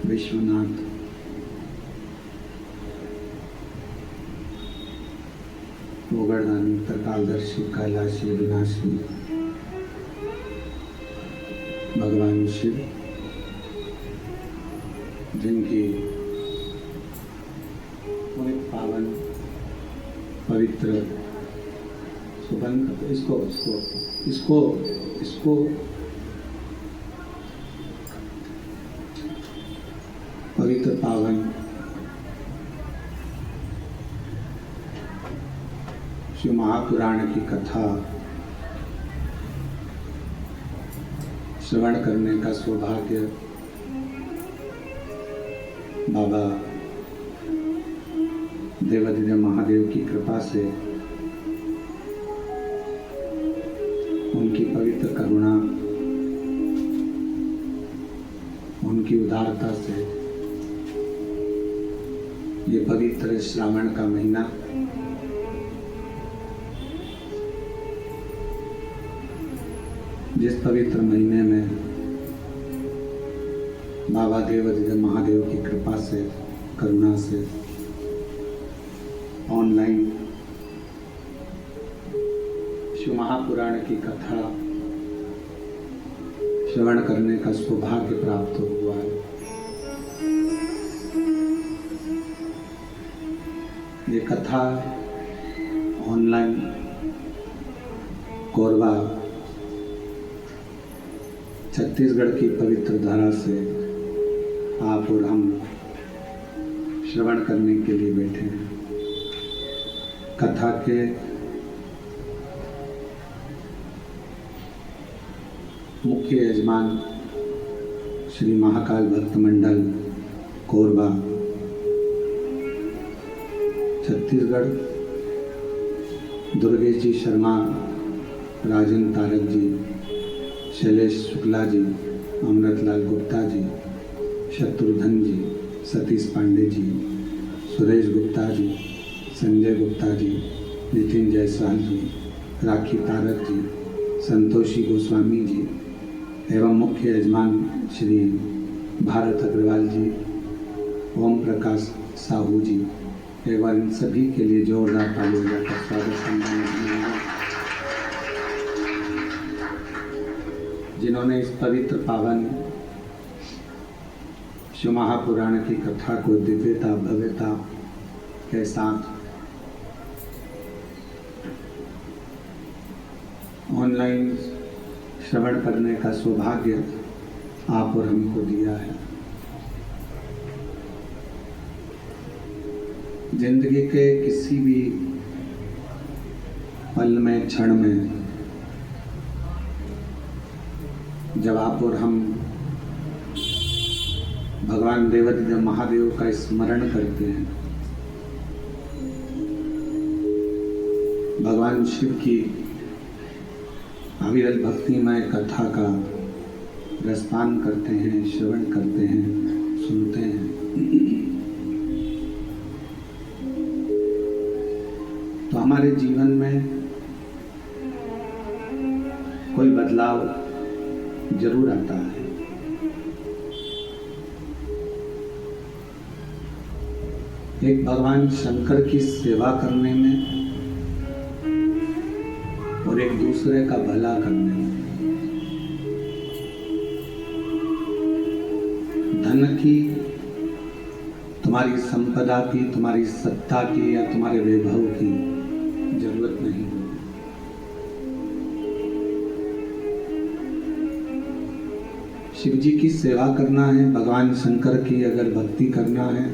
विश्वनाथ गोवर्धन त्रिकालदर्शी कैलाशी विनाशी भगवान शिव, जिनकी पावन पवित्र सुगंध इसको इसको इसको इसको पवित्र पावन शिव महापुराण की कथा श्रवण करने का सौभाग्य बाबा देवाधिदेव महादेव की कृपा से, उनकी पवित्र करुणा, उनकी उदारता से ये पवित्र श्रावण का महीना जिस पवित्र महीने में बाबा देवाधिदेव महादेव की कृपा से, करुणा से ऑनलाइन शिव महापुराण की कथा श्रवण करने का सौभाग्य प्राप्त हुआ है। ये कथा ऑनलाइन कोरबा छत्तीसगढ़ की पवित्र धारा से आप और हम श्रवण करने के लिए बैठे हैं। कथा के मुख्य यजमान श्री महाकाल भक्त मंडल कोरबा छत्तीसगढ़ दुर्गेश जी शर्मा, राजन तारक जी, शैलेश शुक्ला जी, अमृतलाल गुप्ता जी, शत्रुघ्न जी, सतीश पांडे जी, सुरेश गुप्ता जी, संजय गुप्ता जी, नितिन जायसवाल जी, राखी तारक जी, संतोषी गोस्वामी जी एवं मुख्य यजमान श्री भारत अग्रवाल जी, ओम प्रकाश साहू जी एवं इन सभी के लिए जोरदार तालियों का स्वागत करना, जिन्होंने इस पवित्र पावन शिव महापुराण की कथा को दिव्यता भव्यता के साथ ऑनलाइन श्रवण करने का सौभाग्य आप और हमको दिया है। जिंदगी के किसी भी पल में, क्षण में जब आप और हम भगवान देवाधिदेव महादेव का स्मरण करते हैं, भगवान शिव की अविरल भक्तिमय कथा का रसपान करते हैं, श्रवण करते हैं, सुनते हैं, तो हमारे जीवन में कोई बदलाव जरूर आता है। एक भगवान शंकर की सेवा करने में और एक दूसरे का भला करने में। धन की, तुम्हारी संपदा की, तुम्हारी सत्ता की या तुम्हारे वैभव की जरूरत नहीं है। शिव जी की सेवा करना है, भगवान शंकर की अगर भक्ति करना है,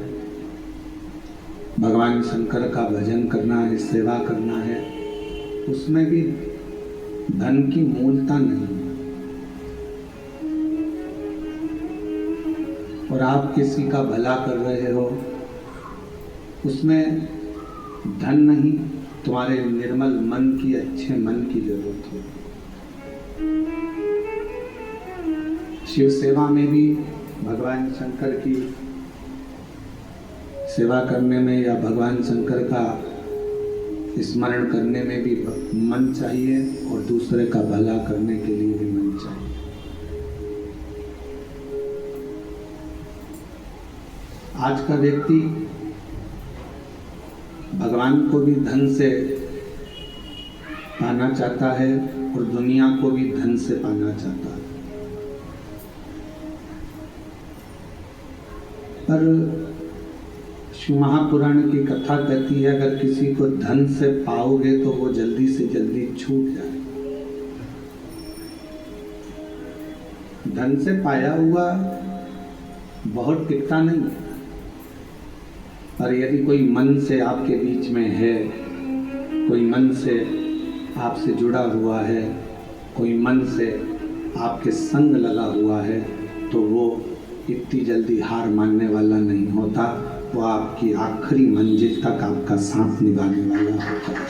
भगवान शंकर का भजन करना है, सेवा करना है, उसमें भी धन की मूलता नहीं है। और आप किसी का भला कर रहे हो, उसमें धन नहीं, तुम्हारे निर्मल मन की, अच्छे मन की जरूरत है। शिव सेवा में भी भगवान शंकर की सेवा करने में या भगवान शंकर का स्मरण करने में भी मन चाहिए और दूसरे का भला करने के लिए भी मन चाहिए। आज का व्यक्ति भगवान को भी धन से पाना चाहता है और दुनिया को भी धन से पाना चाहता है। पर शिव महापुराण की कथा कहती है, अगर किसी को धन से पाओगे तो वो जल्दी से जल्दी छूट जाए। धन से पाया हुआ बहुत टिकता नहीं, पर यदि कोई मन से आपके बीच में है, कोई मन से आपसे जुड़ा हुआ है, कोई मन से आपके संग लगा हुआ है, तो वो इतनी जल्दी हार मानने वाला नहीं होता। वो आपकी आखिरी मंजिल तक आपका साथ निभाने वाला होता है।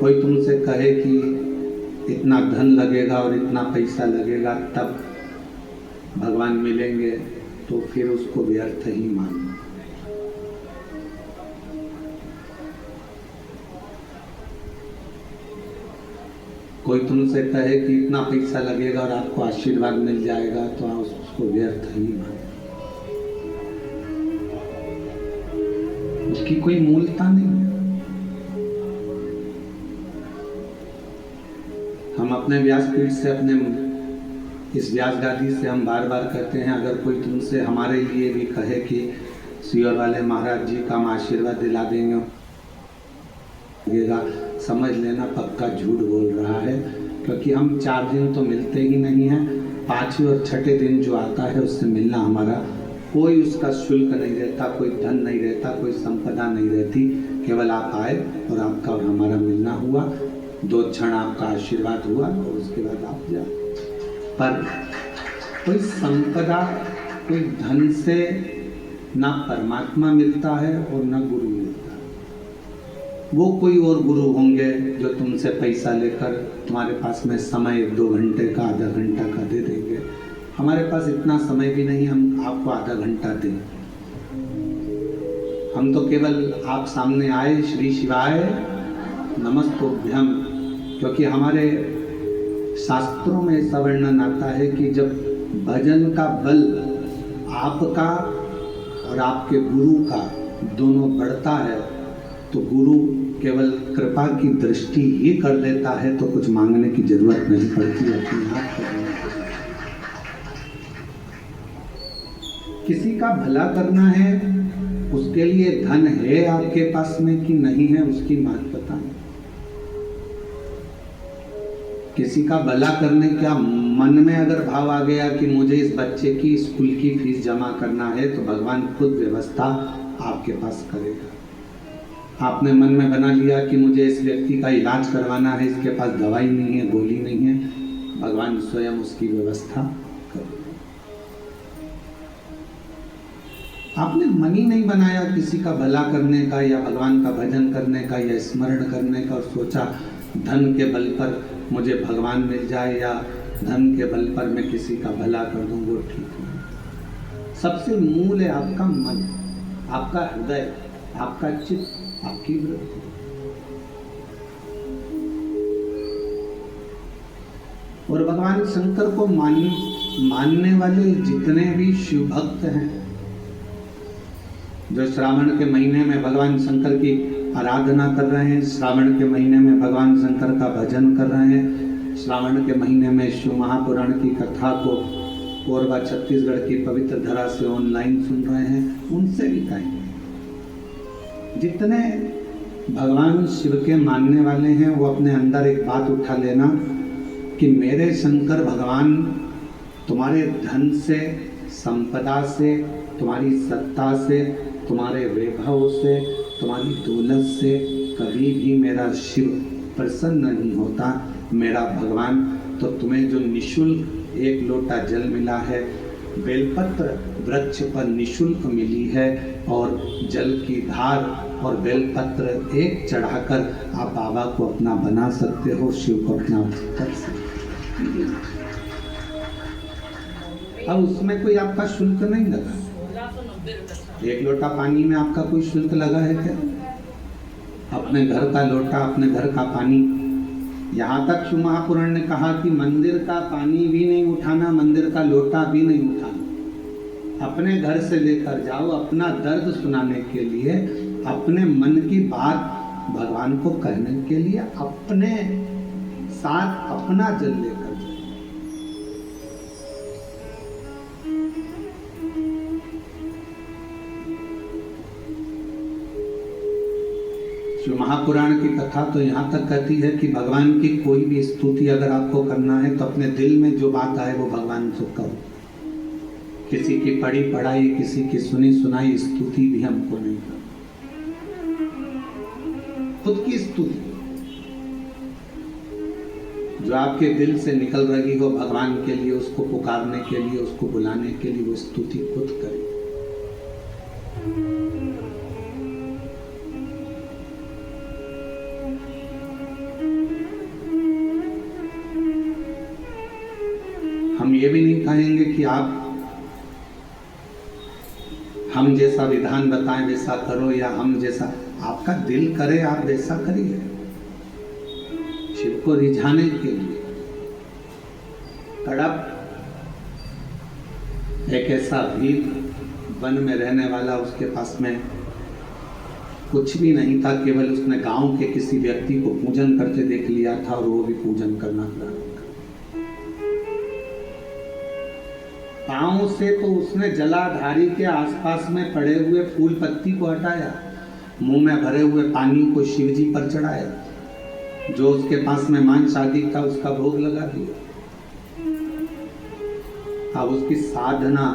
कोई तुमसे कहे कि इतना धन लगेगा और इतना पैसा लगेगा तब भगवान मिलेंगे, तो फिर उसको व्यर्थ ही मानो। कोई तुमसे कहे कि इतना पैसा लगेगा और आपको आशीर्वाद मिल जाएगा, तो आप उसको व्यर्थ ही मानो। उसकी कोई मूलता नहीं है। हम अपने व्यासपीठ से, अपने इस व्यास गादी से हम बार बार कहते हैं, अगर कोई तुमसे हमारे लिए भी कहे कि सियोर वाले महाराज जी का हम आशीर्वाद दिला देंगे, समझ लेना पक्का झूठ बोल रहा है, क्योंकि हम 4 दिन तो मिलते ही नहीं हैं। 5वें और 6ठे दिन जो आता है उससे मिलना हमारा कोई उसका शुल्क नहीं रहता, कोई धन नहीं रहता, कोई संपदा नहीं रहती। केवल आप आए और आपका और हमारा मिलना हुआ, 2 क्षण आपका आशीर्वाद हुआ और उसके बाद आप जाए। पर कोई संपदा कोई धन से ना परमात्मा मिलता है और ना गुरु मिलता है। वो कोई और गुरु होंगे जो तुमसे पैसा लेकर तुम्हारे पास में समय 2 घंटे का, आधा घंटा का दे देंगे। हमारे पास इतना समय भी नहीं हम आपको आधा घंटा दें। हम तो केवल आप सामने आए, श्री शिवाय नमस्तुभ्यम, क्योंकि हमारे शास्त्रों में ऐसा वर्णन आता है कि जब भजन का बल आपका और आपके गुरु का दोनों बढ़ता है तो गुरु केवल कृपा की दृष्टि ही कर देता है, तो कुछ मांगने की जरूरत नहीं पड़ती, अपने हाथ करने। किसी का भला करना है, उसके लिए धन है आपके पास में कि नहीं है उसकी महत्वता नहीं। किसी का भला करने का मन में अगर भाव आ गया कि मुझे इस बच्चे की स्कूल की फीस जमा करना है, तो भगवान खुद व्यवस्था आपके पास करेगा। आपने मन में बना लिया कि मुझे इस व्यक्ति का इलाज करवाना है, इसके पास दवाई नहीं है, गोली नहीं है, भगवान स्वयं उसकी व्यवस्था करेगा। आपने मन ही नहीं बनाया किसी का भला करने का या भगवान का भजन करने का या स्मरण करने का, और सोचा धन के बल पर मुझे भगवान मिल जाए या धन के बल पर मैं किसी का भला कर दूं, वो ठीक नहीं। सबसे मूल है आपका मन, आपका हृदय, आपका चित्त, आपकी वृत्ति। और भगवान शंकर को मानने वाले जितने भी शिव भक्त हैं, जो श्रावण के महीने में भगवान शंकर की आराधना कर रहे हैं, श्रावण के महीने में भगवान शंकर का भजन कर रहे हैं, श्रावण के महीने में शिव महापुराण की कथा को कोरबा छत्तीसगढ़ की पवित्र धरा से ऑनलाइन सुन रहे हैं, उनसे भी कहेंगे जितने भगवान शिव के मानने वाले हैं, वो अपने अंदर एक बात उठा लेना कि मेरे शंकर भगवान तुम्हारे धन से, संपदा से, तुम्हारी सत्ता से, तुम्हारे वैभव से, तुम्हारी दौलत से कभी भी मेरा शिव प्रसन्न नहीं होता। मेरा भगवान तो तुम्हें जो निशुल्क 1 लोटा जल मिला है, बेलपत्र वृक्ष पर निशुल्क मिली है, और जल की धार और बेलपत्र एक चढ़ाकर आप बाबा को अपना बना सकते हो, शिव को अपना कर सकते हो। अब उसमें कोई आपका शुल्क नहीं लगा। 1 लोटा पानी में आपका कोई शुल्क लगा है क्या? अपने घर का लोटा, अपने घर का पानी, यहाँ तक शिव महापुराण ने कहा कि मंदिर का पानी भी नहीं उठाना, मंदिर का लोटा भी नहीं उठाना, अपने घर से लेकर जाओ अपना दर्द सुनाने के लिए, अपने मन की बात भगवान को कहने के लिए, अपने साथ अपना जल लेकर। शिव महापुराण की कथा तो यहाँ तक कहती है कि भगवान की कोई भी स्तुति अगर आपको करना है तो अपने दिल में जो बात आए वो भगवान से करो। किसी की पढ़ी पढ़ाई, किसी की सुनी सुनाई स्तुति भी हमको नहीं करना, खुद की स्तुति जो आपके दिल से निकल रही हो भगवान के लिए, उसको पुकारने के लिए, उसको बुलाने के लिए, वो स्तुति खुद करें। हम ये भी नहीं कहेंगे कि आप हम जैसा विधान बताएं वैसा करो, या हम जैसा आपका दिल करे आप वैसा करिए, शिव को रिझाने के लिए। तड़प एक ऐसा वीर वन में रहने वाला, उसके पास में कुछ भी नहीं था, केवल उसने गांव के किसी व्यक्ति को पूजन करते देख लिया था और वो भी पूजन करना प्रारंभ। पांव से तो उसने जलाधारी के आसपास में पड़े हुए फूल पत्ती को हटाया, मुंह में भरे हुए पानी को शिवजी पर चढ़ाया, जो उसके पास में मांस आदि था उसका भोग लगा दिया। अब उसकी साधना,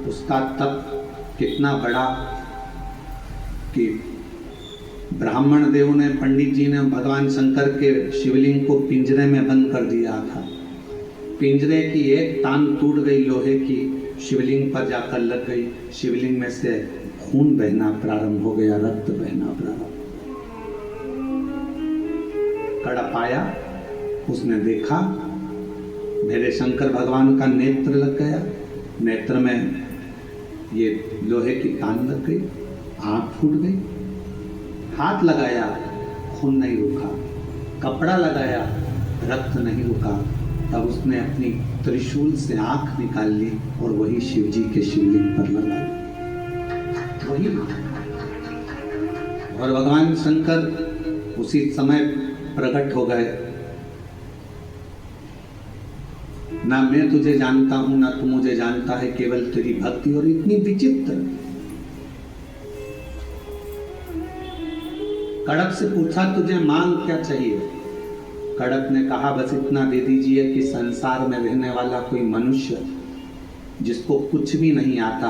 उसका तप कितना बड़ा कि ब्राह्मण देव ने, पंडित जी ने भगवान शंकर के शिवलिंग को पिंजरे में बंद कर दिया था। पिंजरे की एक टांग टूट गई लोहे की, शिवलिंग पर जाकर लग गई। शिवलिंग में से खून बहना प्रारंभ हो गया, रक्त बहना प्रारंभ। कड़ा पाया, उसने देखा मेरे शंकर भगवान का नेत्र लग गया, नेत्र में ये लोहे की कान लग गई, आंख फूट गई। हाथ लगाया, खून नहीं रुका, कपड़ा लगाया, रक्त नहीं रुका। तब उसने अपनी त्रिशूल से आंख निकाल ली और वही शिवजी के शिवलिंग पर लगा दी। वही और भगवान शंकर उसी समय प्रकट हो गए। ना मैं तुझे जानता हूं, ना तू मुझे जानता है, केवल तेरी भक्ति। और इतनी विचित्र। कड़प से पूछा तुझे मांग क्या चाहिए? कड़प ने कहा बस इतना दे दीजिए कि संसार में रहने वाला कोई मनुष्य जिसको कुछ भी नहीं आता,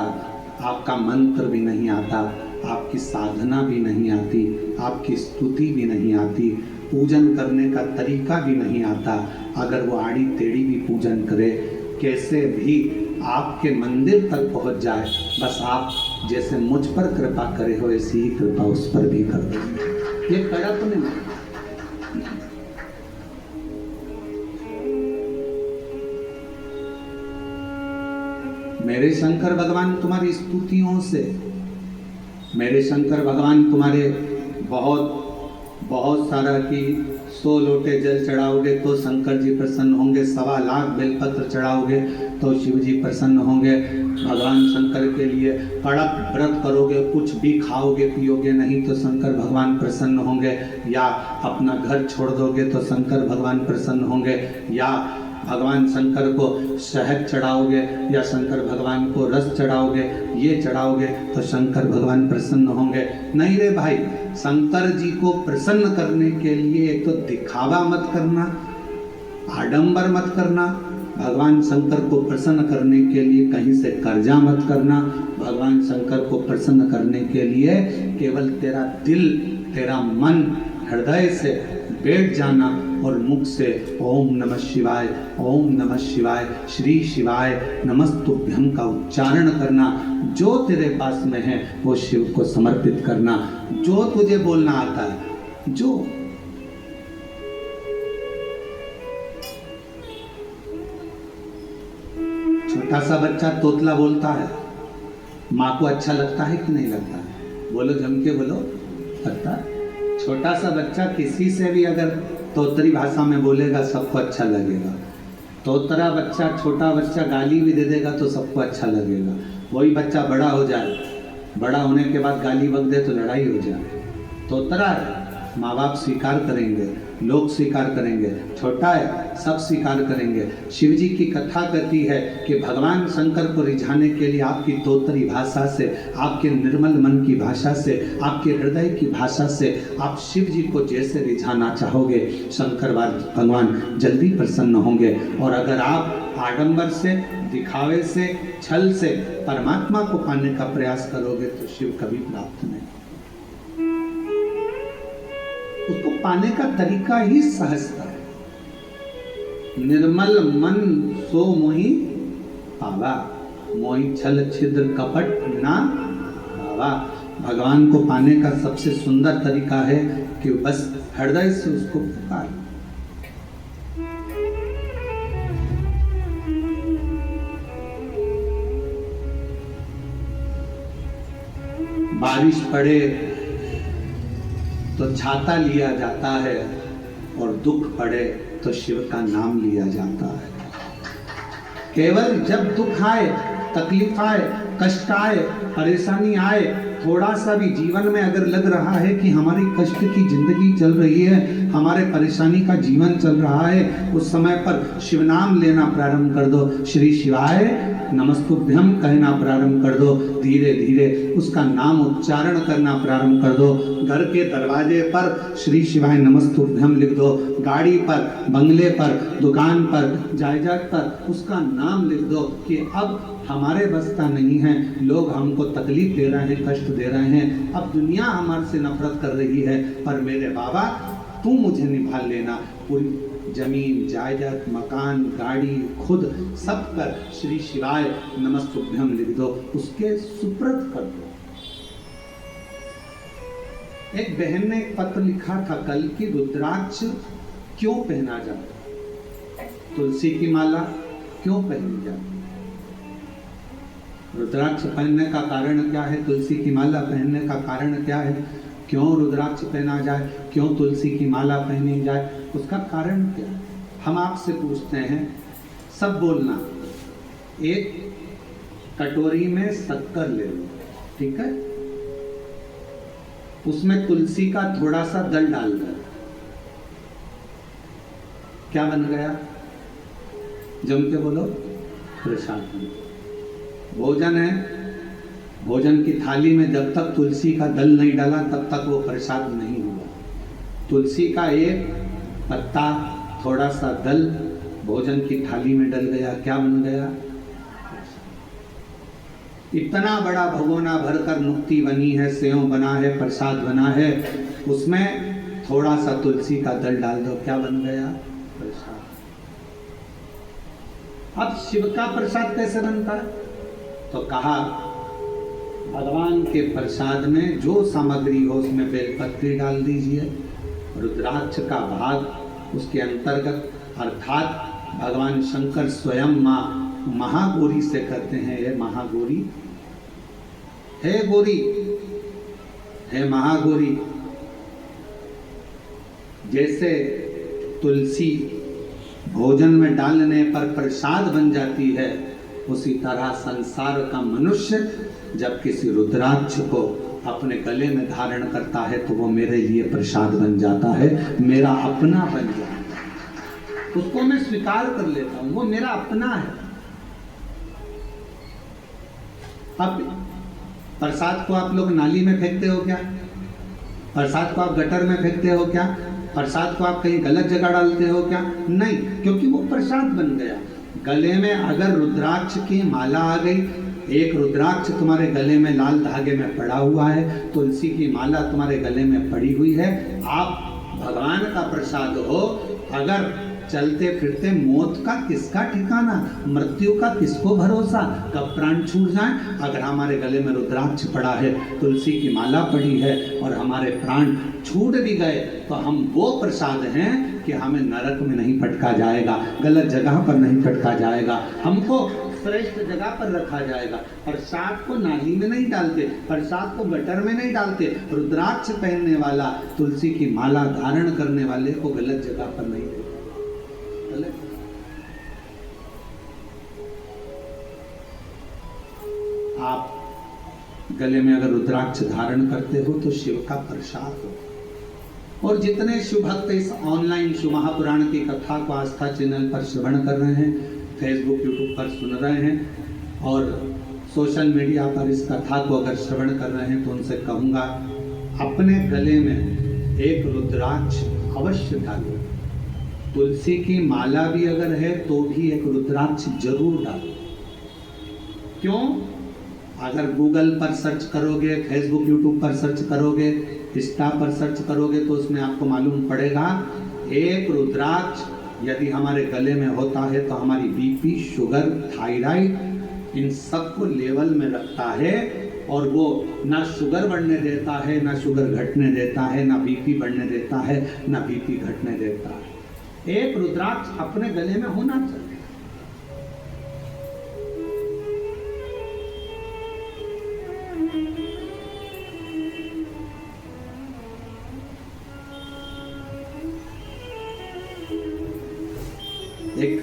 आपका मंत्र भी नहीं आता, आपकी साधना भी नहीं आती, आपकी स्तुति भी नहीं आती, पूजन करने का तरीका भी नहीं आता, अगर वो आड़ी टेढ़ी भी पूजन करे, कैसे भी आपके मंदिर तक पहुंच जाए, बस आप जैसे मुझ पर कृपा करे हो ऐसी ही कृपा उस पर भी कर दो। ये कड़प ने मेरे शंकर भगवान तुम्हारी स्तुतियों से, मेरे शंकर भगवान तुम्हारे बहुत सारा की 100 लोटे जल चढ़ाओगे तो शंकर जी प्रसन्न होंगे, 1.25 लाख बेलपत्र चढ़ाओगे तो शिव जी प्रसन्न होंगे। भगवान शंकर के लिए कड़क व्रत करोगे, कुछ भी खाओगे पियोगे नहीं तो शंकर भगवान प्रसन्न होंगे, या अपना घर छोड़ दोगे तो शंकर भगवान प्रसन्न होंगे, या भगवान शंकर को शहद चढ़ाओगे या शंकर भगवान को रस चढ़ाओगे, ये चढ़ाओगे तो शंकर भगवान प्रसन्न होंगे। नहीं रे भाई, शंकर जी को प्रसन्न करने के लिए एक तो दिखावा मत करना, आडंबर मत करना। भगवान शंकर को प्रसन्न करने के लिए कहीं से कर्जा मत करना। भगवान शंकर को प्रसन्न करने के लिए केवल तेरा दिल, तेरा मन हृदय से बैठ जाना और मुख से ओम नमः शिवाय, ओम नमः शिवाय, श्री शिवाय नमस्तुभ्यं का उच्चारण करना। जो तेरे पास में है वो शिव को समर्पित करना, जो तुझे बोलना आता है। जो छोटा सा बच्चा तोतला बोलता है, माँ को अच्छा लगता है कि नहीं लगता है? बोलो, जम के बोलो, लगता है। छोटा सा बच्चा किसी से भी अगर तोतरी भाषा में बोलेगा सबको अच्छा लगेगा। तोतरा बच्चा, छोटा बच्चा गाली भी दे देगा तो सबको अच्छा लगेगा। वही बच्चा बड़ा हो जाए, बड़ा होने के बाद गाली बक दे तो लड़ाई हो जाए। तोतरा है, माँ बाप स्वीकार करेंगे, लोग स्वीकार करेंगे। छोटा है, सब स्वीकार करेंगे। शिव जी की कथा कहती है कि भगवान शंकर को रिझाने के लिए आपकी तोतरी भाषा से, आपके निर्मल मन की भाषा से, आपके हृदय की भाषा से आप शिव जी को जैसे रिझाना चाहोगे, शंकर भगवान जल्दी प्रसन्न होंगे। और अगर आप आडंबर से, दिखावे से, छल से परमात्मा को पाने का प्रयास करोगे तो शिव कभी प्राप्त नहीं। उसको पाने का तरीका ही सहजता है। निर्मल मन सो मोहि पावा, मोहि छल छिद्र कपट ना पावा। भगवान को पाने का सबसे सुंदर तरीका है कि बस हृदय से उसको पुकार। बारिश पड़े तो छाता लिया जाता है और दुख पड़े तो शिव का नाम लिया जाता है। केवल जब दुख आए, तकलीफ आए, कष्ट आए, परेशानी आए, थोड़ा सा भी जीवन में अगर लग रहा है कि हमारी कष्ट की जिंदगी चल रही है, हमारे परेशानी का जीवन चल रहा है, उस समय पर शिव नाम लेना प्रारंभ कर दो। श्री शिवाय नमस्तुभ्यं कहना प्रारंभ कर दो। धीरे धीरे उसका नाम उच्चारण करना प्रारंभ कर दो। घर के दरवाजे पर श्री शिवाय नमस्तुभ्यं लिख दो। गाड़ी पर, बंगले पर, दुकान पर, जायदाद पर उसका नाम लिख दो कि अब हमारे बस का नहीं है, लोग हमको तकलीफ दे रहे हैं, कष्ट दे रहे हैं, अब दुनिया हमारे से नफरत कर रही है, पर मेरे बाबा तू मुझे निभा लेना। पूरी जमीन जायदाद मकान गाड़ी खुद सब कर श्री शिवाय नमस्तुभ्यम लिख दो, उसके सुप्रत कर दो। एक बहन ने एक पत्र लिखा था कल कि रुद्राक्ष क्यों पहना जाता, तुलसी की माला क्यों पहनी जाती, रुद्राक्ष पहनने का कारण क्या है, तुलसी की माला पहनने का कारण क्या है, क्यों रुद्राक्ष पहना जाए, क्यों तुलसी की माला पहनी जाए, उसका कारण क्या है। हम आपसे पूछते हैं, सब बोलना, एक कटोरी में शक्कर ले लो, ठीक है, उसमें तुलसी का थोड़ा सा दल डाल दो, क्या बन गया, जम के बोलो, प्रसाद। भोजन है, भोजन की थाली में जब तक तुलसी का दल नहीं डाला तब तक वो प्रसाद नहीं हुआ। तुलसी का एक पत्ता थोड़ा सा दल भोजन की थाली में डल गया, क्या बन गया, इतना बड़ा भगोना भरकर मुक्ति बनी है, सेव बना है, प्रसाद बना है, उसमें थोड़ा सा तुलसी का दल डाल दो, क्या बन गया, प्रसाद। अब शिव का प्रसाद कैसे बनता है, तो कहा भगवान के प्रसाद में जो सामग्री हो उसमें बेलपत्री डाल दीजिए, रुद्राक्ष का भाग उसके अंतर्गत, अर्थात भगवान शंकर स्वयं माँ महागौरी से कहते हैं, हे महागौरी, हे गौरी, हे महागौरी। जैसे तुलसी भोजन में डालने पर प्रसाद बन जाती है, उसी तरह संसार का मनुष्य जब किसी रुद्राक्ष को अपने गले में धारण करता है तो वो मेरे लिए प्रसाद बन जाता है, मेरा अपना बन जाता है, उसको मैं स्वीकार कर लेता हूं, वो मेरा अपना है। अब प्रसाद को आप लोग नाली में फेंकते हो क्या, प्रसाद को आप गटर में फेंकते हो क्या, प्रसाद को आप कहीं गलत जगह डालते हो क्या, नहीं, क्योंकि वो प्रसाद बन गया। गले में अगर रुद्राक्ष की माला आ गई, एक रुद्राक्ष तुम्हारे गले में लाल धागे में पड़ा हुआ है, तुलसी की माला तुम्हारे गले में पड़ी हुई है, आप भगवान का प्रसाद हो। अगर चलते फिरते मौत का किसका ठिकाना, मृत्यु का किसको भरोसा, कब प्राण छूट जाए। अगर हमारे गले में रुद्राक्ष पड़ा है, तुलसी की माला पड़ी है और हमारे प्राण छूट भी गए तो हम वो प्रसाद हैं कि हमें नरक में नहीं पटका जाएगा, गलत जगह पर नहीं पटका जाएगा, हमको श्रेष्ठ जगह पर रखा जाएगा। प्रसाद को नाली में नहीं डालते, प्रसाद को गटर में नहीं डालते, रुद्राक्ष पहनने वाला, तुलसी की माला धारण करने वाले को गलत जगह पर नहीं देते। आप गले में अगर रुद्राक्ष धारण करते हो तो शिव का प्रसाद हो। और जितने शिव भक्त इस ऑनलाइन शिव महापुराण की कथा को आस्था चैनल पर श्रवण कर रहे हैं, फेसबुक यूट्यूब पर सुन रहे हैं और सोशल मीडिया पर इस कथा को अगर श्रवण कर रहे हैं, तो उनसे कहूँगा अपने गले में एक रुद्राक्ष अवश्य डालो। तुलसी की माला भी अगर है तो भी एक रुद्राक्ष जरूर डालो। क्यों? अगर गूगल पर सर्च करोगे, फेसबुक यूट्यूब पर सर्च करोगे, इंस्टा पर सर्च करोगे तो उसमें आपको मालूम पड़ेगा एक रुद्राक्ष यदि हमारे गले में होता है तो हमारी बीपी, शुगर, थायराइड इन सब को लेवल में रखता है और वो ना शुगर बढ़ने देता है, ना शुगर घटने देता है, ना बीपी बढ़ने देता है, ना बीपी घटने देता है। एक रुद्राक्ष अपने गले में होना चाहिए। एक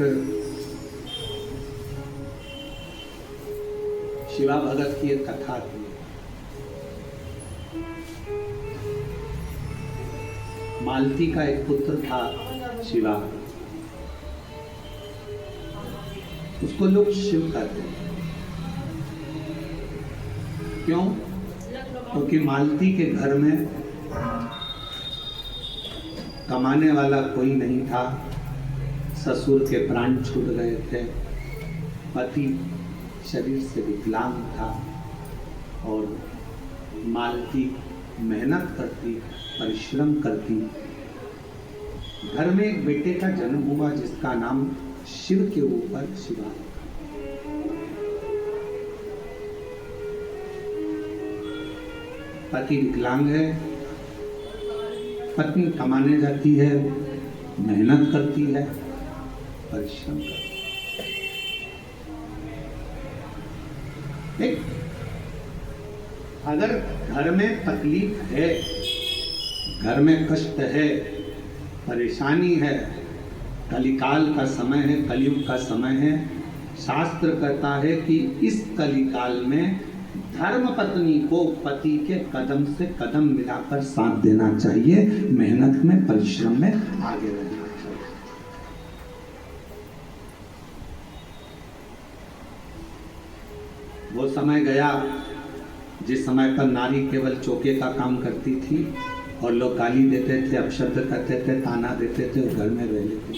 शिवा भगत की एक कथा थी। मालती का एक पुत्र था शिवा, उसको लोग शिव कहते हैं। क्यों? क्योंकि मालती के घर में कमाने वाला कोई नहीं था, ससुर के प्राण छूट गए थे, पति शरीर से विकलांग था और मालती मेहनत करती, परिश्रम करती घर में एक बेटे का जन्म हुआ जिसका नाम शिव के ऊपर शिवा है। पति विकलांग है, पत्नी कमाने जाती है, मेहनत करती है, परिश्रम करती है। अगर घर में तकलीफ है, घर में कष्ट है, परेशानी है, कलिकाल का समय है, कलयुग का समय है, शास्त्र कहता है कि इस कलिकाल में धर्म पत्नी को पति के कदम से कदम मिलाकर साथ देना चाहिए, मेहनत में, परिश्रम में आगे रहना चाहिए। वो समय गया जिस समय पर नारी केवल चौके का काम करती थी और लोग गाली देते थे, अपशब्द करते थे, ताना देते थे और घर में रह लेते थे।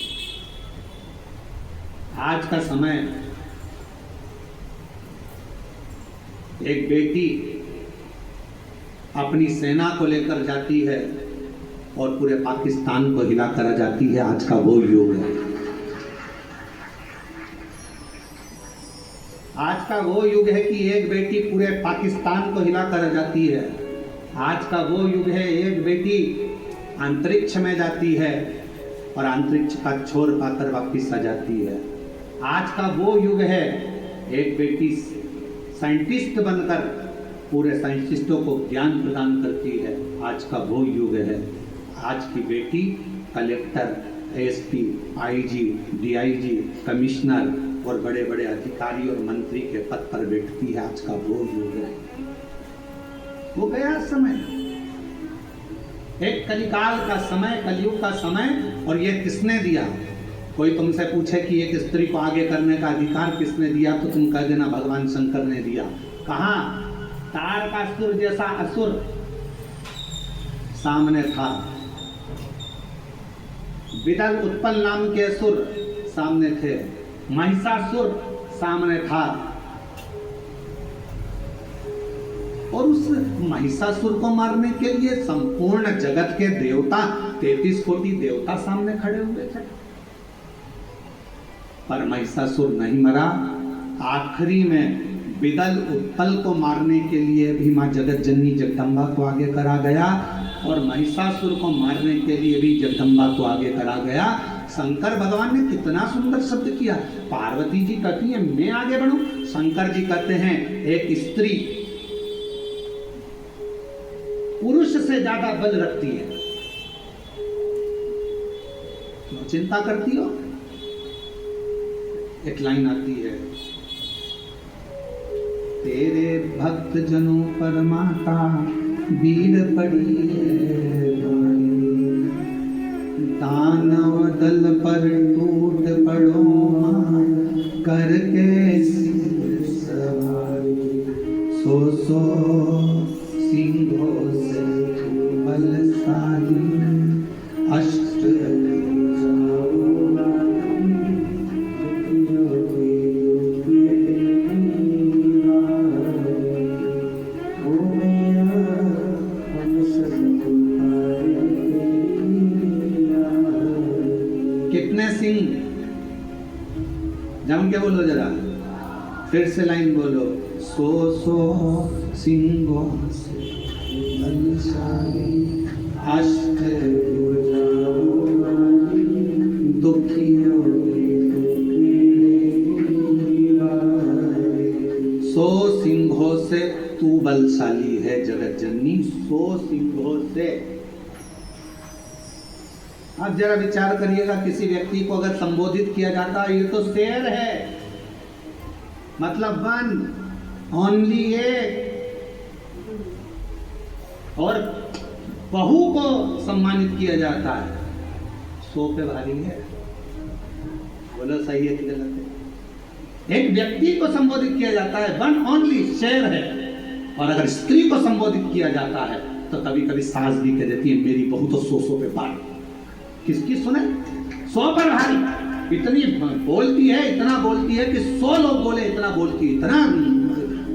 आज का समय एक बेटी अपनी सेना को लेकर जाती है और पूरे पाकिस्तान को हिला कर जाती है। आज का वो युग है। आज का वो युग है कि एक बेटी पूरे पाकिस्तान को हिला कर जाती है। आज का वो युग है एक बेटी अंतरिक्ष में जाती है और अंतरिक्ष का छोर पाकर वापिस आ जाती है। आज का वो युग है एक बेटी साइंटिस्ट बनकर पूरे साइंटिस्टों को ज्ञान प्रदान करती है। आज का वो युग है। आज की बेटी collector, SP, IG, DIG, commissioner और बड़े बड़े अधिकारी और मंत्री के पद पर बैठती है। आज का वो युग है। वो गया समय, एक कलिकाल का समय, कलयुग का समय। और ये किसने दिया? कोई तुमसे पूछे कि एक स्त्री को आगे करने का अधिकार किसने दिया, तो तुम कह देना भगवान शंकर ने दिया। कहां? तारकासुर जैसा असुर सामने था, विदल उत्पल नाम के असुर सामने थे, महिषासुर सामने था। और उस महिषासुर को मारने के लिए संपूर्ण जगत के देवता, 33 कोटि देवता सामने खड़े हुए थे, पर महिषासुर नहीं मरा। आखिरी में विदल उत्पल को मारने के लिए भी मां जगत जननी जगदम्बा को आगे करा गया और महिषासुर को मारने के लिए भी जगदम्बा को आगे करा गया। शंकर भगवान ने कितना सुंदर शब्द किया। पार्वती जी कहती है मैं आगे बढ़ूं, शंकर जी कहते हैं एक स्त्री पुरुष से ज्यादा बल रखती है, क्यों चिंता करती हो? एक लाइन आती है, तेरे भक्त जनों पर माता भीड़ पड़ी है, दानव दल पर टूट पड़ो मां करके सवारी, सो सिंहों से बलशाली अष्ट जम के बोलो जरा, फिर से लाइन बोलो, सो सिंहों से बलशाली अष्ट दुखियों, सो सिंहों से तू बलशाली है जगत जननी, सो सिंहों से। आप जरा विचार करिएगा, किसी व्यक्ति को अगर संबोधित किया जाता है ये तो शेर है, मतलब वन ओनली एक, और बहू को सम्मानित किया जाता है, 100 पे भारी है। बोलो सही है कि गलत है? एक व्यक्ति को संबोधित किया जाता है वन ओनली, शेर है, और अगर स्त्री को संबोधित किया जाता है तो कभी कभी सास भी कह देती है मेरी बहू तो 100 पे भारी। किसकी सुने? 100 पर भारी। इतनी बोलती है, इतना बोलती है कि 100 लोग बोले इतना बोलती है, इतना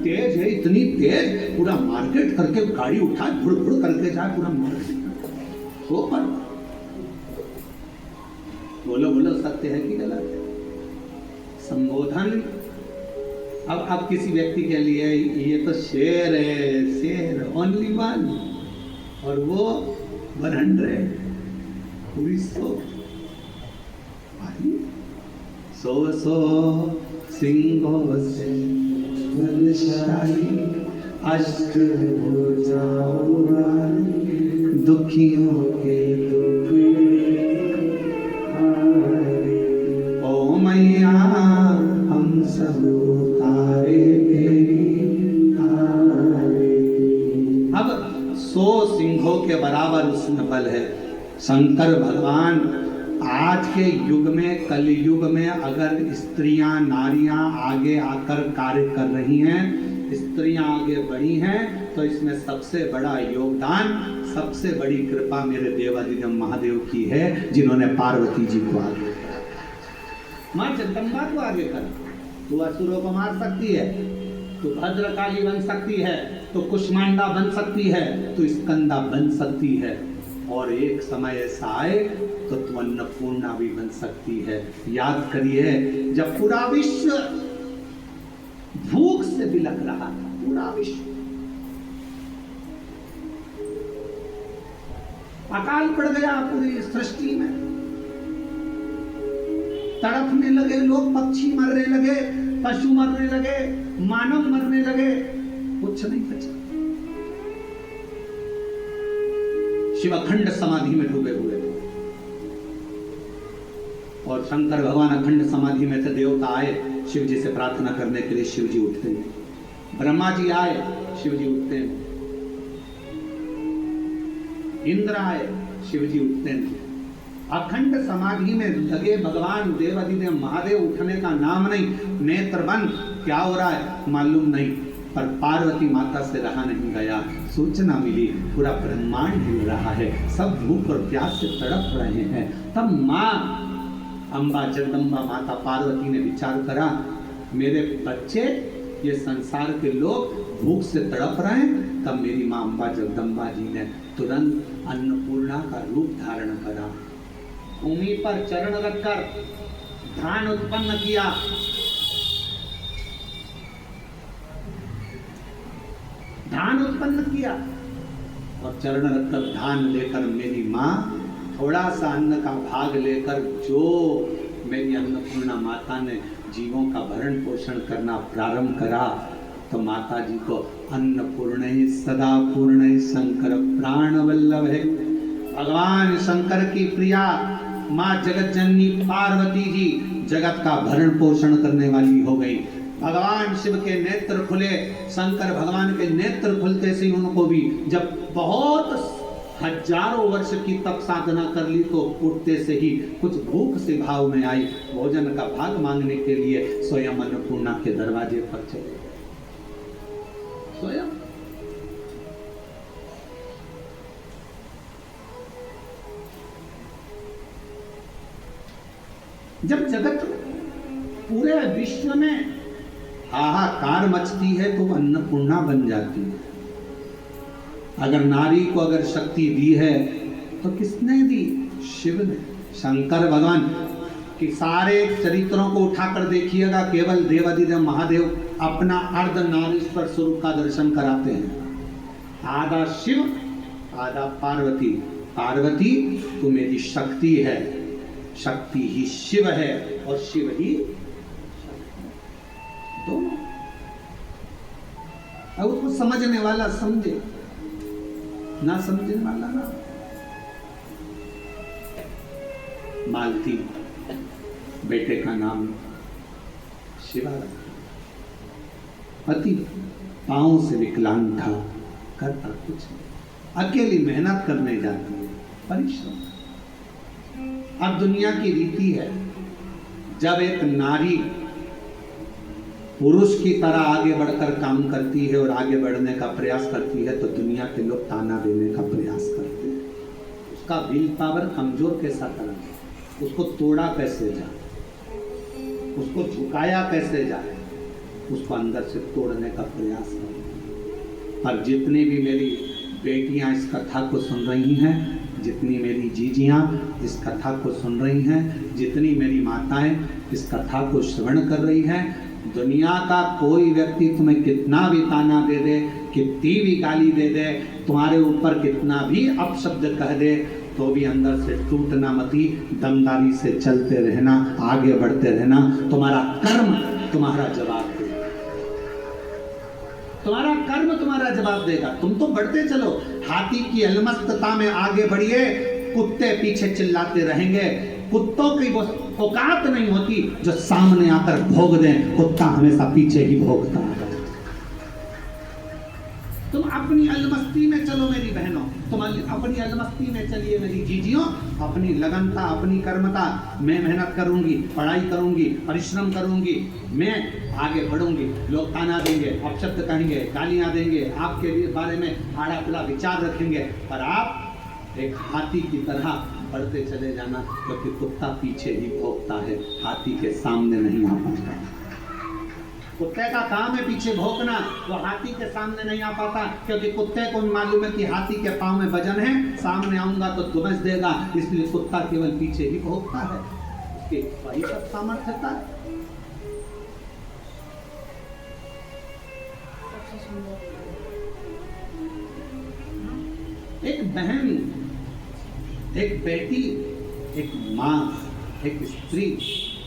तेज है, इतनी तेज, पूरा मार्केट करके गाड़ी उठा भुड़ भुड़ करके जाए पूरा मार्केट। 100 पर बोलो बोलो, सत्य है कि गलत है? संबोधन अब किसी व्यक्ति के लिए ये तो शेर है, शेर ओनली वन, और वो 100 पूरी 100 सिंहों से बलशाली अष्टभुजाओं वाली दुखियों के दुख ओ मैया हम सब उतारे तेरी अब 100 सिंहों के बराबर उसमें बल है। शंकर भगवान आज के युग में, कलयुग में अगर स्त्रियां नारियां आगे आकर कार्य कर रही हैं, स्त्रियां आगे बढ़ी हैं, तो इसमें सबसे बड़ा योगदान, सबसे बड़ी कृपा मेरे देवादिदेव महादेव की है, जिन्होंने पार्वती जी को आगे करा, मां जगदम्बा को आगे करा। तू असुरों को मार सकती है, तू भद्रकाली बन सकती है, तो कुष्मांडा बन सकती है, तो स्कंदा बन सकती है, और एक समय ऐसा आए तो तू अन्नपूर्णा भी बन सकती है। याद करिए, जब पूरा विश्व भूख से बिलख रहा था, पूरा विश्व, अकाल पड़ गया पूरी सृष्टि में, तड़पने लगे लोग, पक्षी मरने लगे, पशु मरने लगे, मानव मरने लगे, कुछ नहीं बचा। शिव अखंड समाधि में डूबे हुए थे, और शंकर भगवान अखंड समाधि में थे। देवता आए शिव जी से प्रार्थना करने के लिए, शिव जी उठते हैं। ब्रह्मा जी आए, शिव जी उठते हैं। इंद्र आए, शिव जी उठते हैं। अखंड समाधि में लगे भगवान देवादिदेव महादेव, उठने का नाम नहीं, नेत्र बंद, क्या हो रहा है मालूम नहीं, पर पार्वती माता से रहा नहीं गया। सूचना मिली, पूरा ब्रह्मांड हिल रहा है, सब भूख और प्यास से तड़प रहे हैं। तब माँ अम्बा जगदम्बा माता पार्वती ने विचार करा, मेरे बच्चे, ये संसार के लोग भूख से तड़प रहे हैं। तब मेरी माँ अम्बा जगदम्बा जी ने तुरंत अन्नपूर्णा का रूप धारण करा, भूमि पर चरण रखकर धान उत्पन्न किया। धान उत्पन्न किया और चरण रखकर धान लेकर मेरी माँ थोड़ा सा अन्न का भाग लेकर, जो मेरी अन्नपूर्णा माता ने जीवों का भरण पोषण करना प्रारंभ करा, तो माता जी को अन्नपूर्ण सदा पूर्ण शंकर प्राण वल्लभ है। भगवान शंकर की प्रिया माँ जगत जननी पार्वती जी जगत का भरण पोषण करने वाली हो गई। भगवान शिव के नेत्र खुले, शंकर भगवान के नेत्र खुलते से उनको भी, जब बहुत हजारों वर्ष की तप साधना कर ली, तो उठते से ही कुछ भूख से भाव में आई, भोजन का भाग मांगने के लिए स्वयं अन्नपूर्णा के दरवाजे पर चले स्वयं। जब जगत पूरे विश्व में हाहाकार मचती है, तो अन्नपूर्णा बन जाती है। अगर नारी को अगर शक्ति दी है, तो किसने दी? शिव ने। शंकर भगवान कि सारे चरित्रों को उठाकर देखिएगा, केवल देवादिदेव महादेव अपना अर्ध नारीश्वर स्वरूप का दर्शन कराते हैं। आधा शिव, आधा पार्वती। पार्वती तो मेरी शक्ति है, शक्ति ही शिव है, और शिव ही दोनों। अब उसको समझने वाला समझे, ना समझने वाला ना। मालती बेटे का नाम शिवा रखा। पति पांव से विकलांग था, करता कुछ नहीं, अकेली मेहनत करने जाती है, परिश्रम। अब दुनिया की रीति है, जब एक नारी पुरुष की तरह आगे बढ़कर काम करती है और आगे बढ़ने का प्रयास करती है, तो दुनिया के लोग ताना देने का प्रयास करते हैं। उसका विल पावर कमजोर कैसा करा, उसको तोड़ा कैसे जाए, उसको झुकाया कैसे जाए, उसको अंदर से तोड़ने का प्रयास करते हैं। पर जितनी भी मेरी बेटियां इस कथा को सुन रही हैं, जितनी मेरी जीजियाँ इस कथा को सुन रही हैं, जितनी मेरी माताएं इस कथा को श्रवण कर रही हैं, दुनिया का कोई व्यक्ति तुम्हें कितना भी ताना दे दे, कितनी भी गाली दे दे, तुम्हारे ऊपर कितना भी अपशब्द कह दे, तो भी अंदर से टूटना मती, दमदारी से चलते रहना, आगे बढ़ते रहना। तुम्हारा कर्म तुम्हारा जवाब देगा, तुम्हारा कर्म तुम्हारा जवाब देगा। तुम तो बढ़ते चलो, हाथी की अलमस्तता में आगे बढ़िए, कुत्ते पीछे चिल्लाते रहेंगे। कुत्तों की वो औकात नहीं होती जो सामने आकर भोग दें, कुत्ता हमेशा पीछे ही भोगता है। तुम अपनी अलमस्ती में चलो मेरी बहनों, तुम अपनी अलमस्ती में चलिए मेरी जीजियों, अपनी लगनता, अपनी कर्मता। मैं मेहनत करूंगी, पढ़ाई करूंगी, परिश्रम करूंगी, मैं आगे बढ़ूंगी। लोग ताना देंगे, अपशब्द कहेंगे, गालियां देंगे, आपके बारे में आड़ा पड़ा विचार रखेंगे, पर आप एक हाथी की तरह बढ़ते चले जाना, क्योंकि कुत्ता पीछे ही भौंकता है, हाथी के सामने नहीं आ पाता। कुत्ते का काम है पीछे भौंकना, वो हाथी के सामने नहीं आ पाता, क्योंकि कुत्ते को मालूम है कि हाथी के पांव में वजन है, सामने आऊंगा तो दुबच देगा, इसलिए कुत्ता केवल पीछे ही भौंकता है। उसके वही सब सामर्थ्यता है। एक बहन, एक बेटी, एक माँ, एक स्त्री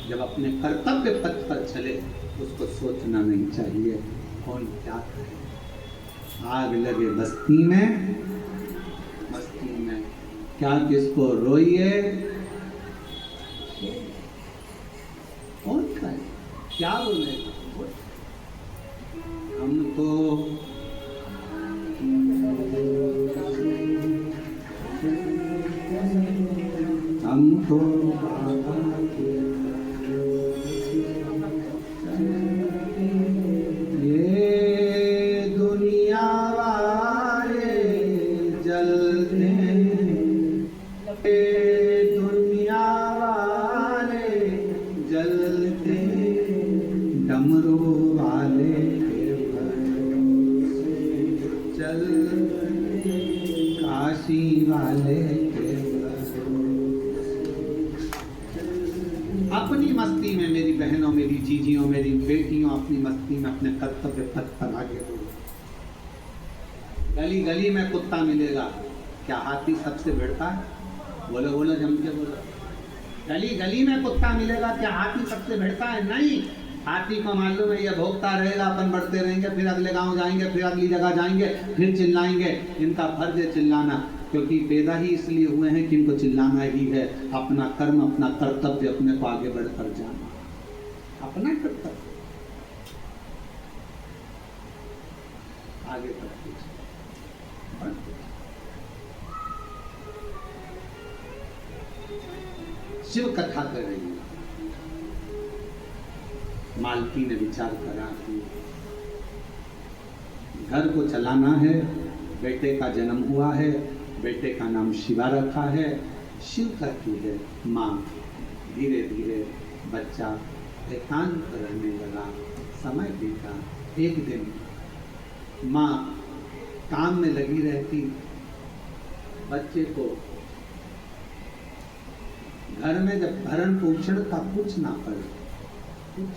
जब अपने कर्तव्य पथ पर चले, उसको सोचना नहीं चाहिए कौन क्या करे। आग लगे बस्ती में, बस्ती में क्या किसको रोइए, कौन कहे क्या बोलेगा। हम तो ये दुनिया वाले जलते, दुनिया वाले जलते, डमरू वाले चल, काशी वाले अपनी मस्ती में मेरी बहनों, मेरी जीजियों, मेरी बेटियों, अपनी मस्ती में अपने कर्तव्य पथ पर आगे बढ़ो। गली गली में कुत्ता मिलेगा, क्या हाथी सबसे भिड़ता है? बोलो बोलो, जम के बोलो। गली गली में कुत्ता मिलेगा, क्या हाथी सबसे भिड़ता है? नहीं। हाथी को मालूम है ये भोगता रहेगा, अपन बढ़ते रहेंगे, फिर अगले गांव जाएंगे, फिर अगली जगह जाएंगे, फिर चिल्लाएंगे। इनका फर्ज है चिल्लाना, क्योंकि पैदा ही इसलिए हुए हैं कि इनको चिल्लाना ही है। अपना कर्म, अपना कर्तव्य, अपने को आगे बढ़कर जाना, अपना कर्तव्य आगे बढ़ते शिव कथा कर रही है। मालती ने विचार करा कि घर को चलाना है, बेटे का जन्म हुआ है, बेटे का नाम शिवा रखा है, शिव करती है माँ। धीरे धीरे बच्चा एकांत रहने लगा, समय बीता। एक दिन माँ काम में लगी रहती, बच्चे को घर में जब भरण पोषण का कुछ ना पड़े, कुछ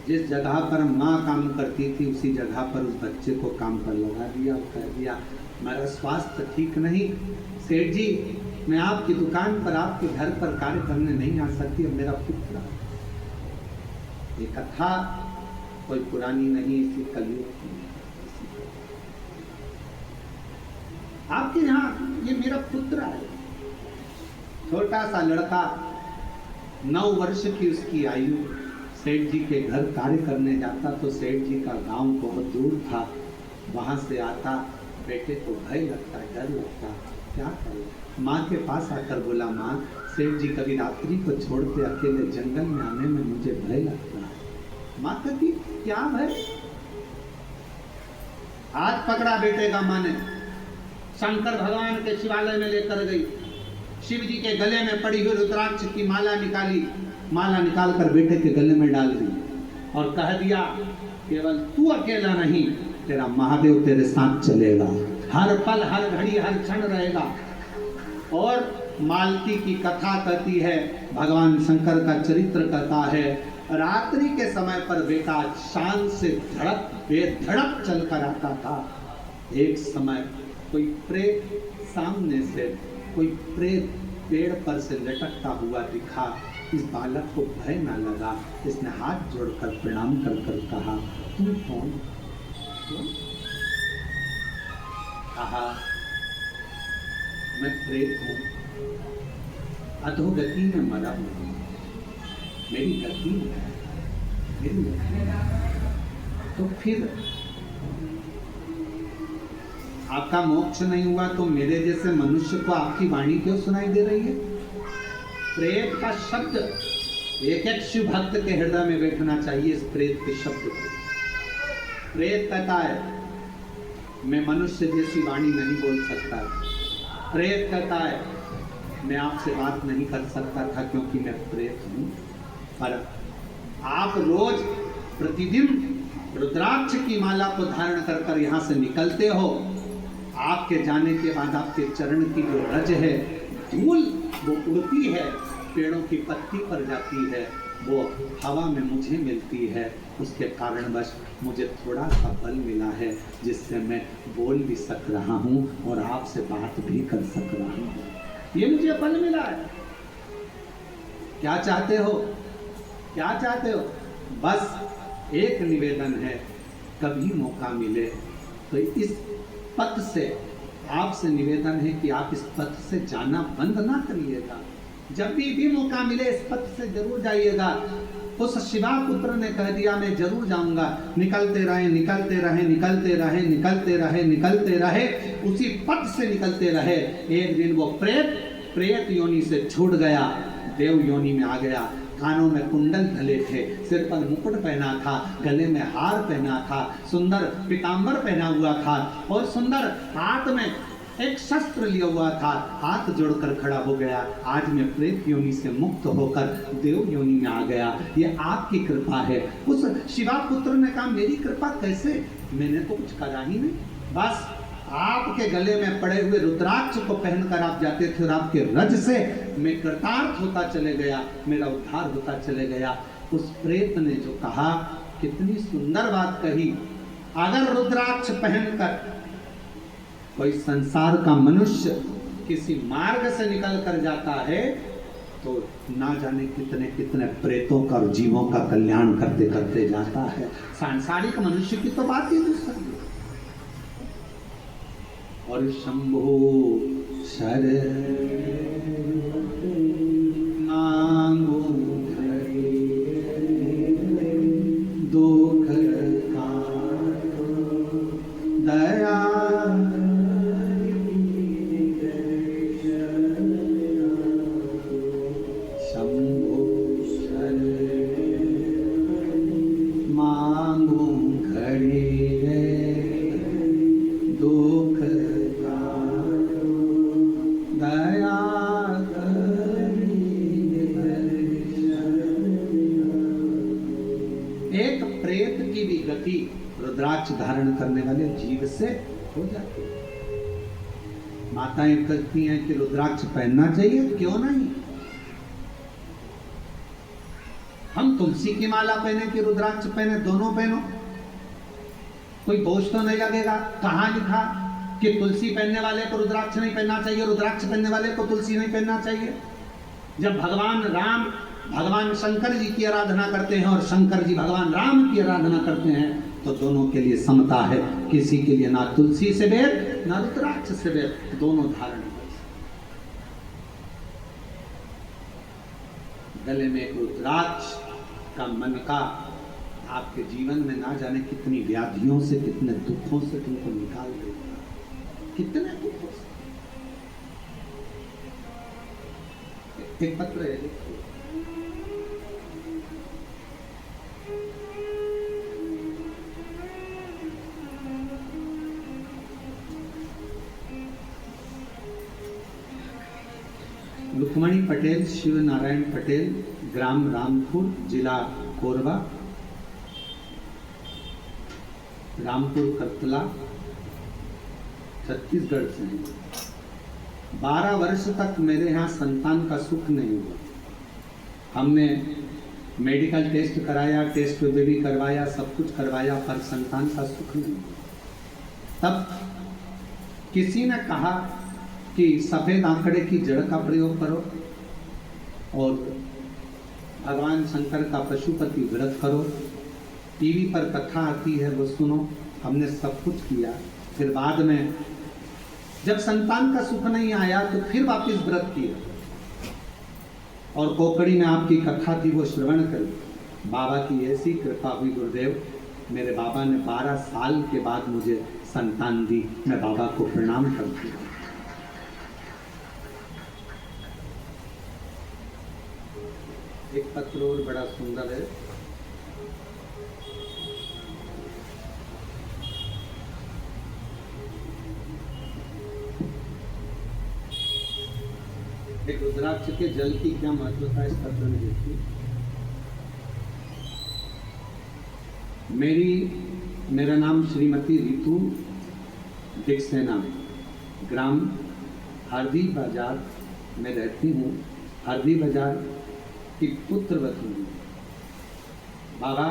जिस जगह पर माँ काम करती थी उसी जगह पर उस बच्चे को काम पर लगा दिया, कह दिया मेरा स्वास्थ्य ठीक नहीं, सेठ जी मैं आपकी दुकान पर, आपके घर पर कार्य करने नहीं आ सकती, अब मेरा पुत्र। ये कथा कोई पुरानी नहीं, इसी कलयुग की। आपके यहाँ ये मेरा पुत्र है, छोटा सा लड़का, 9 वर्ष की उसकी आयु, सेठ जी के घर कार्य करने जाता तो सेठ जी का गांव बहुत दूर था, वहां से आता, बेटे को भय लगता, डर लगता, क्या करे। माँ के पास आकर बोला, माँ सेठ जी कभी रात्रि को छोड़ के अकेले जंगल में आने में मुझे भय लगता है। माँ कहती क्या भय? हाथ पकड़ा बेटे का माँ ने, शंकर भगवान के शिवालय में लेकर गई, शिव जी के गले में पड़ी हुई रुद्राक्ष की माला निकाली, माला निकालकर बेटे के गले में डाल दी और कह दिया केवल तू अकेला नहीं, तेरा महादेव तेरे साथ चलेगा, हर पल हर घड़ी हर क्षण रहेगा। और मालती की कथा कहती है, भगवान शंकर का चरित्र कहता है, रात्रि के समय पर बेटा शान से धड़क बेधड़क चल कर आता था। एक समय कोई प्रेत सामने से, कोई प्रेत पेड़ पर से लटकता हुआ दिखा। इस बालक को भय न लगा, इसने हाथ जोड़कर प्रणाम कर कर कहा, तुम कौन? कहा, मैं प्रेत हूँ, अधोगति में मरा हूँ, मेरी गति है, मेरी गति। तो फिर आपका मोक्ष नहीं हुआ तो मेरे जैसे मनुष्य को आपकी वाणी क्यों सुनाई दे रही है? प्रेत का शब्द एक एक शिव भक्त के हृदय में बैठना चाहिए। इस प्रेत के शब्द को, प्रेत कहता है मैं मनुष्य जैसी वाणी नहीं बोल सकता। प्रेत कहता है मैं आपसे बात नहीं कर सकता था क्योंकि मैं प्रेत हूं। पर आप रोज प्रतिदिन रुद्राक्ष की माला को धारण कर कर यहाँ से निकलते हो। आपके जाने के बाद आपके चरण की जो रज है, धूल वो उड़ती है, पेड़ों की पत्ती पर जाती है, वो हवा में मुझे मिलती है। उसके कारणवश मुझे थोड़ा सा बल मिला है जिससे मैं बोल भी सक रहा हूँ और आपसे बात भी कर सक रहा हूँ। ये मुझे बल मिला है। क्या चाहते हो? क्या चाहते हो? बस एक निवेदन है, कभी मौका मिले तो इस पथ से आपसे निवेदन है कि आप इस पथ से जाना बंद ना करिएगा। जब भी मौका मिले इस पथ से जरूर जाइएगा। उस शिवा पुत्र ने कह दिया मैं जरूर जाऊंगा। निकलते रहे, निकलते रहे, निकलते रहे, निकलते रहे, निकलते रहे, उसी पथ से निकलते रहे। एक दिन वो प्रेत योनि से छूट गया, देव योनि में आ गया। कानों में कुंडल धले थे, सिर पर मुकुट पहना था, गले में हार पहना था, सुंदर पीतांबर पहना हुआ था और सुंदर हाथ में एक शस्त्र लिया हुआ था। हाथ जोड़कर खड़ा हो गया, आज मैं प्रेत योनि से मुक्त होकर देव योनि में आ गया। ये आपकी कृपा है। उस शिवा पुत्र ने कहा मेरी कृपा कैसे? मैंने तो कुछ करा ही नहीं, बस आपके गले में पड़े हुए रुद्राक्ष को पहनकर आप जाते थे और आपके रज से मैं कृतार्थ होता चले गया, मेरा उद्धार होता चले गया। उस प्रेत ने जो कहा, कितनी सुंदर बात कही। अगर रुद्राक्ष पहनकर कोई संसार का मनुष्य किसी मार्ग से निकल कर जाता है तो ना जाने कितने कितने प्रेतों का और जीवों का कल्याण करते करते जाता है। सांसारिक मनुष्य की तो बात ही दूसरी है। और शंभो शर मांगो दुख दया रुद्राक्ष धारण करने वाले जीव से हो जाती है। माताएं कहती हैं कि रुद्राक्ष पहनना चाहिए, क्यों नहीं? हम तुलसी की माला पहने कि रुद्राक्ष पहने, दोनों पहनो, कोई बोझ तो नहीं लगेगा। कहाँ लिखा कि तुलसी पहनने वाले को रुद्राक्ष नहीं पहनना चाहिए, रुद्राक्ष पहनने वाले को तुलसी नहीं पहनना चाहिए? जब भगवान राम भगवान शंकर जी की आराधना करते हैं और शंकर जी भगवान राम की आराधना करते हैं तो दोनों के लिए समता है। किसी के लिए ना तुलसी से वेद ना रुद्राक्ष से वेद, दोनों धारण कर। गले में एक रुद्राक्ष का मन का आपके जीवन में ना जाने कितनी व्याधियों से, कितने दुखों से तुमको निकाल देगा, कितने दुखों से। एक पत्र है, रुक्मणी पटेल शिव नारायण पटेल, ग्राम रामपुर, जिला कोरबा। रामपुर करतला छत्तीसगढ़ से हैं। 12 वर्ष तक मेरे यहाँ संतान का सुख नहीं हुआ। हमने मेडिकल टेस्ट कराया, टेस्ट बेबी करवाया, सब कुछ करवाया, पर संतान का सुख नहीं हुआ। तब किसी ने कहा कि सफेद आंकड़े की जड़ का प्रयोग करो और भगवान शंकर का पशुपति व्रत करो, टीवी पर कथा आती है वो सुनो। हमने सब कुछ किया। फिर बाद में जब संतान का सुख नहीं आया तो फिर वापस व्रत किया और कोकड़ी में आपकी कथा थी वो श्रवण करी। बाबा की ऐसी कृपा हुई गुरुदेव, मेरे बाबा ने 12 साल के बाद मुझे संतान दी। मैं बाबा को प्रणाम करती हूँ। एक पत्र और बड़ा सुंदर है। एक रुद्राक्ष के जल की क्या महत्वता है इस पत्र में देखिए। मेरा नाम श्रीमती रितु दिक्सेना, ग्राम हरदी बाजार में रहती हूँ। हरदी बाजार की पुत्रवती हूँ। बाबा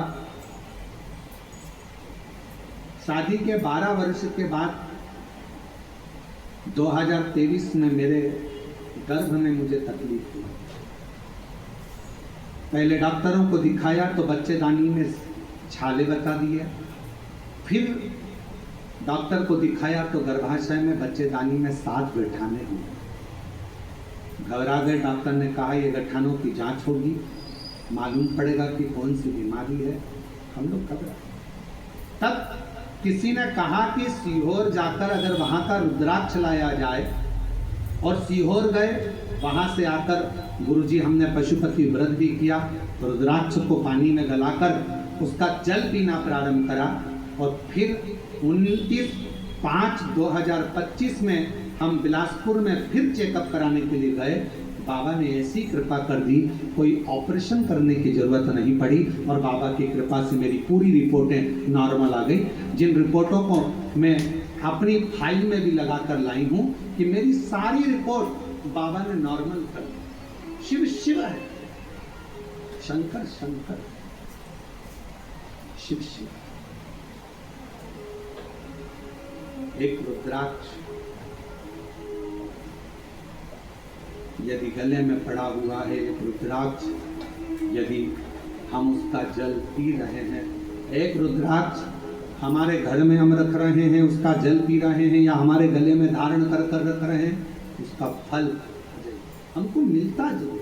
शादी के 12 वर्ष के बाद 2023 में मेरे गर्भ में मुझे तकलीफ हुई। पहले डॉक्टरों को दिखाया तो बच्चेदानी में छाले बता दिए। फिर डॉक्टर को दिखाया तो गर्भाशय में बच्चेदानी में 7 गठाने हुए। घबरा गए। डॉक्टर ने कहा ये गठानों की जांच होगी, मालूम पड़ेगा कि कौन सी बीमारी है। हम लोग घबरा। तब किसी ने कहा कि सीहोर जाकर अगर वहां का रुद्राक्ष लाया जाए, और सीहोर गए। वहां से आकर गुरुजी हमने पशुपति व्रत भी किया। रुद्राक्ष को पानी में गलाकर उसका जल पीना प्रारंभ करा और फिर 29/5/2025 में हम बिलासपुर में फिर चेकअप कराने के लिए गए। बाबा ने ऐसी कृपा कर दी, कोई ऑपरेशन करने की जरूरत नहीं पड़ी और बाबा की कृपा से मेरी पूरी रिपोर्टें नॉर्मल आ गई। जिन रिपोर्टों को मैं अपनी फाइल में भी लगा कर लाई हूं कि मेरी सारी रिपोर्ट बाबा ने नॉर्मल कर दी। शिव शिव है, शंकर शंकर, शिव शिव। एक रुद्राक्ष यदि गले में पड़ा हुआ है, एक रुद्राक्ष यदि हम उसका जल पी रहे हैं, एक रुद्राक्ष हमारे घर में हम रख रहे हैं, उसका जल पी रहे हैं, या हमारे गले में धारण कर कर रख रहे हैं, उसका फल हमको मिलता जरूर।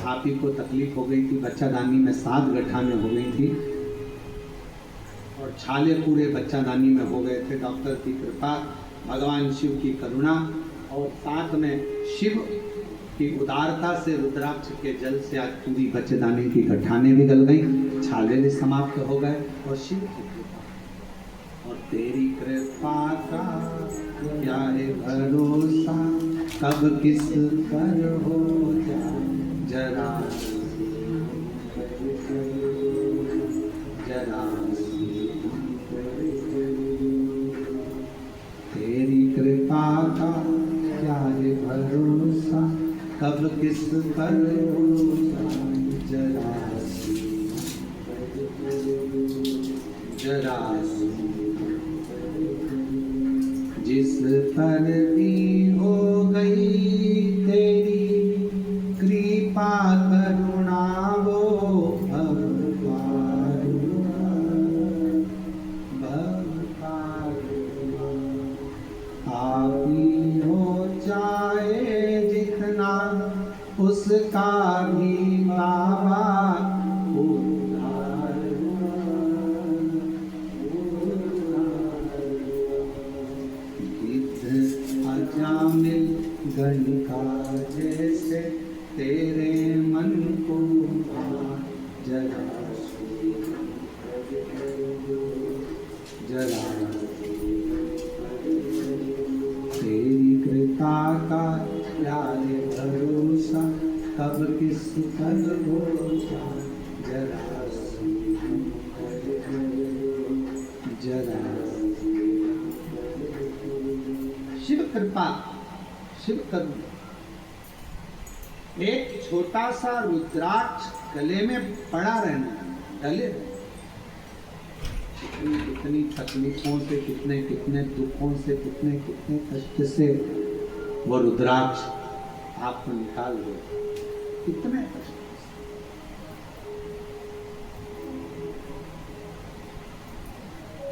आप ही को तकलीफ हो गई थी, बच्चादानी में 7 गठाने हो गई थी और छाले पूरे बच्चादानी में हो गए थे। डॉक्टर की कृपा, भगवान शिव की करुणा और साथ में शिव की उदारता से रुद्राक्ष के जल से आज पूरी बच्चेदानी की गठाने भी गल गई, छाले भी समाप्त हो गए और शिव की कृपा। और तेरी कृपा का क्या है भरोसा, कब किस पर हो जाए जरा जरा। तेरी कृपा का क्या है भरोसा, कब किस पर हो जाए जरा जरा। जिस पर भी हो गई तेरी कृपा करुणा, वो आप ही हो चाहे जितना उसका भी बाबा अजामिल गणिका जैसे तेरे मन को जरा जरा तेरी कृपा का प्यार भरोसा कब किस पर भरोसा जरा जरा शिव कृपा शिव करुणा। एक छोटा सा रुद्राक्ष गले में पड़ा रहना डले कितनी तकलीफों से कितने कितने दुखों से कितने कितने कष्ट से वो रुद्राक्ष आपको निकाल दो कितने कष्ट से।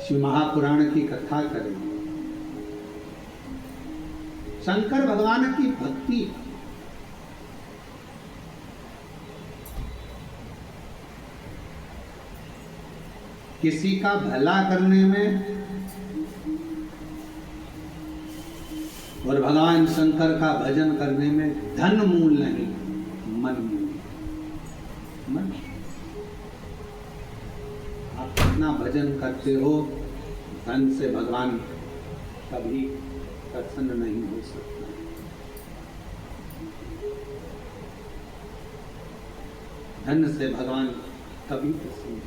शिव महापुराण की कथा करें शंकर भगवान की भक्ति किसी का भला करने में और भगवान शंकर का भजन करने में धन मूल नहीं मन मूल। मन आप कितना भजन करते हो धन से भगवान कभी प्रसन्न नहीं हो सकता। धन से भगवान कभी प्रसन्न,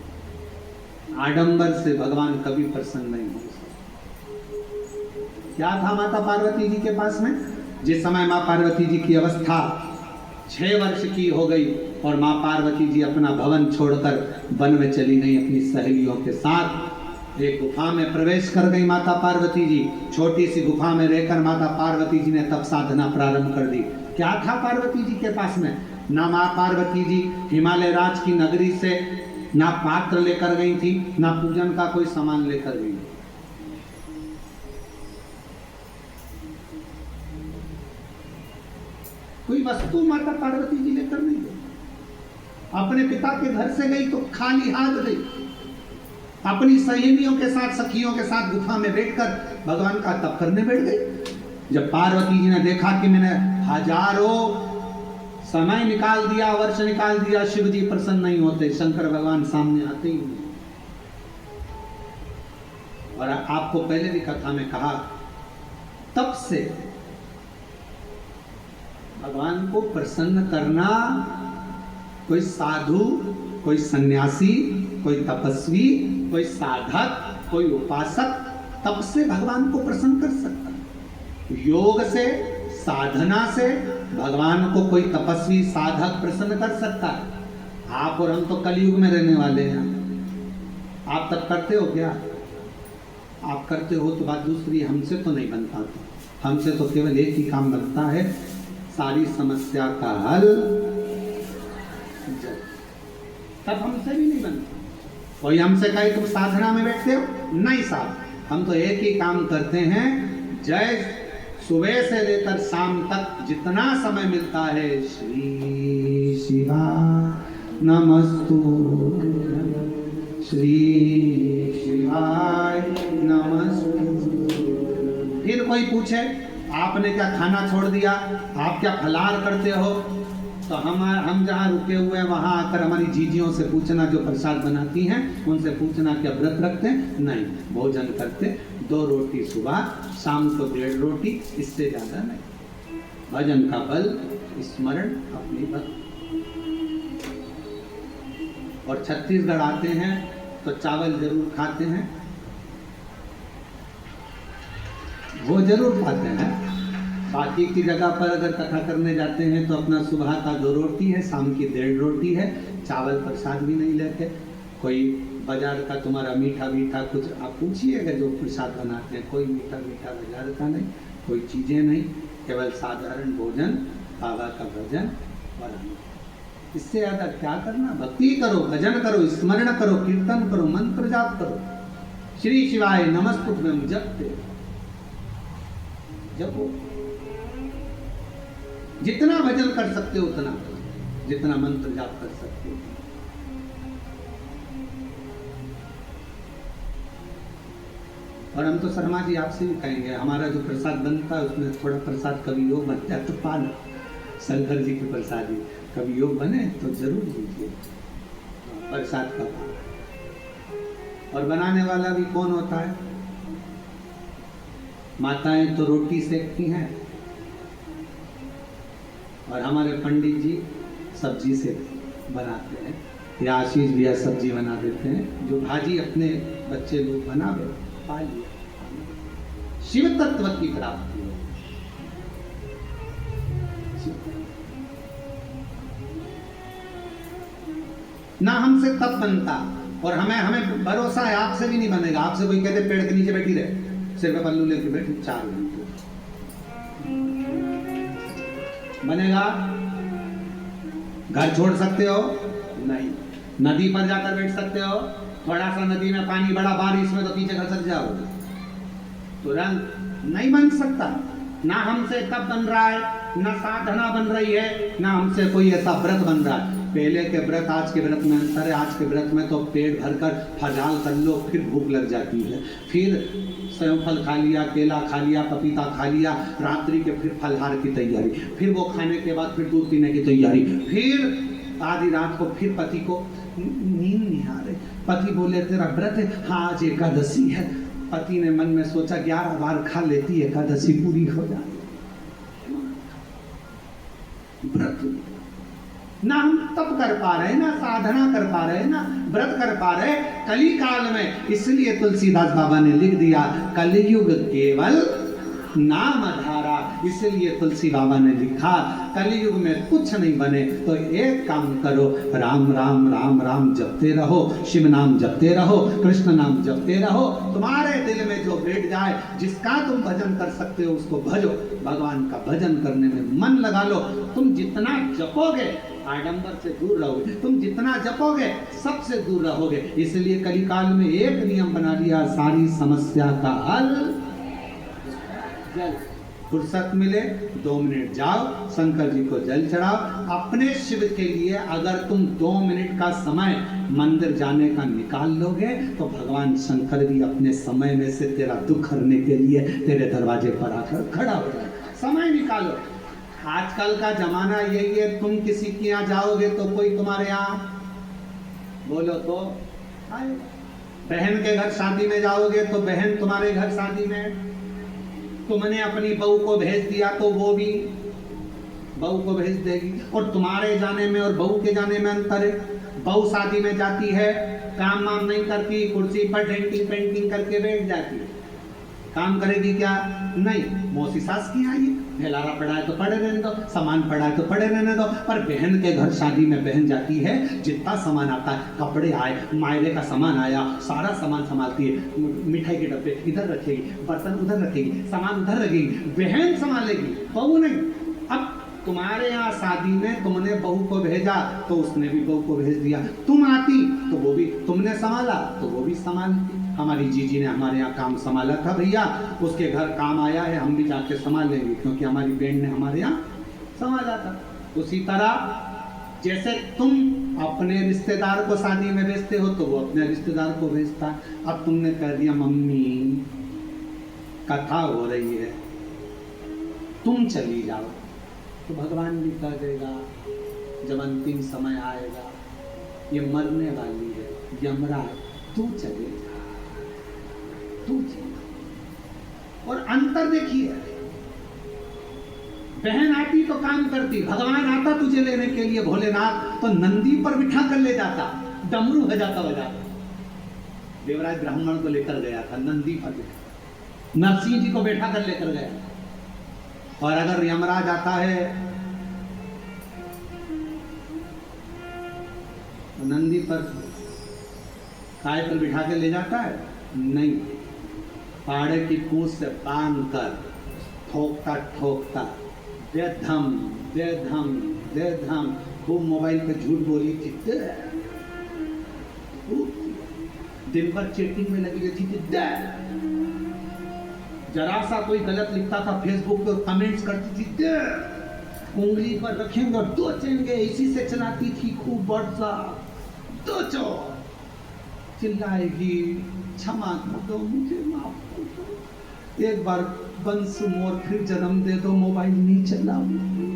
आडंबर से भगवान कभी प्रसन्न नहीं हो सकता। क्या था माता पार्वती जी के पास में? जिस समय मां पार्वती जी की अवस्था 6 वर्ष की हो गई और मां पार्वती जी अपना भवन छोड़कर वन में चली गई अपनी सहेलियों के साथ। एक गुफा में प्रवेश कर गई माता पार्वती जी। छोटी सी गुफा में रहकर माता पार्वती जी ने तप साधना प्रारंभ कर दी। क्या था पार्वती जी के पास में? ना मां पार्वती जी हिमालय राज की नगरी से ना पात्र लेकर गई थी, ना पूजन का कोई सामान लेकर गई। कोई वस्तु माता पार्वती जी लेकर नहीं गई। अपने पिता के घर से गई तो खाली हाथ गई। अपनी सहेलियों के साथ सखियों के साथ गुफा में बैठकर भगवान का तप करने बैठ गई। जब पार्वती जी ने देखा कि मैंने हजारों समय निकाल दिया, वर्ष निकाल दिया, शिव जी प्रसन्न नहीं होते, शंकर भगवान सामने आते ही नहीं। और आपको पहले भी कथा में कहा तप से भगवान को प्रसन्न करना कोई साधु, कोई सन्यासी, कोई तपस्वी, कोई साधक, कोई उपासक तप से भगवान को प्रसन्न कर सकता है। योग से, साधना से भगवान को कोई तपस्वी साधक प्रसन्न कर सकता है। आप और हम तो कलयुग में रहने वाले हैं। आप तब करते हो क्या? आप करते हो तो बात दूसरी, हमसे तो नहीं बन पाता। हमसे तो केवल एक ही काम बनता है, सारी समस्या का हल। तब हमसे भी नहीं बनता। कोई हमसे कहे तुम साधना में बैठते हो, नहीं साहब, हम तो एक ही काम करते हैं। जय सुबह से लेकर शाम तक जितना समय मिलता है, श्री शिवा नमस्तु, श्री शिवाय नमस्तु। फिर कोई पूछे आपने क्या खाना छोड़ दिया, आप क्या फलाहार करते हो, तो हम जहाँ रुके हुए हैं वहाँ आकर हमारी जीजियों से पूछना, जो प्रसाद बनाती हैं उनसे पूछना क्या व्रत रखते हैं? नहीं, भोजन करते, 2 रोटी सुबह, शाम को 1.5 रोटी, इससे ज़्यादा नहीं। भजन का बल, स्मरण, अपनी भक्ति। और छत्तीसगढ़ आते हैं तो चावल जरूर खाते हैं, वो जरूर खाते हैं। बाकी की जगह पर अगर कथा करने जाते हैं तो अपना सुबह का 2 रोटी है, शाम की 1.5 रोटी है, चावल प्रसाद भी नहीं लेते। कोई बाजार का तुम्हारा मीठा मीठा कुछ आप पूछिएगा जो प्रसाद बनाते हैं, कोई मीठा मीठा बाजार का नहीं, कोई चीज़ें नहीं, केवल साधारण भोजन, बाबा का भजन और इससे ज़्यादा क्या करना? भक्ति करो, भजन करो, स्मरण करो, कीर्तन करो, मंत्र जाप करो, श्री शिवाय नमस्तुभ्यम जपते जपो। जितना भजन कर सकते हो उतना करो, जितना मंत्र जाप कर सकते हो। और हम तो शर्मा जी आपसे भी कहेंगे, हमारा जो प्रसाद बनता है उसमें थोड़ा प्रसाद कभी हो बन जाए तो पाना, शंकर जी की प्रसादी। कभी योग बने तो जरूर लीजिए प्रसाद का भाव। और बनाने वाला भी कौन होता है? माताएं तो रोटी सेकती हैं और हमारे पंडित जी सब्जी से बनाते हैं, या आशीष भैया सब्जी बना देते हैं। जो भाजी अपने बच्चे लोग बनावे खा लिए, शिव तत्व की प्राप्ति हो। ना हमसे तब बनता, और हमें भरोसा है आपसे भी नहीं बनेगा। आपसे कोई कहते पेड़ के नीचे बैठी रहे, सिर पे पल्लू लेके बैठी 4 घंटे, बनेगा? घर छोड़ सकते हो? नहीं। नदी पर जाकर बैठ सकते हो? थोड़ा सा नदी में पानी बड़ा बारिश में तो पीछे खसक जाओगे, तुरंत नहीं बन सकता। ना हमसे तब बन रहा है, ना साधना बन रही है, ना हमसे कोई ऐसा व्रत बन रहा है। पहले के व्रत आज के व्रत में अंतर है। आज के व्रत में तो पेट भरकर फजाल कर लो, फिर भूख लग जाती है, फिर स्वयं फल खा लिया, केला खा लिया, पपीता खा लिया, रात्रि के फिर फलहार की तैयारी, फिर वो खाने के बाद फिर दूध पीने की तैयारी, फिर आधी रात को फिर पति को नींद नहीं आ रही, पति बोले तेरा व्रत है, हाँ आज एकादशी है। पति ने मन में सोचा 11 बार खा लेती एकादशी पूरी हो जाती। व्रत ना हम तब कर पा रहे, ना साधना कर पा रहे, ना व्रत कर पा रहे कली काल में। इसलिए तुलसीदास बाबा ने लिख दिया कलयुग केवल नाम धारा। इसलिए तुलसी बाबा ने लिखा कलयुग में कुछ नहीं बने तो एक काम करो, राम राम राम राम जपते रहो, शिव नाम जपते रहो, कृष्ण नाम जपते रहो। तुम्हारे दिल में जो बैठ जाए, जिसका तुम भजन कर सकते हो उसको भजो। भगवान का भजन करने में मन लगा लो। तुम जितना जपोगे आडंबर से दूर रहोगे, तुम जितना जपोगे सबसे दूर रहोगे। इसलिए कलिकाल में एक नियम बना लिया, सारी समस्या का हल जल। फुर्सत मिले 2 मिनट जाओ, शंकर जी को जल चढ़ाओ। अपने शिव के लिए अगर तुम 2 मिनट का समय मंदिर जाने का निकाल लोगे तो भगवान शंकर भी अपने समय में से तेरा दुख हरने के लिए तेरे दरवाजे पर आकर खड़ा हो जाए। समय निकालो। आजकल का जमाना यही है, तुम किसी के यहाँ जाओगे तो कोई तुम्हारे यहाँ बोलो तो आएगा। बहन के घर शादी में जाओगे तो बहन तुम्हारे घर शादी में, तुमने अपनी बहू को भेज दिया तो वो भी बहू को भेज देगी। और तुम्हारे जाने में और बहू के जाने में अंतर है। बहू शादी में जाती है, काम वाम नहीं करती, कुर्सी पर डेंटिंग पेंटिंग करके बैठ जाती है। काम करेगी क्या? नहीं। मौसी सास की आई, हेलारा पड़ा है तो पड़े रहने दो, सामान पड़ा है तो पड़े रहने दो। पर बहन के घर शादी में बहन जाती है, जितना सामान आता है, कपड़े आए, मायरे का सामान आया, सारा सामान संभालती है। मिठाई के डब्बे इधर रखेगी, बर्तन उधर रखेगी, सामान उधर रखेगी, बहन संभालेगी, बहू नहीं। अब तुम्हारे यहाँ शादी में तुमने बहू को भेजा तो उसने भी बहू को भेज दिया। तुम आती तो वो भी, तुमने संभाला तो वो भी संभालती। हमारी जीजी ने हमारे यहाँ काम संभाला था भैया, उसके घर काम आया है, हम भी जाके संभाल लेंगे क्योंकि हमारी बहन ने हमारे यहाँ संभाला था। उसी तरह जैसे तुम अपने रिश्तेदार को शादी में भेजते हो तो वो अपने रिश्तेदार को भेजता है। अब तुमने कह दिया मम्मी कथा हो रही है, तुम चली जाओ, तो भगवान भी कह देगा जब अंतिम समय आएगा, ये मरने वाली है, यमराज, तू चले जा, तू चले। और अंतर देखिए, बहन आती तो काम करती, भगवान आता तुझे लेने के लिए भोलेनाथ तो नंदी पर बिठा कर ले जाता, डमरू बजाता बजाता। देवराज ब्राह्मण को लेकर गया था नंदी पर, नरसिंह जी को बैठा कर लेकर गया। और अगर यमराज आता है नंदी पर काय पर बिठा के ले जाता है? नहीं, पाड़े की पूंछ से बांध कर ठोकता ठोकता दे धम दे धम दे धम। खूब मोबाइल पे झूठ बोली थी, दिन भर चैटिंग में लगी रहती थी, जरा सा कोई गलत लिखता था फेसबुक पर कमेंट्स करती थी, उंगली पर रखेंगे और दो चेंगे, इसी से चलाती थी खूब व्हाट्सएप। दो चो चिल्लाएगी, क्षमा कर दो, मुझे माफ कर दो, एक बार बंस मोर फिर जन्म दे दो, मोबाइल नहीं चलाऊंगी।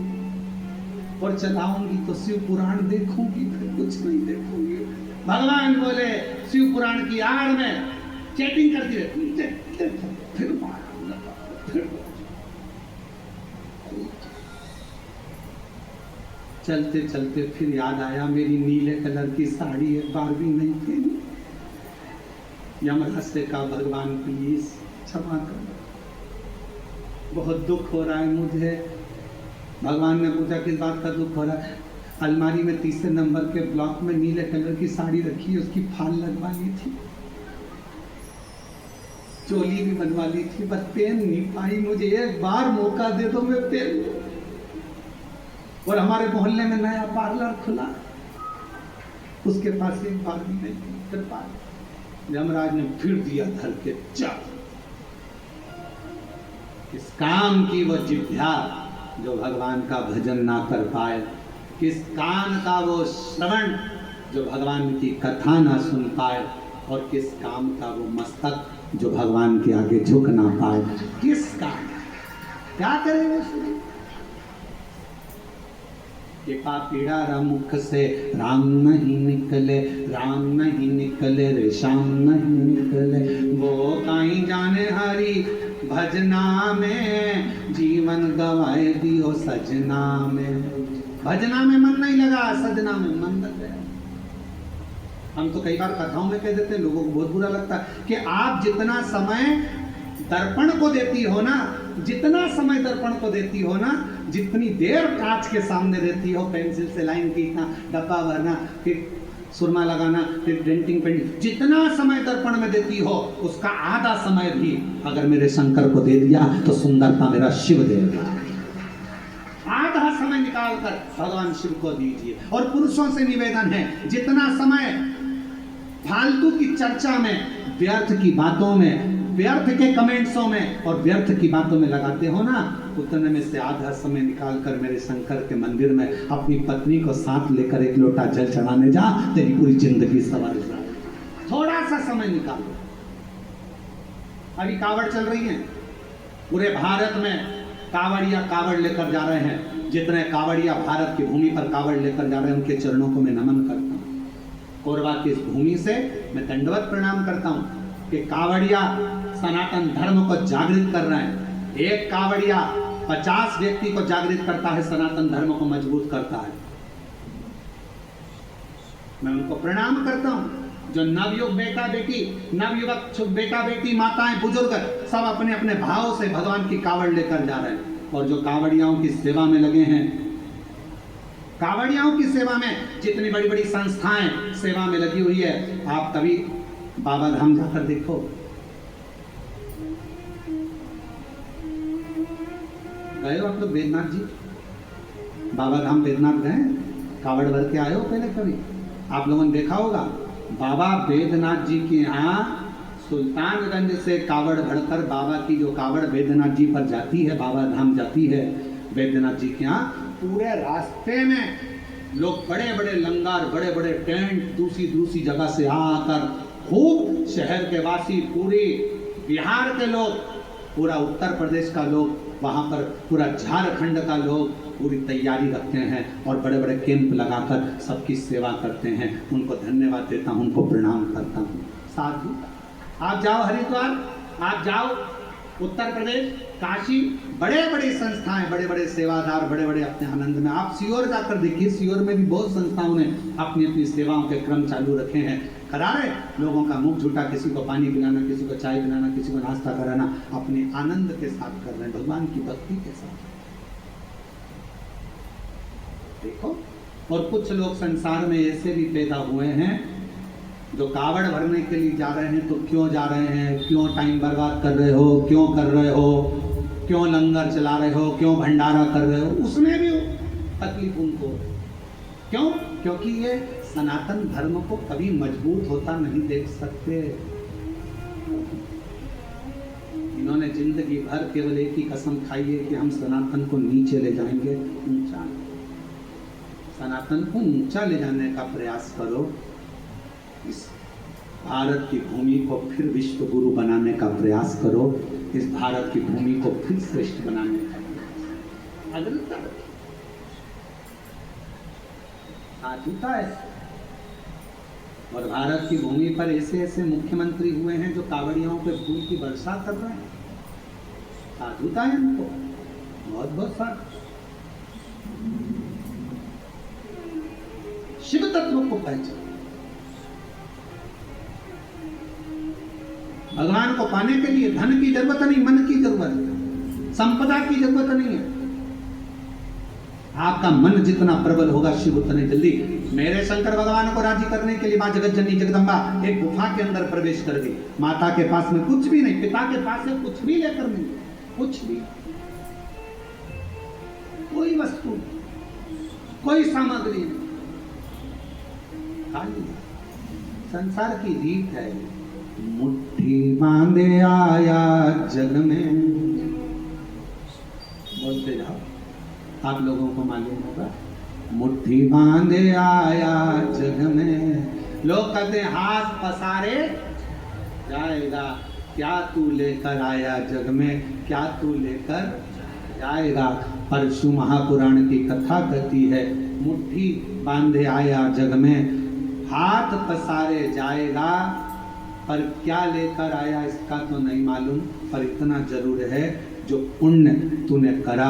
और चलाऊंगी तो शिव पुराण देखूंगी, फिर कुछ नहीं देखूंगी। भगवान बोले शिव पुराण की आड़ में चैटिंग करती रहती, फिर चलते चलते फिर याद आया मेरी नीले कलर की साड़ी एक बार भी नहीं थी। यमराज से कहा भगवान प्लीज क्षमा कर, बहुत दुख हो रहा है मुझे। भगवान ने पूछा किस बात का दुख हो रहा है? अलमारी में तीसरे नंबर के ब्लॉक में नीले कलर की साड़ी रखी है, उसकी फाल लगवानी थी, चोली भी बनवा ली थी, बस पहन नहीं पाई। मुझे एक बार मौका दे दो, मैं पहन लूं। और हमारे मोहल्ले में नया पार्लर खुला, उसके पास एक बार भी नहीं थी। फिर यमराज ने फिर दिया धर के चाप। किस काम की वो जिह्वा जो भगवान का भजन ना कर पाए, किस कान का वो श्रवण जो भगवान की कथा ना सुन पाए, और किस काम का वो मस्तक जो भगवान के आगे झुक ना पाए। किस काम, क्या करे वो शरीर? कृपा पीड़ा मुख से राम नहीं निकले, राम नहीं निकले रे श्याम नहीं निकले। वो कहीं जाने हरी भजना में, जीवन गवाए दियो सजना में। भजना में मन नहीं लगा, सजना में मन लग गया। हम तो कई बार कथाओं में कह देते हैं, लोगों को बहुत बुरा लगता है कि आप जितना समय दर्पण को देती हो ना, जितना समय दर्पण को देती हो ना, जितनी देर कांच के सामने रहती हो, पेंसिल से लाइन खींचना, डब्बा भरना, फिर सुरमा लगाना, फिर डेंटिंग पेंटिंग, जितना समय दर्पण में देती हो उसका आधा समय भी अगर मेरे शंकर को दे दिया तो सुंदरता मेरा शिव देगा। आधा समय निकालकर भगवान शिव को दीजिए। और पुरुषों से निवेदन है, जितना समय फालतू की चर्चा में, व्यर्थ की बातों में, व्यर्थ के कमेंट्सों में और व्यर्थ की बातों में लगाते हो ना, उतने में से आधा समय निकालकर मेरे शंकर के मंदिर में अपनी पत्नी को साथ लेकर एक लोटा जल चढ़ाने जा, तेरी पूरी जिंदगी सवार हो जाए। थोड़ा सा समय निकालो। अभी कावड़ चल रही है, पूरे भारत में कावड़िया कावड़ लेकर जा रहे हैं। जितने कावड़िया भारत की भूमि पर कावड़ लेकर जा रहे हैं, उनके चरणों को मैं नमन करता हूँ। कोरबा की इस भूमि से मैं दंडवत प्रणाम करता हूँ कि कावड़िया सनातन धर्म को जागृत कर रहे हैं। एक कावड़िया 50 व्यक्ति को जागृत करता है, सनातन धर्म को मजबूत करता है। मैं उनको प्रणाम करता हूं। जो नवयुग बेटा बेटी, नवयुवक बेटा बेटी, माताएं, बुजुर्ग सब अपने अपने भाव से भगवान की कावड़ लेकर जा रहे हैं। और जो कावड़ियाओं की सेवा में लगे हैं, कावड़ियाओं की सेवा में जितनी बड़ी बड़ी संस्थाएं सेवा में लगी हुई है, आप कभी बाबा धाम जाकर देखो। गए हो आप लोग बैद्यनाथ जी? बाबा धाम बैद्यनाथ गए? कावड़ भर के आए हो पहले कभी? आप लोगों ने देखा होगा, बाबा बैद्यनाथ जी के यहाँ सुल्तानगंज से कावड़ भरकर बाबा की जो कावड़ बैद्यनाथ जी पर जाती है, बाबा धाम जाती है बैद्यनाथ जी के यहाँ, पूरे रास्ते में लोग बड़े बड़े लंगर, बड़े बड़े टेंट दूसरी दूसरी जगह से आकर, खूब शहर के वासी, पूरी बिहार के लोग, पूरा उत्तर प्रदेश का लोग, वहाँ पर पूरा झारखंड का लोग पूरी तैयारी रखते हैं और बड़े बड़े कैंप लगाकर सबकी सेवा करते हैं। उनको धन्यवाद देता हूँ, उनको प्रणाम करता हूँ। साधु, आप जाओ हरिद्वार, आप जाओ उत्तर प्रदेश, काशी, बड़े बड़े संस्थाएं, बड़े बड़े सेवादार, बड़े बड़े अपने आनंद में। आप सीहोर जाकर देखिए, सीहोर में भी बहुत संस्थाओं ने अपनी अपनी सेवाओं के क्रम चालू रखे हैं। करा रहे लोगों का मुख झूठा, किसी को पानी पिलाना, किसी को चाय पिलाना, किसी को नाश्ता कराना, अपने आनंद के साथ कर रहे हैं, भगवान की भक्ति के साथ। देखो, और कुछ लोग संसार में ऐसे भी पैदा हुए हैं जो कावड़ भरने के लिए जा रहे हैं। तो क्यों जा रहे हैं, क्यों टाइम बर्बाद कर रहे हो, क्यों कर रहे हो, क्यों लंगर चला रहे हो, क्यों भंडारा कर रहे हो, उसमें भी तकलीफ उनको। क्यों? क्योंकि ये सनातन धर्म को कभी मजबूत होता नहीं देख सकते। इन्होंने जिंदगी भर केवल एक ही कसम खाई है कि हम सनातन को नीचे ले जाएंगे, ऊंचा। सनातन को ऊंचा ले जाने का प्रयास करो। इस भारत की भूमि को फिर विश्व गुरु बनाने का प्रयास करो। इस भारत की भूमि को फिर श्रेष्ठ बनाने का प्रयास। साधुता है। और भारत की भूमि पर ऐसे ऐसे मुख्यमंत्री हुए हैं जो कावड़ियों पे फूल की वर्षा कर रहे हैं। साधुता है उनको बहुत बहुत सारा। शिव तत्व को पहचान। भगवान को पाने के लिए धन की जरूरत नहीं, मन की जरूरत है, संपदा की जरूरत नहीं है। आपका मन जितना प्रबल होगा शिव उतने जल्दी। मेरे शंकर भगवान को राजी करने के लिए मां जगत जननी जगदम्बा एक गुफा के अंदर प्रवेश कर गई। माता के पास में कुछ भी नहीं, पिता के पास में कुछ भी लेकर नहीं, कुछ भी, कोई वस्तु, कोई सामग्री नहीं, खाली संसार की रीत है। मुट्ठी बांधे आया जग में, बोलते जाओ, आप लोगों को मालूम होगा। मुट्ठी बांधे आया जग में, लोग कहते हाथ पसारे जाएगा, क्या तू लेकर आया जग में, क्या तू लेकर जाएगा। परशु महापुराण की कथा कहती है, मुट्ठी बांधे आया जग में, हाथ पसारे जाएगा, पर क्या लेकर आया इसका तो नहीं मालूम। पर इतना जरूर है, जो पुण्य तूने करा,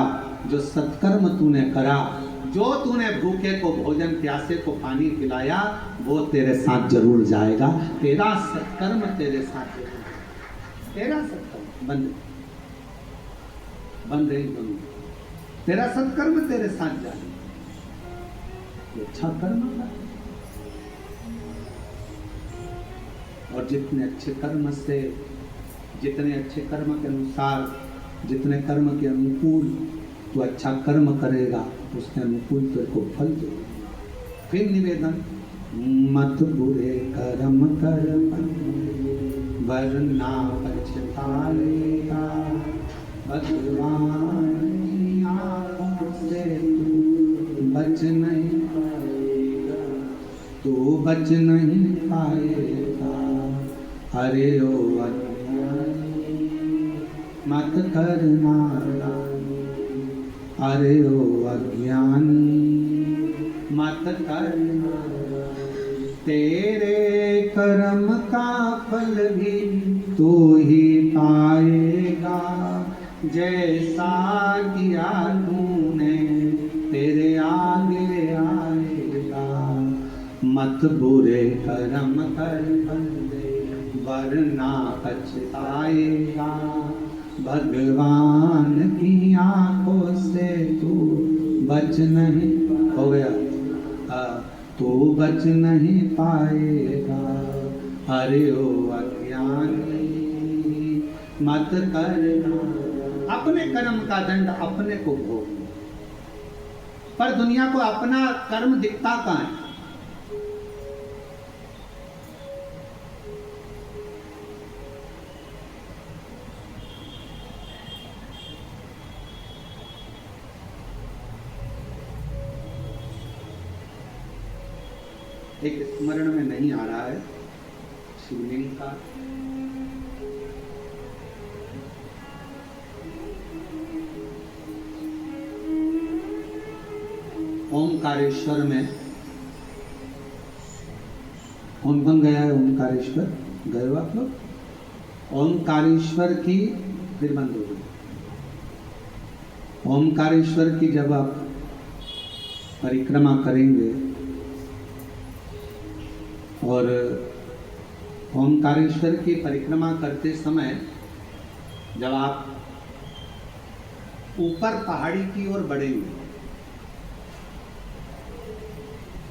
जो सत्कर्म तूने करा, जो तूने भूखे को भोजन, प्यासे को पानी पिलाया, वो तेरे साथ जरूर जाएगा। तेरा सत्कर्म तेरे साथ जरूर, तेरा सत्कर्म बंद रही दोनों, तेरा सत्कर्म तेरे साथ जाएगा। अच्छा कर्म का, और जितने अच्छे कर्म से, जितने अच्छे कर्म के अनुसार, जितने कर्म के अनुकूल तो अच्छा कर्म करेगा, उसके अनुकूल तेरे को फल देगा। फिर निवेदन, मत बुरे कर्म कर वरना पछताएगा, भगवान की आँखों से तू बच नहीं पाएगा, तू बच नहीं पाएगा। अरे ओ अज्ञानी मत करना, अरे ओ अज्ञानी मत करना, तेरे कर्म का फल भी तू ही पाएगा, जैसा किया तूने तेरे आगे आएगा। मत बुरे कर्म कर बंदे वरना पछताएगा, भगवान की आंखों से तू बच नहीं, हो गया, तू बच नहीं पाएगा। अरे ओ अज्ञानी मत करना, अपने कर्म का दंड अपने को भोग। पर दुनिया को अपना कर्म दिखता कहाँ है? एक स्मरण में नहीं आ रहा है शिवलिंग का, ओमकारेश्वर में, कौन कौन गया है ओमकारेश्वर? गए हो आप लोग? ओमकारेश्वर की फिर बंद हो गई। ओमकारेश्वर की जब आप परिक्रमा करेंगे और ओमकारेश्वर की परिक्रमा करते समय जब आप ऊपर पहाड़ी की ओर बढ़ेंगे,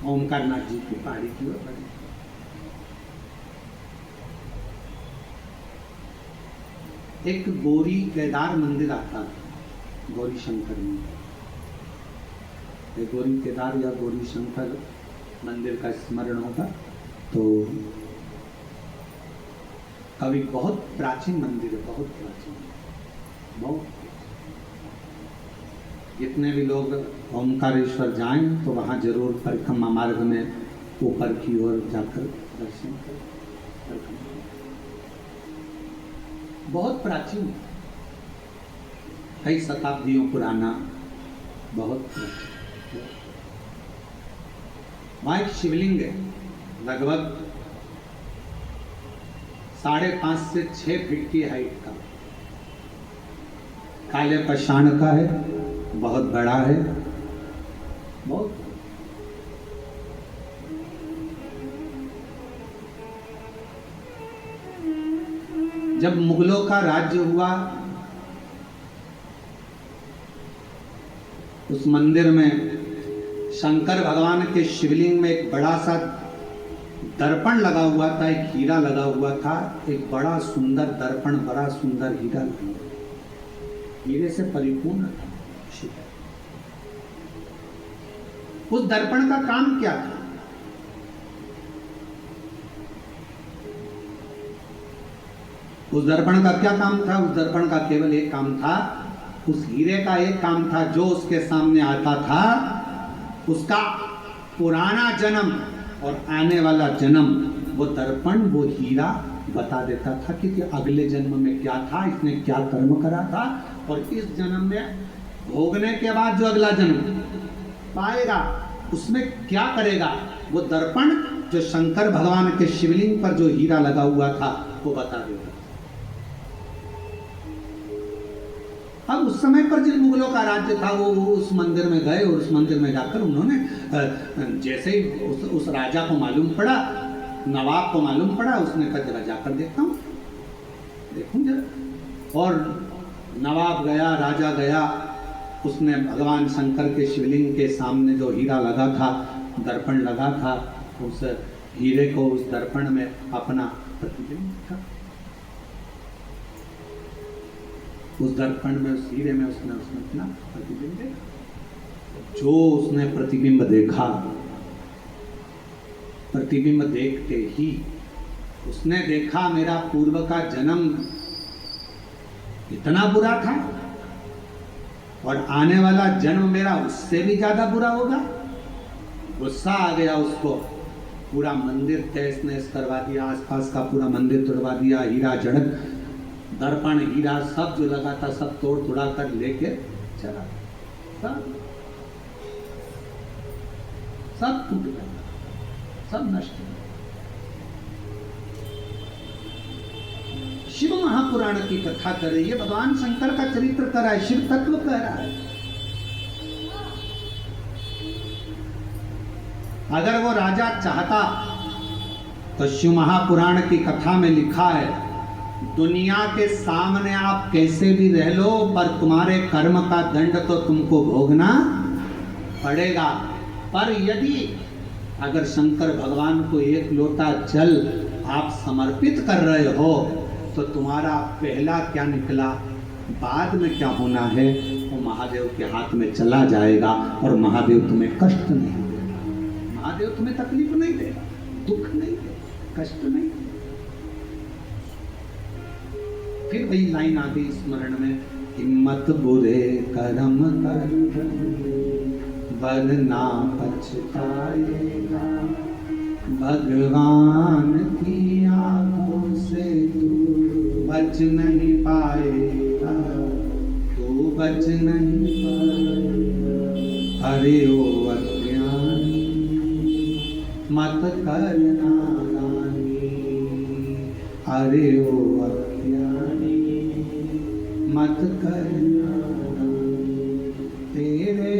ओमकारनाथ जी की पहाड़ी की ओर बढ़ेंगे, एक गौरी केदार मंदिर आता है, गौरी शंकर मंदिर। गौरी केदार या गौरी शंकर मंदिर का स्मरण होगा तो कभी बहुत प्राचीन मंदिर है, बहुत प्राचीन, बहुत। जितने भी लोग ओमकारेश्वर जाएं तो वहाँ जरूर परिक्रमा मार्ग में ऊपर की ओर जाकर दर्शन करें। बहुत प्राचीन, कई शताब्दियों पुराना, बहुत प्राचीन। वहां एक शिवलिंग है, लगभग 5.5 से 6 फीट की हाइट का, काले पाषाण का है, बहुत बड़ा है, बहुत। जब मुगलों का राज्य हुआ, उस मंदिर में शंकर भगवान के शिवलिंग में एक बड़ा सा दर्पण लगा हुआ था, एक हीरा लगा हुआ था, एक बड़ा सुंदर दर्पण, बड़ा सुंदर हीरा लगा हुआ, हीरे से परिपूर्ण था शिव। उस दर्पण का काम क्या था? उस दर्पण का क्या काम था? उस दर्पण का केवल एक काम था, उस हीरे का एक काम था, जो उसके सामने आता था उसका पुराना जन्म और आने वाला जन्म, वो दर्पण, वो हीरा बता देता था कि अगले जन्म में क्या था, इसने क्या कर्म करा था, और इस जन्म में भोगने के बाद जो अगला जन्म पाएगा उसमें क्या करेगा। वो दर्पण जो शंकर भगवान के शिवलिंग पर जो हीरा लगा हुआ था वो बता देता। अब उस समय पर जिन मुगलों का राज्य था वो उस मंदिर में गए, और उस मंदिर में जाकर उन्होंने जैसे ही उस राजा को मालूम पड़ा, नवाब को मालूम पड़ा, उसने कहा जरा जाकर देखता हूँ, देखूं जरा। और नवाब गया, राजा गया, उसने भगवान शंकर के शिवलिंग के सामने जो हीरा लगा था, दर्पण लगा था, उस हीरे को उस दर्पण में अपना प्रतिबिंब देखा। उस दर्पण में, उस हीरे में उसने अपना प्रतिबिंब देखा। जो उसने प्रतिबिंब देखा, प्रतिबिंब देखते ही उसने देखा मेरा पूर्व का जन्म इतना बुरा था और आने वाला जन्म मेरा उससे भी ज्यादा बुरा होगा। गुस्सा आ गया उसको, पूरा मंदिर तहस नहस करवा दिया, आसपास का पूरा मंदिर तोड़वा दिया, हीरा जड़क, दर्पण, हीरा सब जो लगा था सब तोड़ तोड़ा कर लेके चला, सब टूट गया, सब नष्ट हो गया। शिव महापुराण की कथा कर रही है, भगवान शंकर का चरित्र कर रहा है, शिव तत्व कह रहा है। अगर वो राजा चाहता तो शिव महापुराण की कथा में लिखा है, दुनिया के सामने आप कैसे भी रह लो पर तुम्हारे कर्म का दंड तो तुमको भोगना पड़ेगा। पर यदि अगर शंकर भगवान को एक लोटा जल आप समर्पित कर रहे हो तो तुम्हारा पहला क्या निकला, बाद में क्या होना है वो महादेव के हाथ में चला जाएगा, और महादेव तुम्हें कष्ट नहीं देगा, महादेव तुम्हें तकलीफ नहीं देगा, दुख नहीं देगा, कष्ट नहीं देगा। फिर वही लाइन आ गई स्मरण में, हिम्मत बुरे कर्म कर वरना पछताएगा, भगवान की आंखों से तू बच नहीं पाएगा, तू बच नहीं पाएगा। अरे ओ अज्ञानी मत करना नानी, अरे ओ अज्ञानी मत करना, तेरे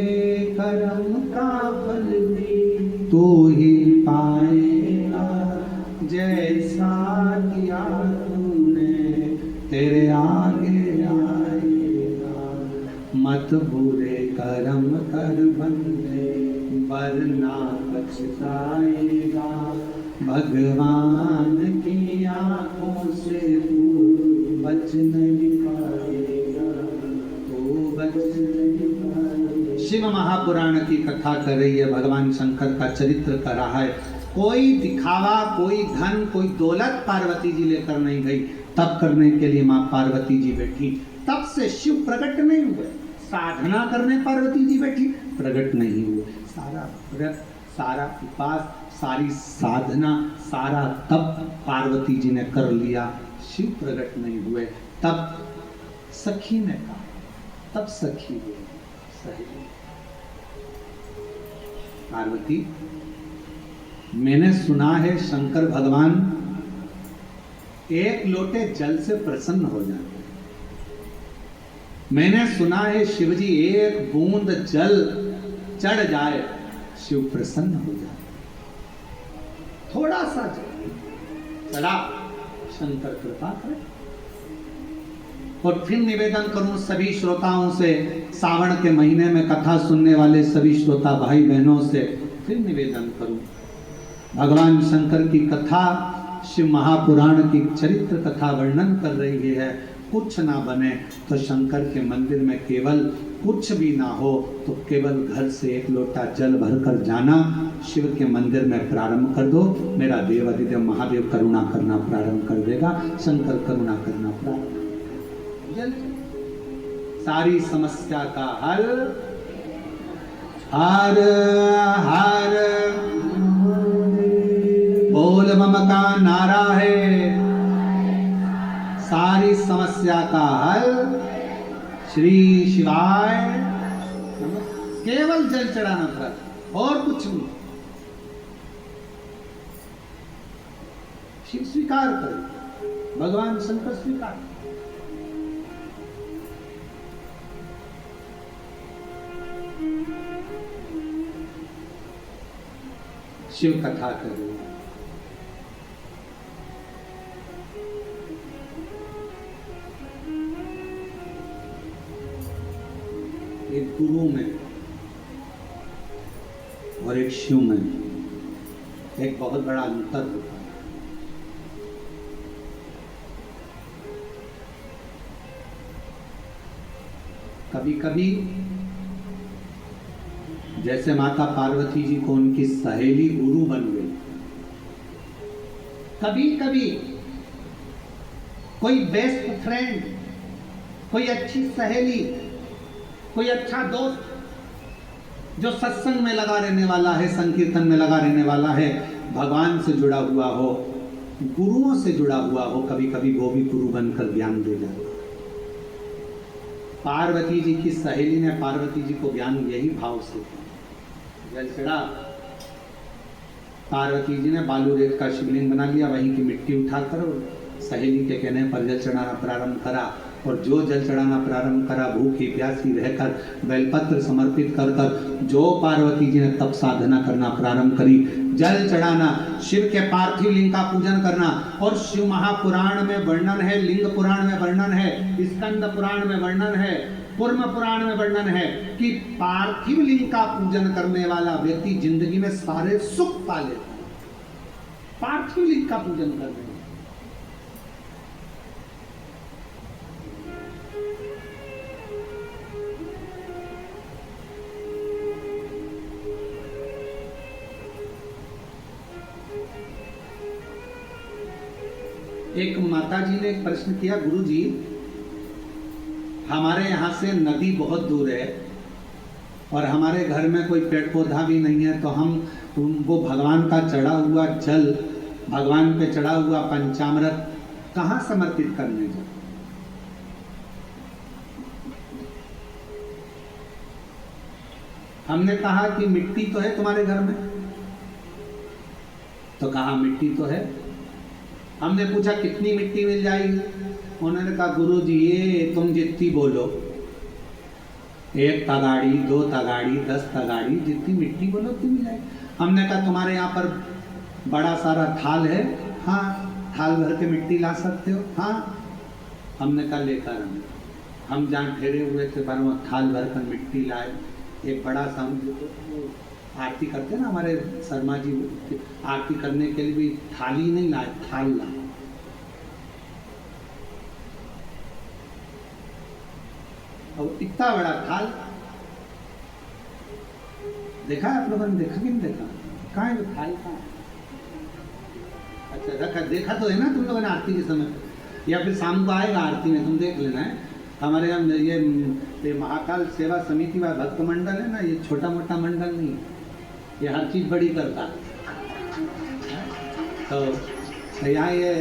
कर्म का फल भी तू ही पाएगा, जैसा किया तूने तेरे आगे आएगा। मत बुरे कर्म कर बंदे वरना पछताएगा, भगवान की आंखों से तू बच नहीं पाएगा, तू बच नहीं पाएगा। शिव महापुराण की कथा कर रही है, भगवान शंकर का चरित्र कर रहा है। कोई दिखावा, कोई धन, कोई दौलत पार्वती जी लेकर नहीं गई, तब करने के लिए माँ पार्वती जी बैठी, तब से शिव प्रकट नहीं हुए। साधना करने पार्वती जी बैठी, प्रकट नहीं हुए। सारा व्रत, सारा उपास, सारी साधना, सारा तप पार्वती जी ने कर लिया, शिव प्रकट नहीं हुए। तब सखी ने कहा, तब सखी हुई, सहेली पार्वती मैंने सुना है शंकर भगवान एक लोटे जल से प्रसन्न हो जाते हैं। मैंने सुना है शिव जी एक बूंद जल चढ़ जाए शिव प्रसन्न हो जाए। थोड़ा सा जल चढ़ा, शंकर कृपा करे। और फिर निवेदन करूं सभी श्रोताओं से, सावन के महीने में कथा सुनने वाले सभी श्रोता भाई बहनों से फिर निवेदन करूं, भगवान शंकर की कथा शिव महापुराण की चरित्र कथा वर्णन कर रही है। कुछ ना बने तो शंकर के मंदिर में केवल कुछ भी ना हो तो केवल घर से एक लोटा जल भरकर जाना, शिव के मंदिर में प्रारंभ कर दो। मेरा देव अधिदेव महादेव करुणा करना प्रारंभ कर देगा, शंकर करुणा करना प्रारंभ। जल सारी समस्या का हल हर हर बोल मम का नारा है, सारी समस्या का हल श्री शिवाय। केवल जल चढ़ाना था और कुछ नहीं। शिव स्वीकार करे, भगवान शंकर स्वीकार। शिव कथा करो, एक गुरु में और एक शिव में एक बहुत बड़ा अंतर होता है। कभी कभी जैसे माता पार्वती जी को उनकी सहेली गुरु बन गई, कभी कभी कोई बेस्ट फ्रेंड, कोई अच्छी सहेली, कोई अच्छा दोस्त जो सत्संग में लगा रहने वाला है, संकीर्तन में लगा रहने वाला है, भगवान से जुड़ा हुआ हो, गुरुओं से जुड़ा हुआ हो, कभी कभी वो भी गुरु बनकर ज्ञान दे जाता है। पार्वती जी की सहेली ने पार्वती जी को ज्ञान यही भाव से दिया। जल चढ़ा, पार्वती जी ने बालू रेत का शिवलिंग बना लिया, वहीं की मिट्टी उठाकर सहेली के कहने पर जल चढ़ाना प्रारंभ करा। और जो जल चढ़ाना प्रारंभ करा, भूखी प्यासी रहकर बेलपत्र समर्पित कर कर जो पार्वती जी ने तप साधना करना प्रारंभ करी, जल चढ़ाना, शिव के पार्थिव लिंग का पूजन करना। और शिव महापुराण में वर्णन है, लिंग पुराण में वर्णन है, स्कंद पुराण में वर्णन है, कूर्म पुराण में वर्णन है कि पार्थिव लिंग का पूजन करने वाला व्यक्ति जिंदगी में सारे सुख पा लेता है। पार्थिव लिंग का पूजन करने एक माता जी ने एक प्रश्न किया, गुरु जी हमारे यहाँ से नदी बहुत दूर है और हमारे घर में कोई पेड़ पौधा भी नहीं है, तो हम वो भगवान का चढ़ा हुआ जल, भगवान पे चढ़ा हुआ पंचामृत कहाँ समर्पित करने जाए? हमने कहा कि मिट्टी तो है तुम्हारे घर में, तो कहा मिट्टी तो है। हमने पूछा कितनी मिट्टी मिल जाएगी? उन्होंने कहा गुरु जी ये तुम जितनी बोलो, 1 तगाड़ी 2 तगाड़ी 10 तगाड़ी, जितनी मिट्टी बोलो उतनी मिल जाएगी। हमने कहा तुम्हारे यहाँ पर बड़ा सारा थाल है? हाँ। थाल भर के मिट्टी ला सकते हो? हाँ। हमने कहा लेकर हम जहाँ ठहरे हुए थे पर वो थाल भर कर मिट्टी लाए। एक बड़ा सा आरती करते हैं ना हमारे शर्मा जी, आरती करने के लिए भी थाली नहीं लाए, थाल लाए। और इतना बड़ा थाल देखा आप लोगों ने? देखा कि नहीं देखा? कहाँ है वो थाल? कहाँ? अच्छा रखा, देखा तो है ना तुम लोगों ने आरती के समय, या फिर शाम को आएगा आरती में, तुम देख लेना है। हमारे यहाँ ये महाकाल सेवा समिति व भक्त मंडल है ना, ये छोटा मोटा मंडल नहीं, ये हर चीज बड़ी करता है। तो यहाँ ये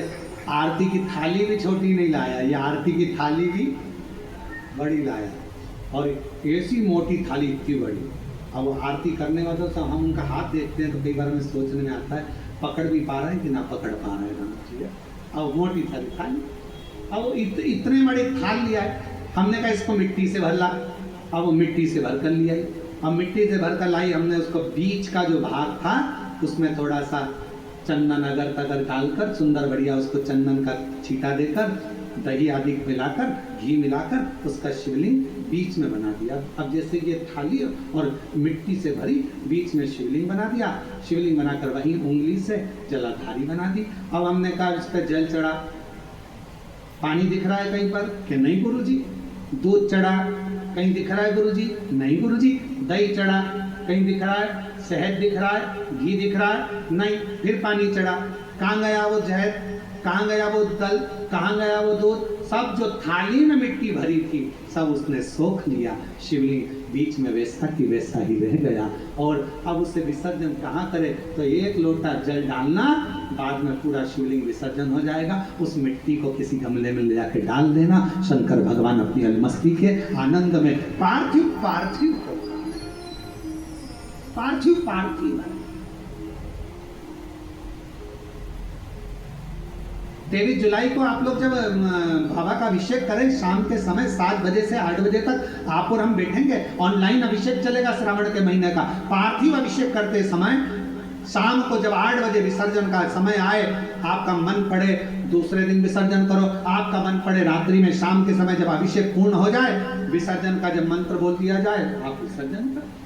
आरती की थाली भी छोटी नहीं लाया, ये आरती की थाली भी बड़ी लाया, और ऐसी मोटी थाली इतनी बड़ी। अब वो आरती करने वालों से हम उनका हाथ देखते हैं तो कई बार हमें सोचने में आता है पकड़ भी पा रहे हैं कि ना पकड़ पा रहे हैं, ठीक है। अब मोटी थाली थाली, अब वो इतने बड़े थाल लिया है, हमने कहा इसको मिट्टी से भर ला। अब वो मिट्टी से भर कर लिया, अब मिट्टी से भर कर लाई, हमने उसको बीच का जो भाग था उसमें थोड़ा सा चंदन अगर तगर डालकर सुंदर बढ़िया उसको चंदन का छींटा देकर दही आदि मिलाकर घी मिलाकर उसका शिवलिंग बीच में बना दिया। अब जैसे ये थाली और मिट्टी से भरी बीच में शिवलिंग बना दिया, शिवलिंग बनाकर वहीं उंगली से जलाधारी बना दी। अब हमने कहा इस पर जल चढ़ा, पानी दिख रहा है कहीं पर कि नहीं गुरुजी, दूध चढ़ा कहीं दिख रहा है गुरुजी, नहीं गुरुजी, दही चढ़ा कहीं दिख रहा है, शहद दिख रहा है, घी दिख रहा है, नहीं, फिर पानी चढ़ा, कहाँ गया वो शहद, कहाँ गया वो दल, कहाँ गया वो दूध, सब जो थाली में मिट्टी भरी थी सब उसने सोख लिया, शिवलिंग बीच में वैसा की वैसा ही रह गया। और अब उसे विसर्जन कहाँ करे, तो एक लोटा जल डालना, बाद में पूरा शिवलिंग विसर्जन हो जाएगा, उस मिट्टी को किसी गमले में ले जाके डाल देना। शंकर भगवान अपनी अलमस्ती के आनंद में पार्थिव पार्थिव पार्थिव पार्थिव 23 जुलाई को आप लोग जब बाबा का अभिषेक करें, शाम के समय 7 बजे से 8 बजे तक आप और हम बैठेंगे, ऑनलाइन अभिषेक चलेगा श्रावण के महीने का। पार्थिव अभिषेक करते समय शाम को जब 8 बजे विसर्जन का समय आए, आपका मन पड़े दूसरे दिन विसर्जन करो, आपका मन पड़े रात्रि में, शाम के समय जब अभिषेक पूर्ण हो जाए, विसर्जन का जब मंत्र बोल दिया जाए, आप विसर्जन करें।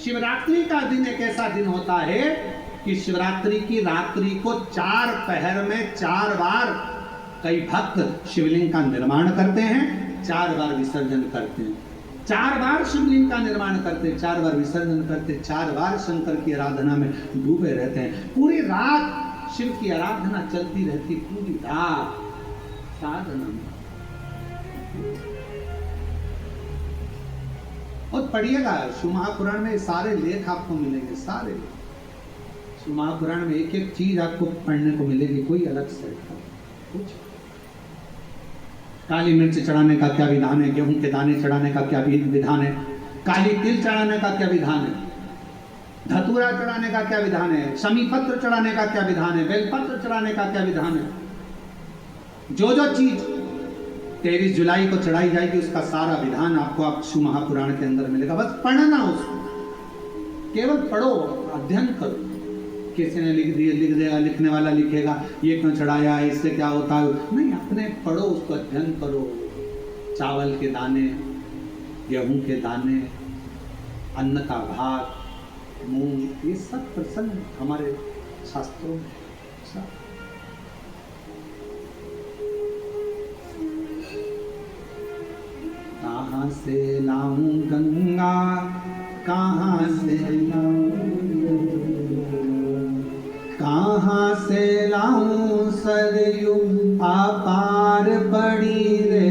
शिवरात्रि का दिन एक ऐसा दिन होता है कि शिवरात्रि की रात्रि को 4 पहर में 4 बार कई भक्त शिवलिंग का निर्माण करते हैं, 4 बार विसर्जन करते हैं, 4 बार शिवलिंग का निर्माण करते, 4 बार विसर्जन करते, 4 बार शंकर की आराधना में डूबे रहते हैं। पूरी रात शिव की आराधना चलती रहती, पूरी रात साधना में। और पढ़िएगा शिव महापुराण में सारे लेख आपको मिलेंगे, सारे शिव महापुराण में एक एक चीज आपको पढ़ने को मिलेगी, कोई अलग से कुछ। काली मिर्च चढ़ाने का क्या विधान है, गेहूं के दाने चढ़ाने का क्या विधान है, काली तिल चढ़ाने का क्या विधान है, धतूरा चढ़ाने का क्या विधान है, शमी पत्र चढ़ाने का क्या विधान है, बेलपत्र चढ़ाने का क्या विधान है। जो जो चीज 23 जुलाई को चढ़ाई जाएगी उसका सारा विधान आपको आप शिव महापुराण के अंदर मिलेगा। बस पढ़ना उसको, केवल पढ़ो, अध्ययन करो। किसी ने लिख दिया, लिख देगा, लिखने वाला लिखेगा ये क्यों चढ़ाया, इससे क्या होता है, नहीं, अपने पढ़ो, उसको अध्ययन करो। चावल के दाने, गेहूं के दाने, अन्न का भात, मूंग, ये सब प्रसंग हमारे शास्त्रों में सब। कहाँ से लाऊं गंगा, कहाँ से लाऊं, कहाँ से लाऊं सरयू अपार पड़ी रे,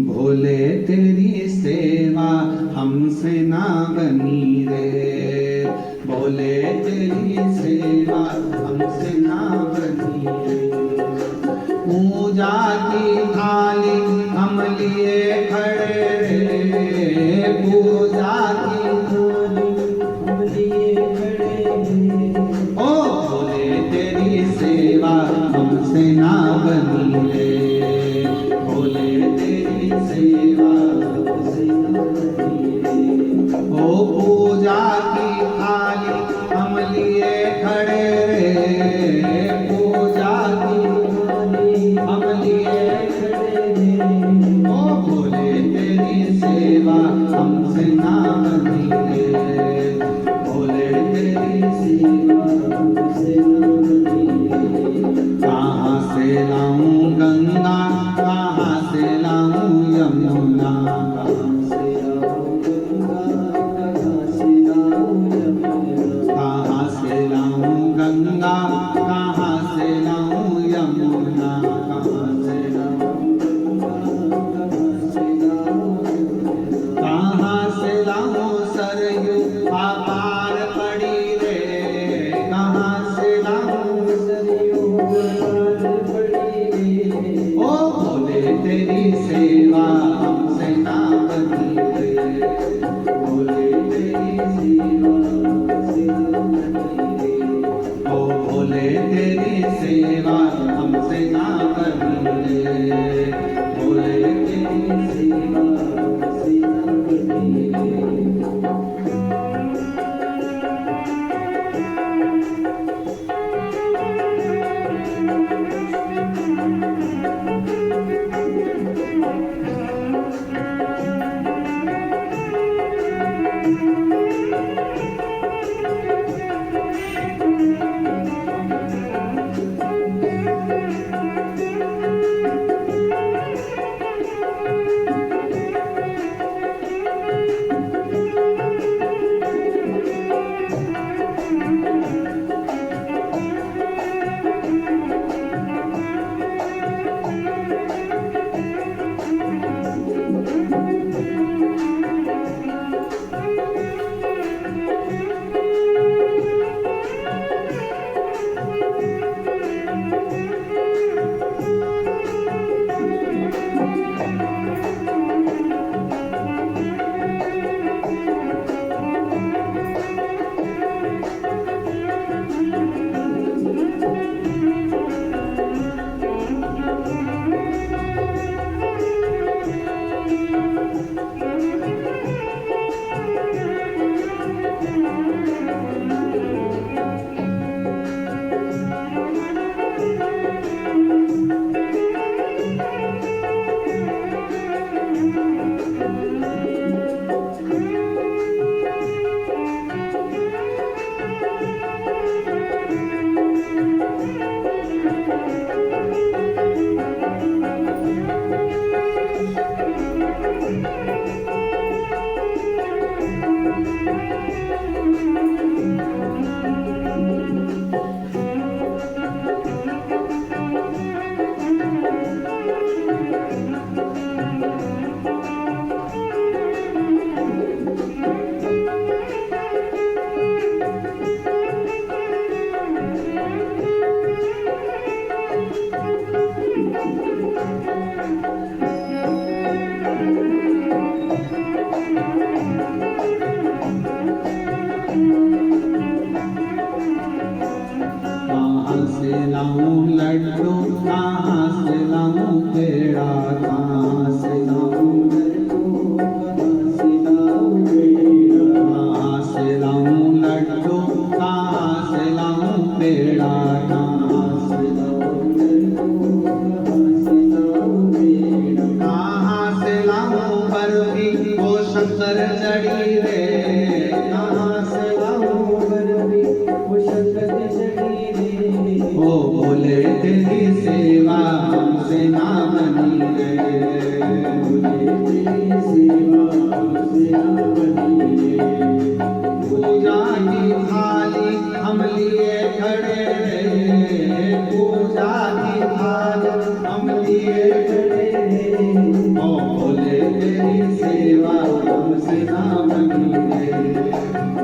भोले तेरी सेवा हमसे ना बनी रे, भोले तेरी सेवा हमसे ना बनी रे। पूजा की थाली हम लिए खड़े रे, पूजा की थाली हम लिए खड़े रे, ओ भोले तेरी सेवा हमसे ना बनी रे, भोले तेरी सेवा हमसे ना बनी रे। ओ पूजा की थाली हम लिए खड़े रे, पूजा की हम लिए खड़े रे, ओ भोले तेरी सेवा हमसे ना बनी रे, भोले तेरी सेवा हमसे ना बनी रे। कहाँ से लाऊं गंगा, कहाँ से लाऊं यमुना, कहाँ से लाऊं गंगा, कहाँ से लाऊं यमुना, कहाँ से लाऊं गंगा, कहाँ से लाऊं यमुना, कहाँ से लाऊं गंगा, कहाँ से लाऊं, कहाँ से लाऊं सरयू अपार पड़ी रे, कहाँ से लाऊं सरयू अपार पड़ी रे, ओ भोले तेरी सेवा हमसे ना बनी कहाँ से लाऊं लड्डू, कहाँ से लाऊं पेड़ा, कहाँ से लाऊं लड्डू, कहाँ से लाऊं पेड़ा, कहाँ से लाऊं लड्डू, कहाँ से लाऊं पेड़ा, कहाँ से लाऊं लड्डू, कहाँ से लाऊं पेड़ा, कहाँ से लाऊं बर्फी वो शक्कर चढ़ी रे, कहाँ से लाऊं बर्फी वो शक्कर चढ़ी रे, ओ बोले तेरी सेवा हमसे ना बनी रे, बोले तेरी सेवा हमसे ना बनी रे, पूजा की थाली हम लिए खड़े रे, पूजा की थाली हम लिए खड़े रे, ओ बोले तेरी सेवा हमसे ना बनी रे,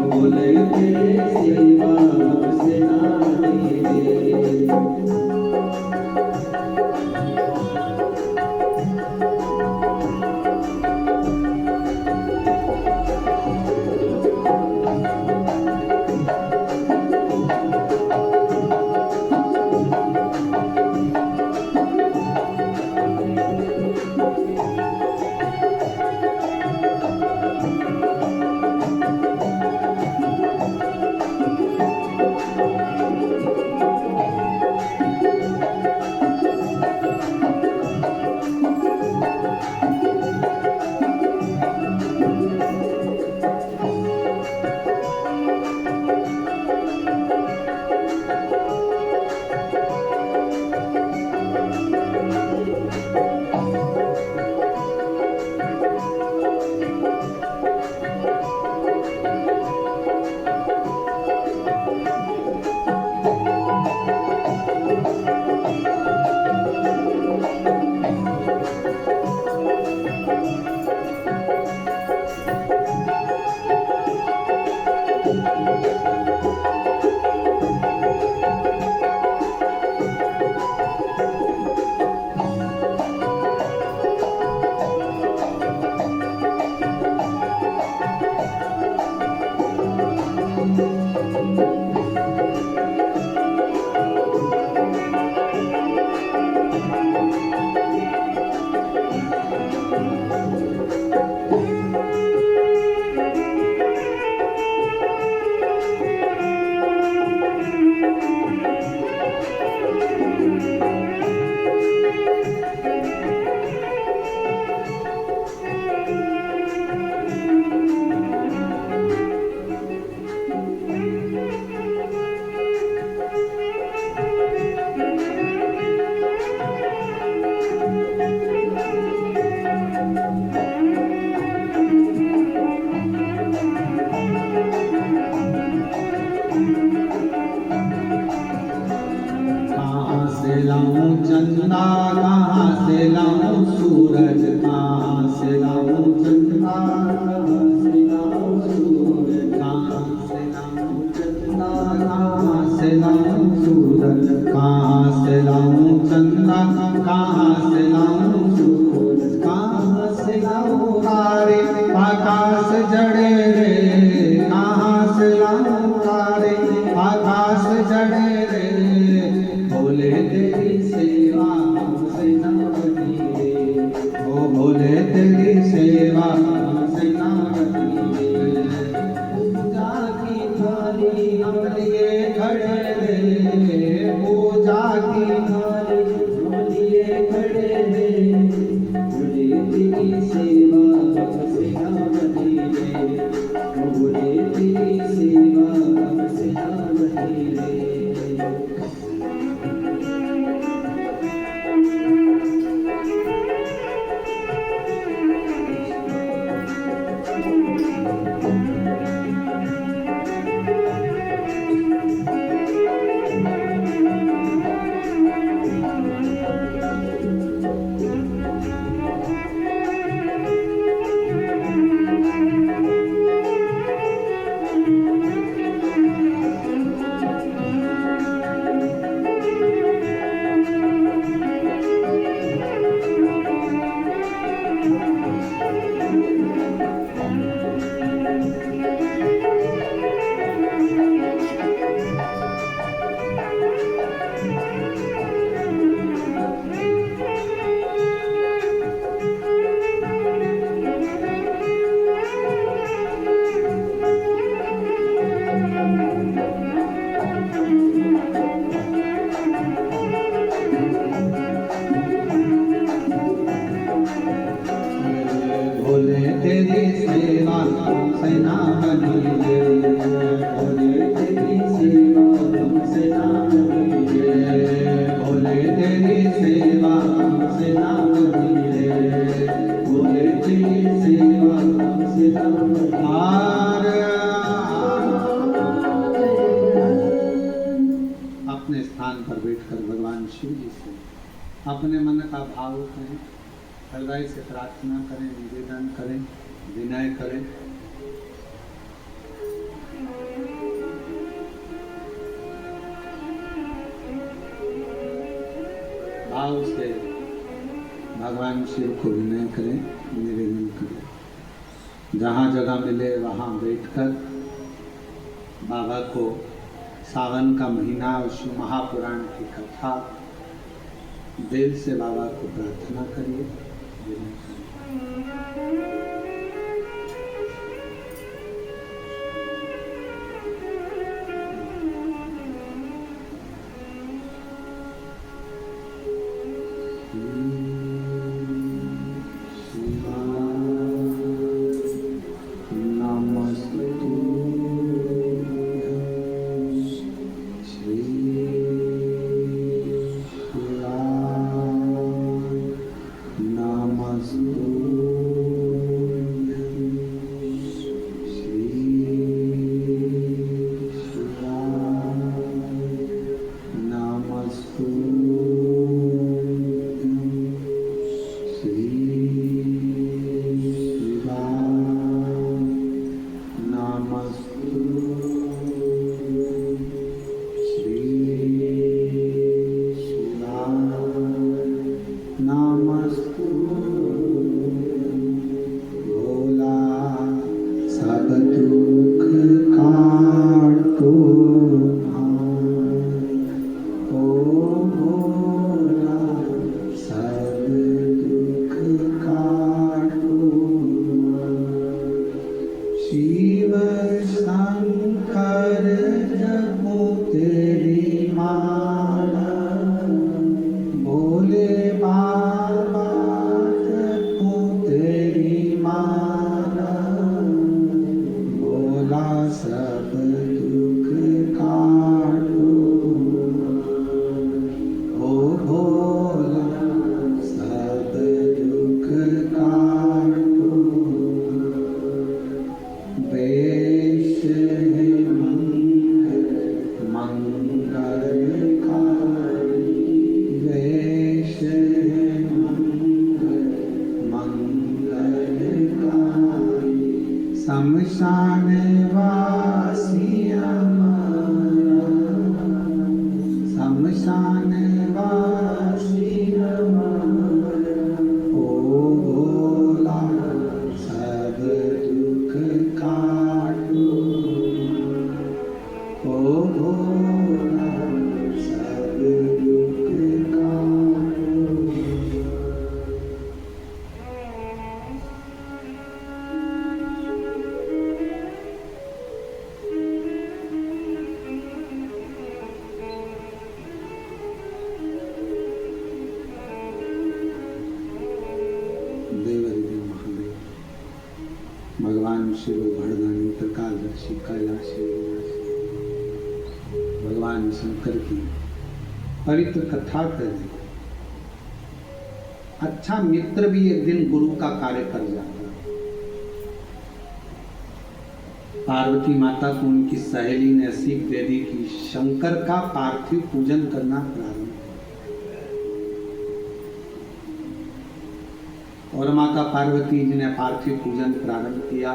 बोले तेरी सेवा हमसे ना बनी रे। चंदा कहाँ से लाऊं सूरज, कहाँ से लाऊं चंदा, कहाँ से लाऊं सूरज, कहाँ से लाऊं चंदा, कहाँ से लाऊं सूरज, कहाँ से लाऊं चंदा, कहाँ से लाऊं सूरज, कहाँ से लाऊं तारे आकाश जड़े रे, कहाँ से लाऊं तारे आकाश जड़े रे, बोले तेरी सेवा हमसे ना बनी रे, ओ बोले तेरी सेवा हमसे ना बनी रे, पूजा की थाली हम लिए खड़े रे, पूजा की थाली हम लिए खड़े रे, बोले तेरी सेवा हमसे ना बनी रे, हमसे ना बनी भोले तेरी सेवा हमसे ना बनी भोले तेरी सेवा हमसे ना बनी भोले तेरी सेवा हमसे ना बनी। अपने स्थान पर बैठकर भगवान शिव जी से अपने मन का भाव करें, हृदय से प्रार्थना करें, निवेदन करें, विनय करें। भाव से भगवान शिव को विनय करें, निवेदन करें। जहाँ जगह मिले वहाँ बैठकर बाबा को सावन का महीना और शिव महापुराण की कथा दिल से बाबा को प्रार्थना करिए। भगवान शिव भड़दानी प्रकाशदर्शी कैलाशी भगवान शंकर की पवित्र कथा करें। अच्छा मित्र भी एक दिन गुरु का कार्य कर जाता। पार्वती माता को उनकी सहेली ने सीख दे दी कि शंकर का पार्थिव पूजन करना प्रारंभ, और माता पार्वती जी ने पार्थिव पूजन प्रारंभ किया।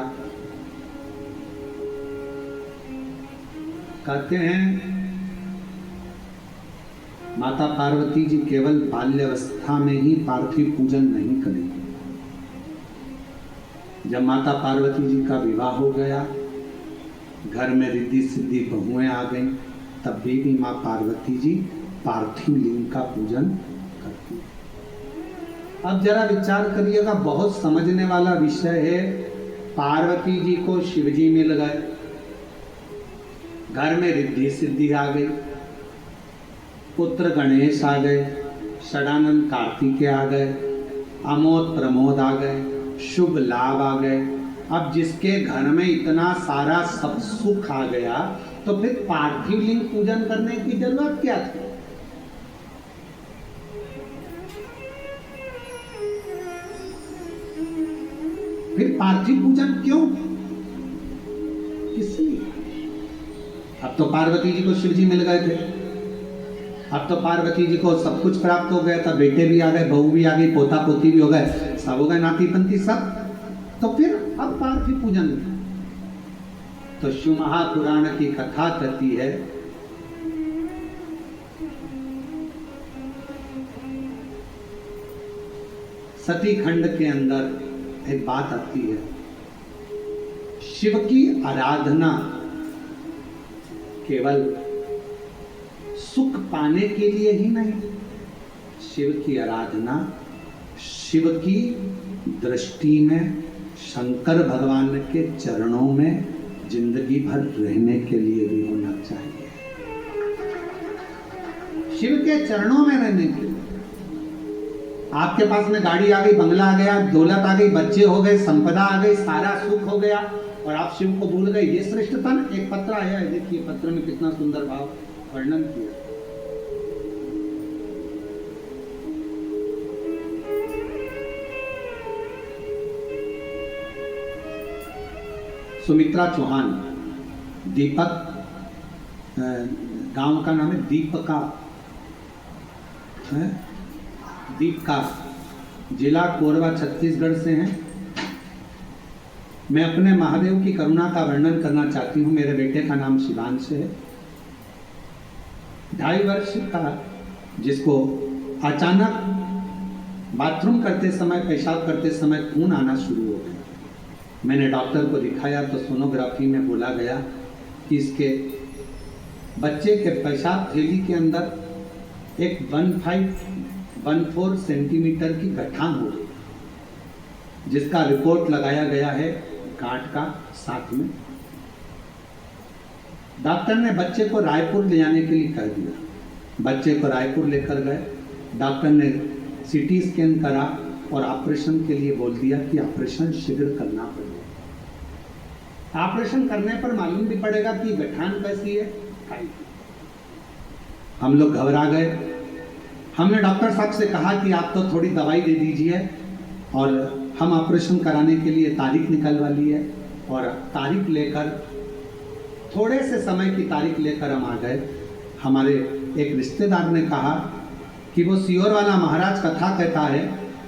कहते हैं माता पार्वती जी केवल बाल्यावस्था में ही पार्थिव पूजन नहीं करेंगी। जब माता पार्वती जी का विवाह हो गया, घर में रिद्धि सिद्धि बहुएं आ गई, तब भी माँ पार्वती जी पार्थिव लिंग का पूजन करती है। अब जरा विचार करिएगा, बहुत समझने वाला विषय है। पार्वती जी को शिव जी मिल गए, घर में रिद्धि सिद्धि आ गई, पुत्र गणेश आ गए, षडानंद कार्तिकेय आ गए, अमोद प्रमोद आ गए, शुभ लाभ आ गए, अब जिसके घर में इतना सारा सब सुख आ गया तो फिर पार्थिव लिंग पूजन करने की जरूरत क्या थी? फिर पार्थिव पूजन क्यों? इसलिए अब तो पार्वती जी को शिव जी मिल गए थे, अब तो पार्वती जी को सब कुछ प्राप्त हो गया था, बेटे भी आ गए, बहू भी आ गई, पोता पोती भी हो गए, सब हो गए, नाती पंती सब। तो फिर अब पार्थिव पूजन। तो शिव महापुराण की कथा कहती है सती खंड के अंदर एक बात आती है, शिव की आराधना केवल सुख पाने के लिए ही नहीं, शिव की आराधना शिव की दृष्टि में शंकर भगवान के चरणों में जिंदगी भर रहने के लिए भी होना चाहिए। शिव के चरणों में रहने के लिए। आपके पास में गाड़ी आ गई, बंगला आ गया, दौलत आ गई, बच्चे हो गए, संपदा आ गई, सारा सुख हो गया और आप शिव को भूल गए, ये श्रेष्ठता ना। एक पत्र आया है, देखिए पत्र में कितना सुंदर भाव वर्णन किया। सुमित्रा चौहान, दीपक, गांव का नाम है दीपका, दीपका, जिला कोरबा छत्तीसगढ़ से हैं। मैं अपने महादेव की करुणा का वर्णन करना चाहती हूँ। मेरे बेटे का नाम शिवांश है, 2.5 वर्ष का, जिसको अचानक बाथरूम करते समय, पेशाब करते समय खून आना शुरू हो गया। मैंने डॉक्टर को दिखाया तो सोनोग्राफी में बोला गया कि इसके बच्चे के पेशाब थैली के अंदर एक 1514 सेंटीमीटर की गठान हो गई, जिसका रिपोर्ट लगाया गया है गांठ का साथ में। डॉक्टर ने बच्चे को रायपुर ले जाने के लिए कह दिया। बच्चे को रायपुर लेकर गए, डॉक्टर ने सीटी स्कैन करा और ऑपरेशन के लिए बोल दिया कि ऑपरेशन शीघ्र करना पड़ेगा। ऑपरेशन करने पर मालूम भी पड़ेगा कि गठान कैसी है। हम लोग घबरा गए। हमने डॉक्टर साहब से कहा कि आप तो थोड़ी दवाई दे दीजिए और हम ऑपरेशन कराने के लिए तारीख निकलवा ली है। और तारीख लेकर, थोड़े से समय की तारीख लेकर हम आ गए। हमारे एक रिश्तेदार ने कहा कि वो सीहोर वाला महाराज कथा कहता है,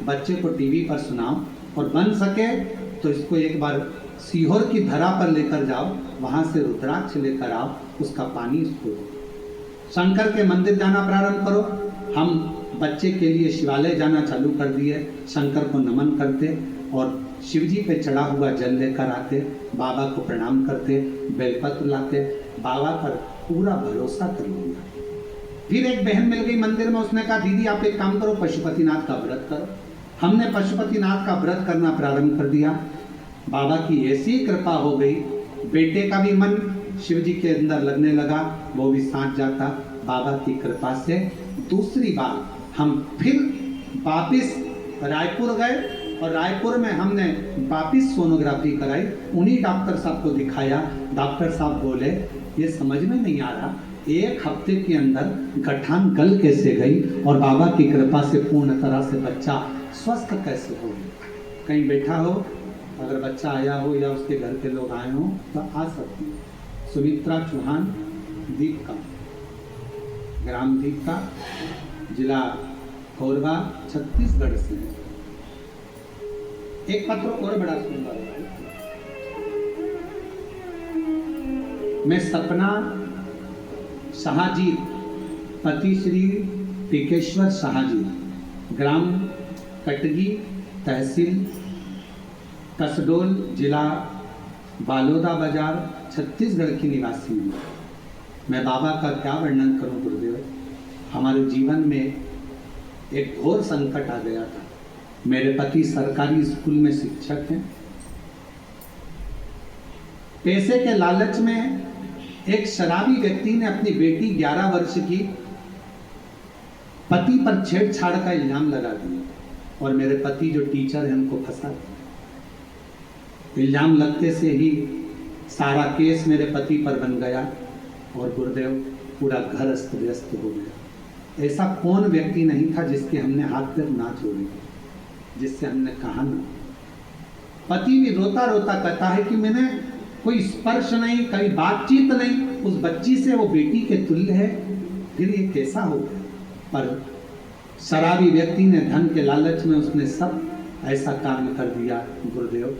बच्चे को टीवी पर सुनाओ और बन सके तो इसको एक बार सीहोर की धरा पर लेकर जाओ, वहां से रुद्राक्ष लेकर आओ, उसका पानी इसको दो, शंकर के मंदिर जाना प्रारंभ करो। हम बच्चे के लिए शिवालय जाना चालू कर दिए, शंकर को नमन करते और शिव जी पे चढ़ा हुआ जल लेकर आते, बाबा को प्रणाम करते, बेलपत्र लाते, बाबा पर पूरा भरोसा कर लिया। फिर एक बहन मिल गई मंदिर में, उसने कहा दीदी आप एक काम करो, पशुपतिनाथ का व्रत करो। हमने पशुपतिनाथ का व्रत करना प्रारंभ कर दिया। बाबा की ऐसी कृपा हो गई, बेटे का भी मन शिव जी के अंदर लगने लगा, वो भी साथ जाता। बाबा की कृपा से दूसरी बार हम फिर वापिस रायपुर गए और रायपुर में हमने वापिस सोनोग्राफी कराई। उन्हीं डॉक्टर साहब को दिखाया। डॉक्टर साहब बोले ये समझ में नहीं आ रहा, 1 हफ्ते के अंदर गठान गल कैसे गई और बाबा की कृपा से पूर्ण तरह से बच्चा स्वस्थ कैसे हो गया। कहीं बैठा हो, अगर बच्चा आया हो या उसके घर के लोग आए हो तो आ सकती है। सुमित्रा चौहान, दीपका, ग्राम दीपका, जिला कोरबा, छत्तीसगढ़ से। एक पत्र और बड़ा सुंदर है। मैं सपना शाहजी, पति श्री टिकेश्वर शाहजी, ग्राम कटगी, तहसील कसडोल, जिला बालोदा बाजार, छत्तीसगढ़ की निवासी हूँ। मैं बाबा का क्या वर्णन करूं गुरुदेव। हमारे जीवन में एक घोर संकट आ गया था। मेरे पति सरकारी स्कूल में शिक्षक हैं। पैसे के लालच में एक शराबी व्यक्ति ने अपनी बेटी 11 वर्ष की पति पर छेड़छाड़ का इल्जाम लगा दिया और मेरे पति जो टीचर हैं उनको फंसा दिया। इल्जाम लगते से ही सारा केस मेरे पति पर बन गया और गुरुदेव पूरा घर अस्त व्यस्त हो गया। ऐसा कौन व्यक्ति नहीं था जिसके हमने हाथ पैर ना जोड़े, जिससे हमने कहा ना। पति भी रोता रोता कहता है कि मैंने कोई स्पर्श नहीं, कभी बातचीत नहीं, उस बच्ची से वो बेटी के तुल्य है, फिर ये कैसा हो। पर शराबी व्यक्ति ने धन के लालच में उसने सब ऐसा काम कर दिया। गुरुदेव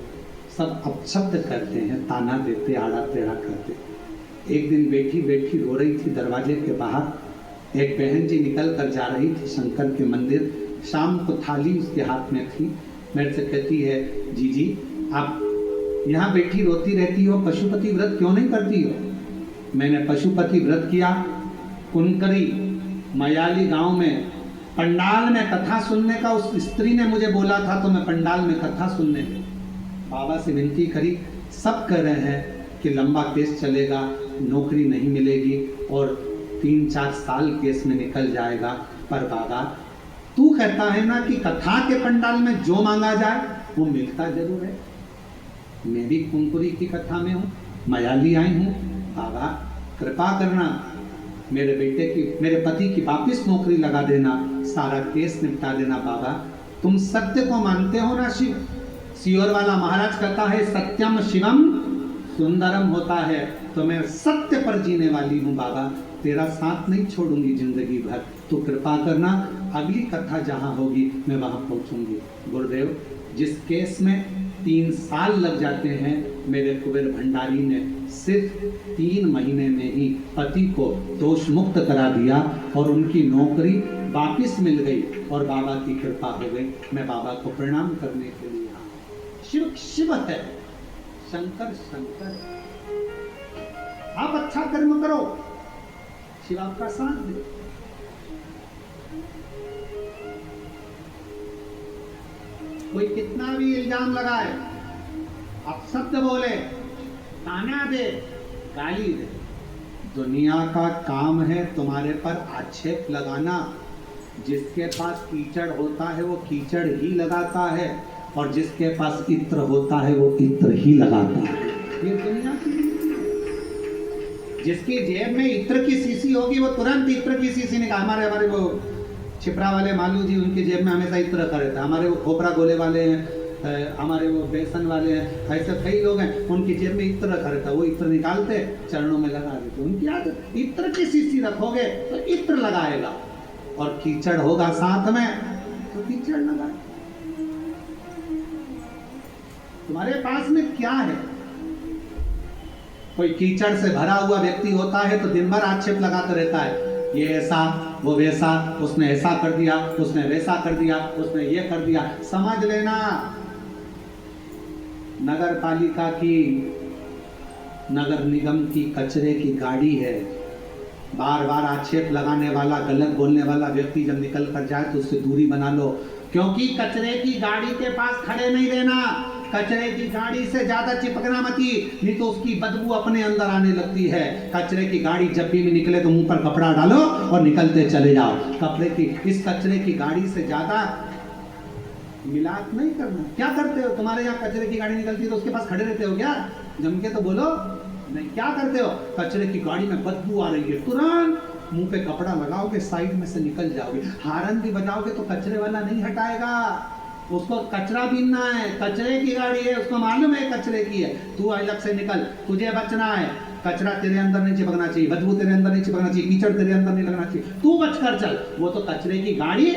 सब अपशब्द करते हैं, ताना देते, आड़ा टेढ़ा करते। एक दिन बैठी बैठी रो रही थी दरवाजे के बाहर। एक बहन जी निकल कर जा रही थी शंकर के मंदिर। शाम को थाली उसके हाथ में थी। मेरे से कहती है, जीजी आप यहाँ बैठी रोती रहती हो, पशुपति व्रत क्यों नहीं करती हो। मैंने पशुपति व्रत किया। कुनकरी मयाली गांव में पंडाल में कथा सुनने का उस स्त्री ने मुझे बोला था, तो मैं पंडाल में कथा सुनने गई। बाबा से विनती करी। सब कह रहे हैं कि लंबा केस चलेगा, नौकरी नहीं मिलेगी और 3-4 साल केस में निकल जाएगा। पर बाबा तू कहता है ना कि कथा के पंडाल में जो मांगा जाए वो मिलता जरूर है। मैं भी कुनकुरी की कथा में हूँ, मयाली आई हूँ। बाबा कृपा करना, मेरे पति की वापिस नौकरी लगा देना, सारा केस निपटा देना। बाबा तुम सत्य को मानते हो ना शिव। सियोर वाला महाराज कहता है सत्यम शिवम सुंदरम होता है, तो मैं सत्य पर जीने वाली हूँ। बाबा तेरा साथ नहीं छोड़ूंगी जिंदगी भर, तो कृपा करना अगली कथा जहाँ होगी मैं वहाँ पहुँचूंगी। गुरुदेव जिस केस में 3 साल लग जाते हैं, मेरे कुबेर भंडारी ने सिर्फ 3 महीने में ही पति को दोष मुक्त करा दिया और उनकी नौकरी वापिस मिल गई और बाबा की कृपा हो गई। मैं बाबा को प्रणाम करने के लिए आया। शिव शिव है, शंकर शंकर है। आप अच्छा कर्म करो, शिव आपका साथ दे। कोई कितना भी इल्जाम लगाए, अपशब्द बोले, ताना दे, गाली दे, दुनिया का काम है तुम्हारे पर आक्षेप लगाना। जिसके पास कीचड़ होता है वो कीचड़ ही लगाता है और जिसके पास इत्र होता है वो इत्र ही लगाता है। ये दुनिया की, जिसकी जेब में इत्र की शीशी होगी वो तुरंत इत्र की शीशी निकाल। हमारे वो छिपरा वाले मालू जी, उनकी जेब में हमेशा इत्र रखा रहता है। हमारे वो खोपरा गोले वाले हैं, हमारे वो बेसन वाले हैं, ऐसे कई लोग हैं उनकी जेब में इत्र रखा रहता है। वो इत्र निकालते चरणों में लगा देते। उनकी आदत, इत्र की शीशी रखोगे तो इत्र लगाएगा और कीचड़ होगा साथ में तो कीचड़ लगाए। तुम्हारे पास में क्या है? कोई कीचड़ से भरा हुआ व्यक्ति होता है तो दिन भर आक्षेप लगाता रहता है, ये ऐसा वो वैसा, उसने ऐसा कर दिया, उसने वैसा कर दिया, उसने ये कर दिया। समझ लेना नगर पालिका की, नगर निगम की कचरे की गाड़ी है। बार बार आक्षेप लगाने वाला, गलत बोलने वाला व्यक्ति जब निकल कर जाए तो उससे दूरी बना लो, क्योंकि कचरे की गाड़ी के पास खड़े नहीं रहना। कचरे की गाड़ी से ज्यादा चिपकना मती, नहीं तो उसकी बदबू अपने अंदर आने लगती है। कचरे की गाड़ी जब भी निकले तो मुंह पर कपड़ा डालो और निकलते चले जाओ। इस कचरे की गाड़ी से ज्यादा मिलाप नहीं करना। क्या करते हो? तुम्हारे यहाँ कचरे की गाड़ी निकलती है तो उसके पास खड़े रहते हो क्या? जम के तो बोलो नहीं। क्या करते हो? कचरे की गाड़ी में बदबू आ रही है, तुरंत मुंह पे कपड़ा लगाओगे, साइड में से निकल जाओगे। हारन भी बजाओगे तो कचरे वाला नहीं हटाएगा, उसको कचरा बीनना है। कचरे की गाड़ी है, उसको मालूम है कचरे की है। तू अलग से निकल, तुझे बचना है। कचरा तेरे अंदर नहीं चिपकना चाहिए, बदबू तेरे अंदर नहीं चिपकना चाहिए, कीचड़ तेरे अंदर नहीं लगना चाहिए। तू बचकर चल। वो तो कचरे की गाड़ी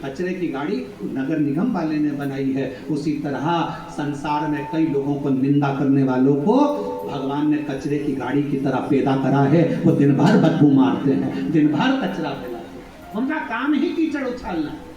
नगर निगम वाले ने बनाई है। उसी तरह संसार में कई लोगों को निंदा करने वालों को भगवान ने कचरे की गाड़ी की तरह पैदा करा है। वो दिन भर बदबू मारते हैं, दिन भर कचरा फैलाते हैं। उनका काम ही कीचड़ उछालना है।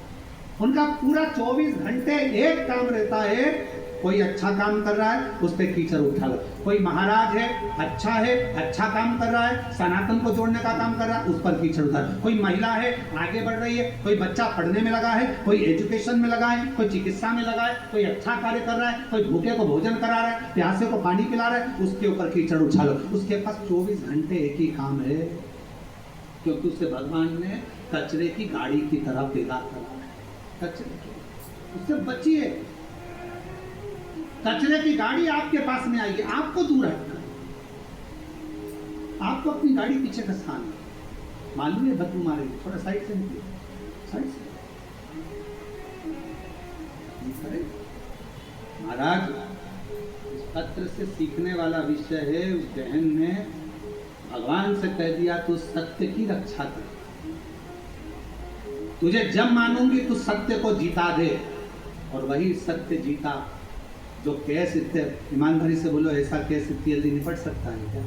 उनका पूरा 24 घंटे एक काम रहता है। कोई अच्छा काम कर रहा है उस पर कीचड़ उठा लो। कोई महाराज है, अच्छा काम कर रहा है, सनातन को जोड़ने का काम कर रहा है, उस पर कीचड़ उठा लो। कोई महिला है, आगे बढ़ रही है, कोई बच्चा पढ़ने में लगा है, कोई एजुकेशन में लगा है, कोई चिकित्सा में लगा है, कोई अच्छा कार्य कर रहा है, कोई भूखे को भोजन करा रहा है, प्यासे को पानी पिला रहा है, उसके ऊपर कीचड़ उछालो। उसके पास 24 घंटे एक ही काम है, क्योंकि उससे भगवान ने कचरे की गाड़ी की तरह पैदा करा है। कचरे उससे बचिए। कचरे की गाड़ी आपके पास में आएगी, आपको दूर हटना है, आपको अपनी गाड़ी पीछे खसकाना है। मालूम है बदबू मारेगी, थोड़ा साइड से निकलिए, साइड से। महाराज इस पत्र से सीखने वाला विषय है, उस बहन ने भगवान से कह दिया तू सत्य की रक्षा कर, तुझे जब मानूंगी तू सत्य को जीता दे। और वही सत्य जीता जो केस इतने ईमानदारी से बोलो, ऐसा केस इतनी जल्दी निपट सकता है क्या?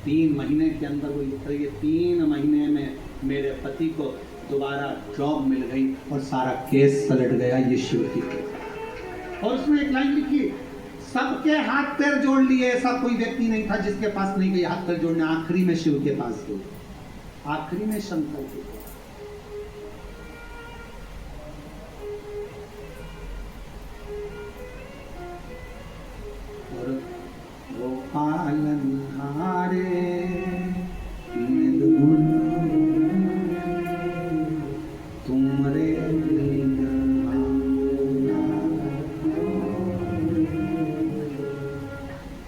3 महीने के अंदर वो लिख रही है, 3 महीने में मेरे पति को दोबारा जॉब मिल गई और सारा केस पलट गया। ये शिव की कृपा। और उसमें एक लाइन लिखी, सबके हाथ पैर जोड़ लिए, ऐसा कोई व्यक्ति नहीं था जिसके पास नहीं गई हाथ पैर जोड़ने, आखिरी में शिव के पास गई, आखिरी में शंकर के पास। पालनहारे निर्गुण तुमरे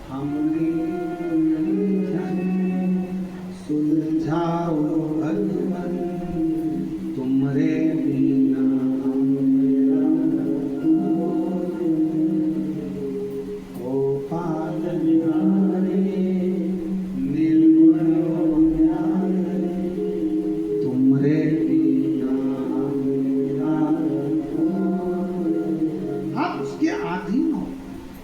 हमरी सुलझाओ भगवन तुमरे बिना ओ पालनहारे निर्गुण तुमरे बिना आप उसके अधीन हो।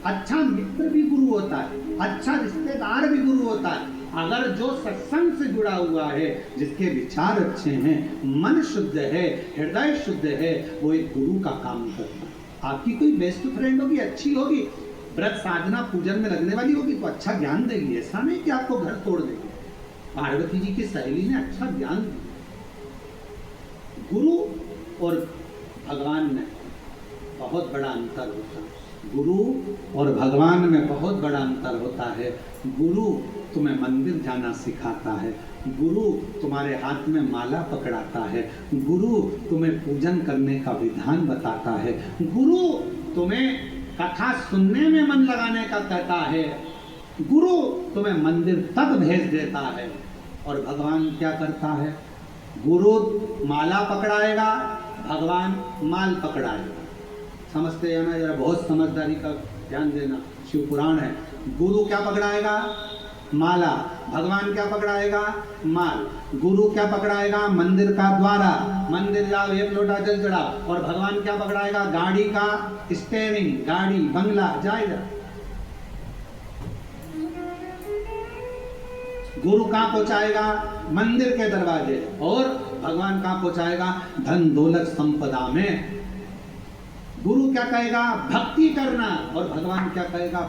अच्छा मित्र भी गुरु होता है, अच्छा रिश्तेदार भी गुरु होता है। अगर जो सत्संग से जुड़ा हुआ है, जिसके विचार अच्छे हैं, मन शुद्ध है, हृदय शुद्ध है, वो एक गुरु का काम करता है। आपकी कोई बेस्ट फ्रेंड होगी, अच्छी होगी, व्रत साधना पूजन में लगने वाली होगी तो अच्छा ज्ञान देगी, ऐसा नहीं कि आपको घर तोड़ देगी। पार्वती जी की सहेली ने अच्छा ज्ञान दिया। गुरु और भगवान में बहुत बड़ा अंतर होता है, गुरु और भगवान में बहुत बड़ा अंतर होता है। गुरु तुम्हें मंदिर जाना सिखाता है, गुरु तुम्हारे हाथ में माला पकड़ाता है, गुरु तुम्हें पूजन करने का विधान बताता है, गुरु तुम्हें कथा सुनने में मन लगाने का कहता है, गुरु तुम्हें मंदिर तक भेज देता है। और भगवान क्या करता है? गुरु माला पकड़ाएगा, भगवान माल पकड़ाएगा। समझते हैं ना? जरा बहुत समझदारी का ध्यान देना, शिव पुराण है। गुरु क्या पकड़ाएगा? माला। भगवान क्या पकड़ाएगा? माल। गुरु क्या पकड़ाएगा? मंदिर का द्वारा, मंदिर जाओ, एक लोटा जल चढ़ाओ। और भगवान क्या पकड़ाएगा? गाड़ी का स्टेयरिंग, गाड़ी, बंगला, जाएगा। गुरु कहाँ पहुंचाएगा? मंदिर के दरवाजे। और भगवान कहाँ पहुंचाएगा? धन दौलत संपदा में। गुरु क्या कहेगा? भक्ति करना। और भगवान क्या कहेगा?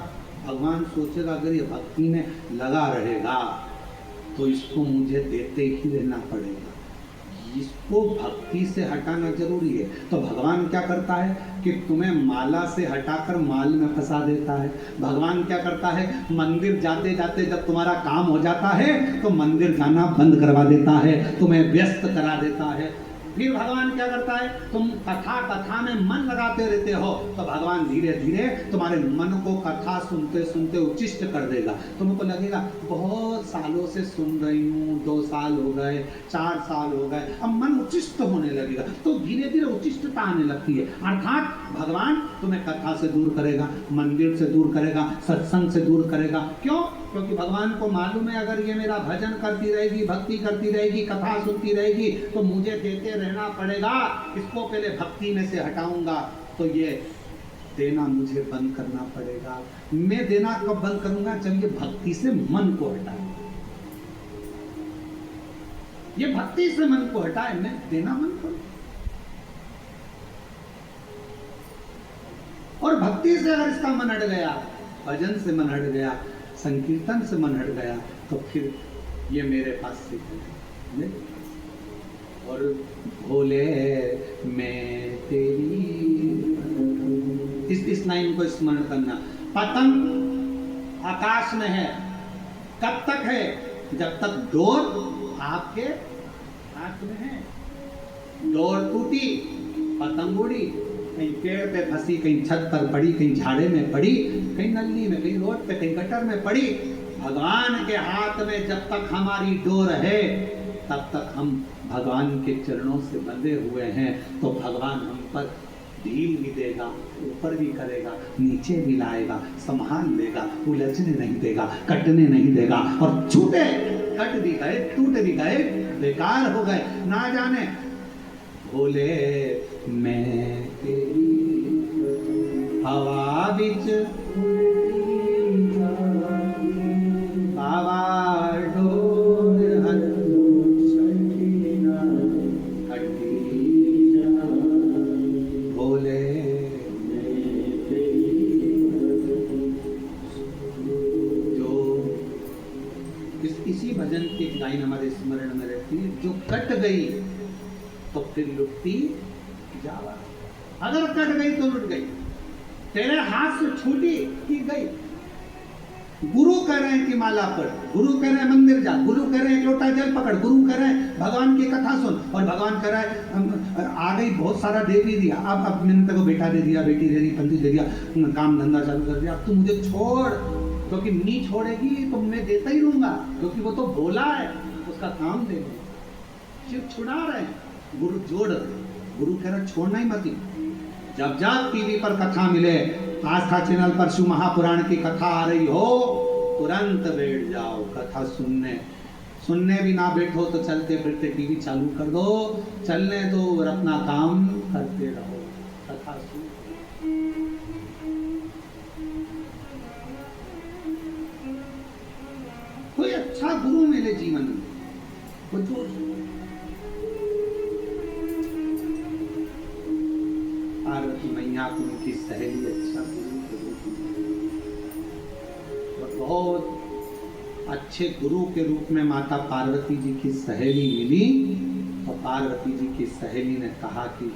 भगवान सोचेगा अगर ये भक्ति में लगा रहेगा तो इसको मुझे देते ही रहना पड़ेगा, इसको भक्ति से हटाना जरूरी है। तो भगवान क्या करता है कि तुम्हें माला से हटाकर माल में फंसा देता है। भगवान क्या करता है? मंदिर जाते जाते जब तुम्हारा काम हो जाता है तो मंदिर जाना बंद करवा देता है, तुम्हें व्यस्त करा देता है। फिर भगवान क्या करता है? तुम कथा में मन लगाते रहते हो तो भगवान धीरे धीरे तुम्हारे मन को कथा सुनते सुनते उच्चिष्ट कर देगा। तुमको लगेगा बहुत सालों से सुन रही हूँ, 2 साल हो गए, 4 साल हो गए, अब मन उच्चिष्ट होने लगेगा। तो धीरे धीरे उच्चिष्टता आने लगती है। अर्थात भगवान तुम्हें कथा से दूर करेगा, मंदिर से दूर करेगा, सत्संग से दूर करेगा। क्यों? क्योंकि भगवान को मालूम है अगर ये मेरा भजन करती रहेगी, भक्ति करती रहेगी, कथा सुनती रहेगी तो मुझे देते रहना पड़ेगा। इसको पहले भक्ति में से हटाऊंगा तो ये देना मुझे बंद करना पड़ेगा। मैं देना कब बंद करूंगा? जब ये भक्ति से मन को हटाए। ये भक्ति से मन को हटाए, मैं देना मन करूं। और भक्ति से अगर इसका मन हट गया, भजन से मन हट गया, संकीर्तन से मन हट गया तो फिर ये मेरे पास से नहीं। और भोले मैं तेरी, इस लाइन को स्मरण करना। पतंग आकाश में है, कब तक है? जब तक डोर आपके हाथ में है। डोर टूटी, पतंग उड़ी, कहीं पेड़ पे फंसी, कहीं छत पर पड़ी, कहीं झाड़े में पड़ी, कहीं नली में, कहीं रोड पे, कहीं गटर में पड़ी, भगवान के हाथ में जब तक हमारी डोर है तब तक हम भगवान के चरणों से बंधे हुए हैं। तो भगवान हम पर ढील भी देगा, ऊपर भी करेगा, नीचे भी लाएगा, संभाल लेगा, उलझने नहीं देगा, कटने नहीं देगा। और छूटे, कट भी गए, टूट भी गए, बेकार हो गए, ना जाने बोले मैं तेरी हवा बिच बाबा डोर बोले जो इसी भजन की लाइन हमारे स्मरण में रहती है, जो कट गई तो फिर लुटती जावा। अगर कट गई तो लुट गई, तेरे हाथ से छूटी कि गई। गुरु कह रहे हैं कि माला पढ़, गुरु कह रहे हैं मंदिर जा, गुरु कह रहे हैं एक लोटा जल पकड़, गुरु कह रहे हैं भगवान की कथा सुन, और भगवान कह रहा है आ गई बहुत सारा दे भी दिया, अब मैंने तेरे को बेटा दे दिया, बेटी दे दी, पति दे दिया, काम धंधा चालू कर दिया, अब तू मुझे छोड़, क्योंकि नहीं छोड़ेगी तो मैं देता ही रहूंगा, क्योंकि वो तो बोला है, उसका काम दे। शिव छुड़ा रहे हैं, गुरु जोड़ रहे, गुरु कह रहे छोड़ना ही मत। जब जब टीवी पर कथा मिले, आस्था चैनल पर शिव महापुराण की कथा आ रही हो, तुरंत बैठ जाओ कथा सुनने। सुनने भी ना बैठो तो चलते फिरते टीवी चालू कर दो, चलने दो और अपना काम करते रहो, कथा सुनो। कोई अच्छा गुरु मिले जीवन में, वो जो पार्वती मैया को उनकी सहेली अच्छा गुरु के रूप में, और बहुत अच्छे गुरु के रूप में माता पार्वती जी की सहेली मिली। तो पार्वती जी की सहेली ने कहा कि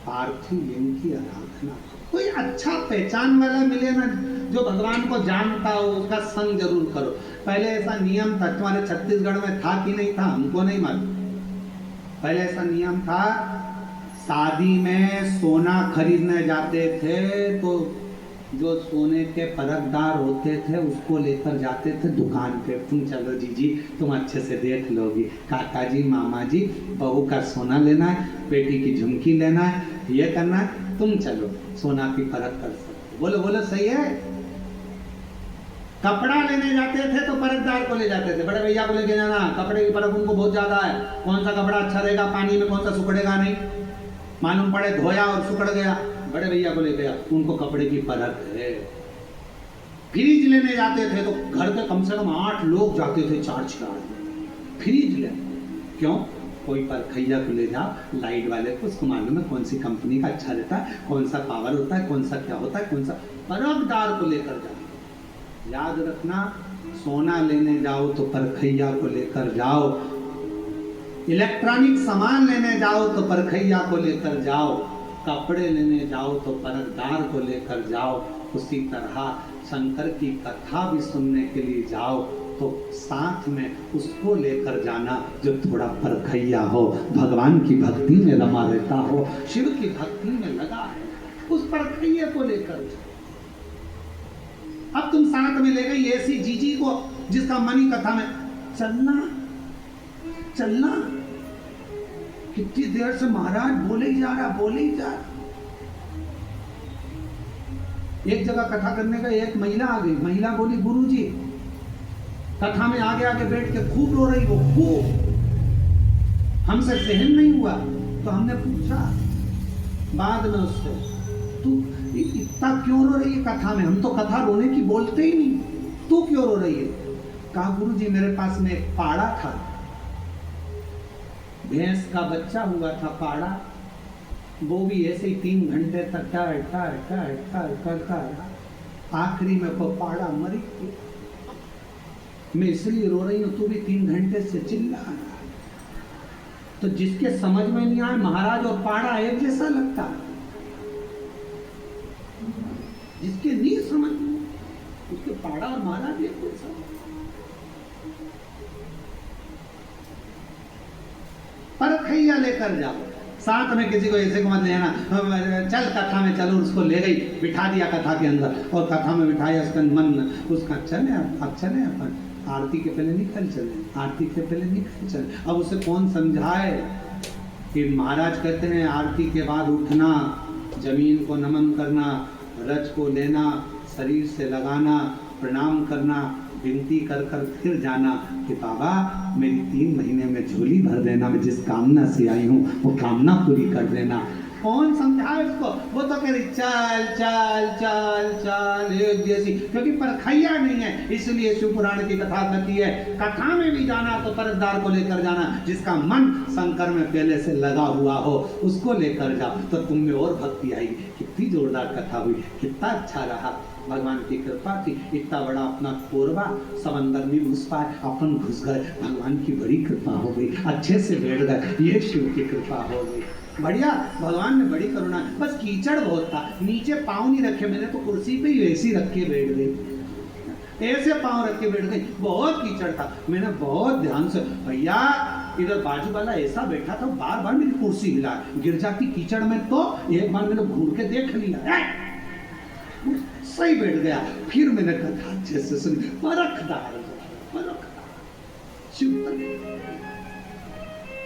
पार्थिव लिंग की आराधना, कोई अच्छा पहचान वाला मिले ना, जो भगवान को जानता हो, उसका संग जरूर करो। पहले ऐसा नियम था, तुम्हारे छत्तीसगढ़ में था कि नहीं था हमको नहीं मालूम। पहले ऐसा नियम था, शादी में सोना खरीदने जाते थे तो जो सोने के परखदार होते थे उसको लेकर जाते थे दुकान पे, तुम चलो जीजी, तुम अच्छे से देख लोगी, काका जी, मामा जी, बहू का सोना लेना है, बेटी की झुमकी लेना है, ये करना है, तुम चलो सोना की परख कर सकते। बोलो बोलो सही है। कपड़ा लेने जाते थे तो परखदार को ले जाते थे, बड़े भैया को लेके जाना, कपड़े की परख उनको बहुत ज्यादा है, कौन सा कपड़ा अच्छा रहेगा पानी में, कौन सा सुखड़ेगा नहीं, मालूम पड़े धोया और सुखड़ गया, बड़े भैया को ले गया, उनको कपड़े की परख है। फ्रिज लेने जाते थे तो घर के कम से कम 8 लोग जाते थे, 4-6 फ्रिज ले, क्यों? कोई परखैया को ले जाओ, लाइट वाले को, उसको मालूम है कौन सी कंपनी का अच्छा रहता है, कौन सा पावर होता है, कौन सा क्या होता है, कौन सा, परखदार को लेकर जाओ। याद रखना, सोना लेने जाओ तो परखैया को लेकर जाओ, इलेक्ट्रॉनिक सामान लेने जाओ तो परखैया को लेकर जाओ, कपड़े लेने जाओ तो परखदार को लेकर जाओ। उसी तरह शंकर की कथा भी सुनने के लिए जाओ तो साथ में उसको लेकर जाना जो थोड़ा परखैया हो, भगवान की भक्ति में रमा रहता हो, शिव की भक्ति में लगा है, उस परखैये को लेकर जाओ। अब तुम साथ में ले गई ऐसी जीजी को जिसका मन ही कथा में चलना चलना, कितनी देर से महाराज बोले ही जा रहा, बोले ही जा रहा। एक जगह कथा करने का एक महिला आ गई, महिला बोली गुरुजी, कथा में आगे आगे बैठ के खूब रो रही, वो खूब, हमसे सहन नहीं हुआ। तो हमने पूछा बाद में उससे, तू इतना क्यों रो रही है कथा में, हम तो कथा रोने की बोलते ही नहीं, तू क्यों रो रही है? कहा गुरुजी मेरे पास में एक पाड़ा था, भैंस का बच्चा हुआ था पाड़ा, वो भी ऐसे ही 3 घंटे तक करता रहा, आखिरी में वो पाड़ा मरी थी, मैं इसलिए रो रही हूँ, तू भी 3 घंटे से चिल्ला रहा। तो जिसके समझ में नहीं आए, महाराज और पाड़ा एक जैसा लगता, जिसके नहीं समझ में उसके पाड़ा और महाराज एक जैसा। परखैया लेकर जाओ, साथ में किसी को ऐसे को मत लेना, चल कथा में चलो, उसको ले गई बिठा दिया कथा के अंदर और कथा में बिठाया, उसका मन उसका चले अब चले अपन आरती के पहले निकल चले, आरती के पहले निकल चले। अब उसे कौन समझाए कि महाराज कहते हैं आरती के बाद उठना, जमीन को नमन करना, रज को लेना, शरीर से लगाना, प्रणाम करना, विनती कर कर फिर जाना कि बाबा मेरी 3 महीने में झोली भर देना, मैं जिस कामना से आई हूँ वो कामना पूरी कर देना। कौन समझाए उसको? वो तो कह रही चल चल चल चल एक जैसी, क्योंकि परखैया नहीं है, इसलिए शिव पुराण की कथा कहती है कथा में भी जाना तो परदार को लेकर जाना, जिसका मन शंकर में पहले से लगा हुआ हो उसको लेकर जाओ तो तुम में और भक्ति आएगी। कितनी जोरदार कथा हुई, कितना अच्छा रहा, भगवान की कृपा थी। इतना बड़ा अपना कोरबा समंदर में घुस पाए, अपन घुस गए, भगवान की बड़ी कृपा हो गई, अच्छे से बैठ गए, ये शिव की कृपा हो गई। बढ़िया, भगवान ने बड़ी करुणा। बस कीचड़ बहुत था, नीचे पाँव नहीं रखे, मैंने तो कुर्सी पे ही ऐसी रख के बैठ गई, ऐसे पाँव रख के बैठ गई, बहुत कीचड़ था। मैंने बहुत ध्यान से, भैया इधर बाजू वाला ऐसा बैठा था, बार बार मेरी कुर्सी हिला, गिर जाती कीचड़ में, तो एक बार मैंने घूर के देख लिया, सही बैठ गया। फिर मैंने कहा अच्छे से सुन, परखदार शिव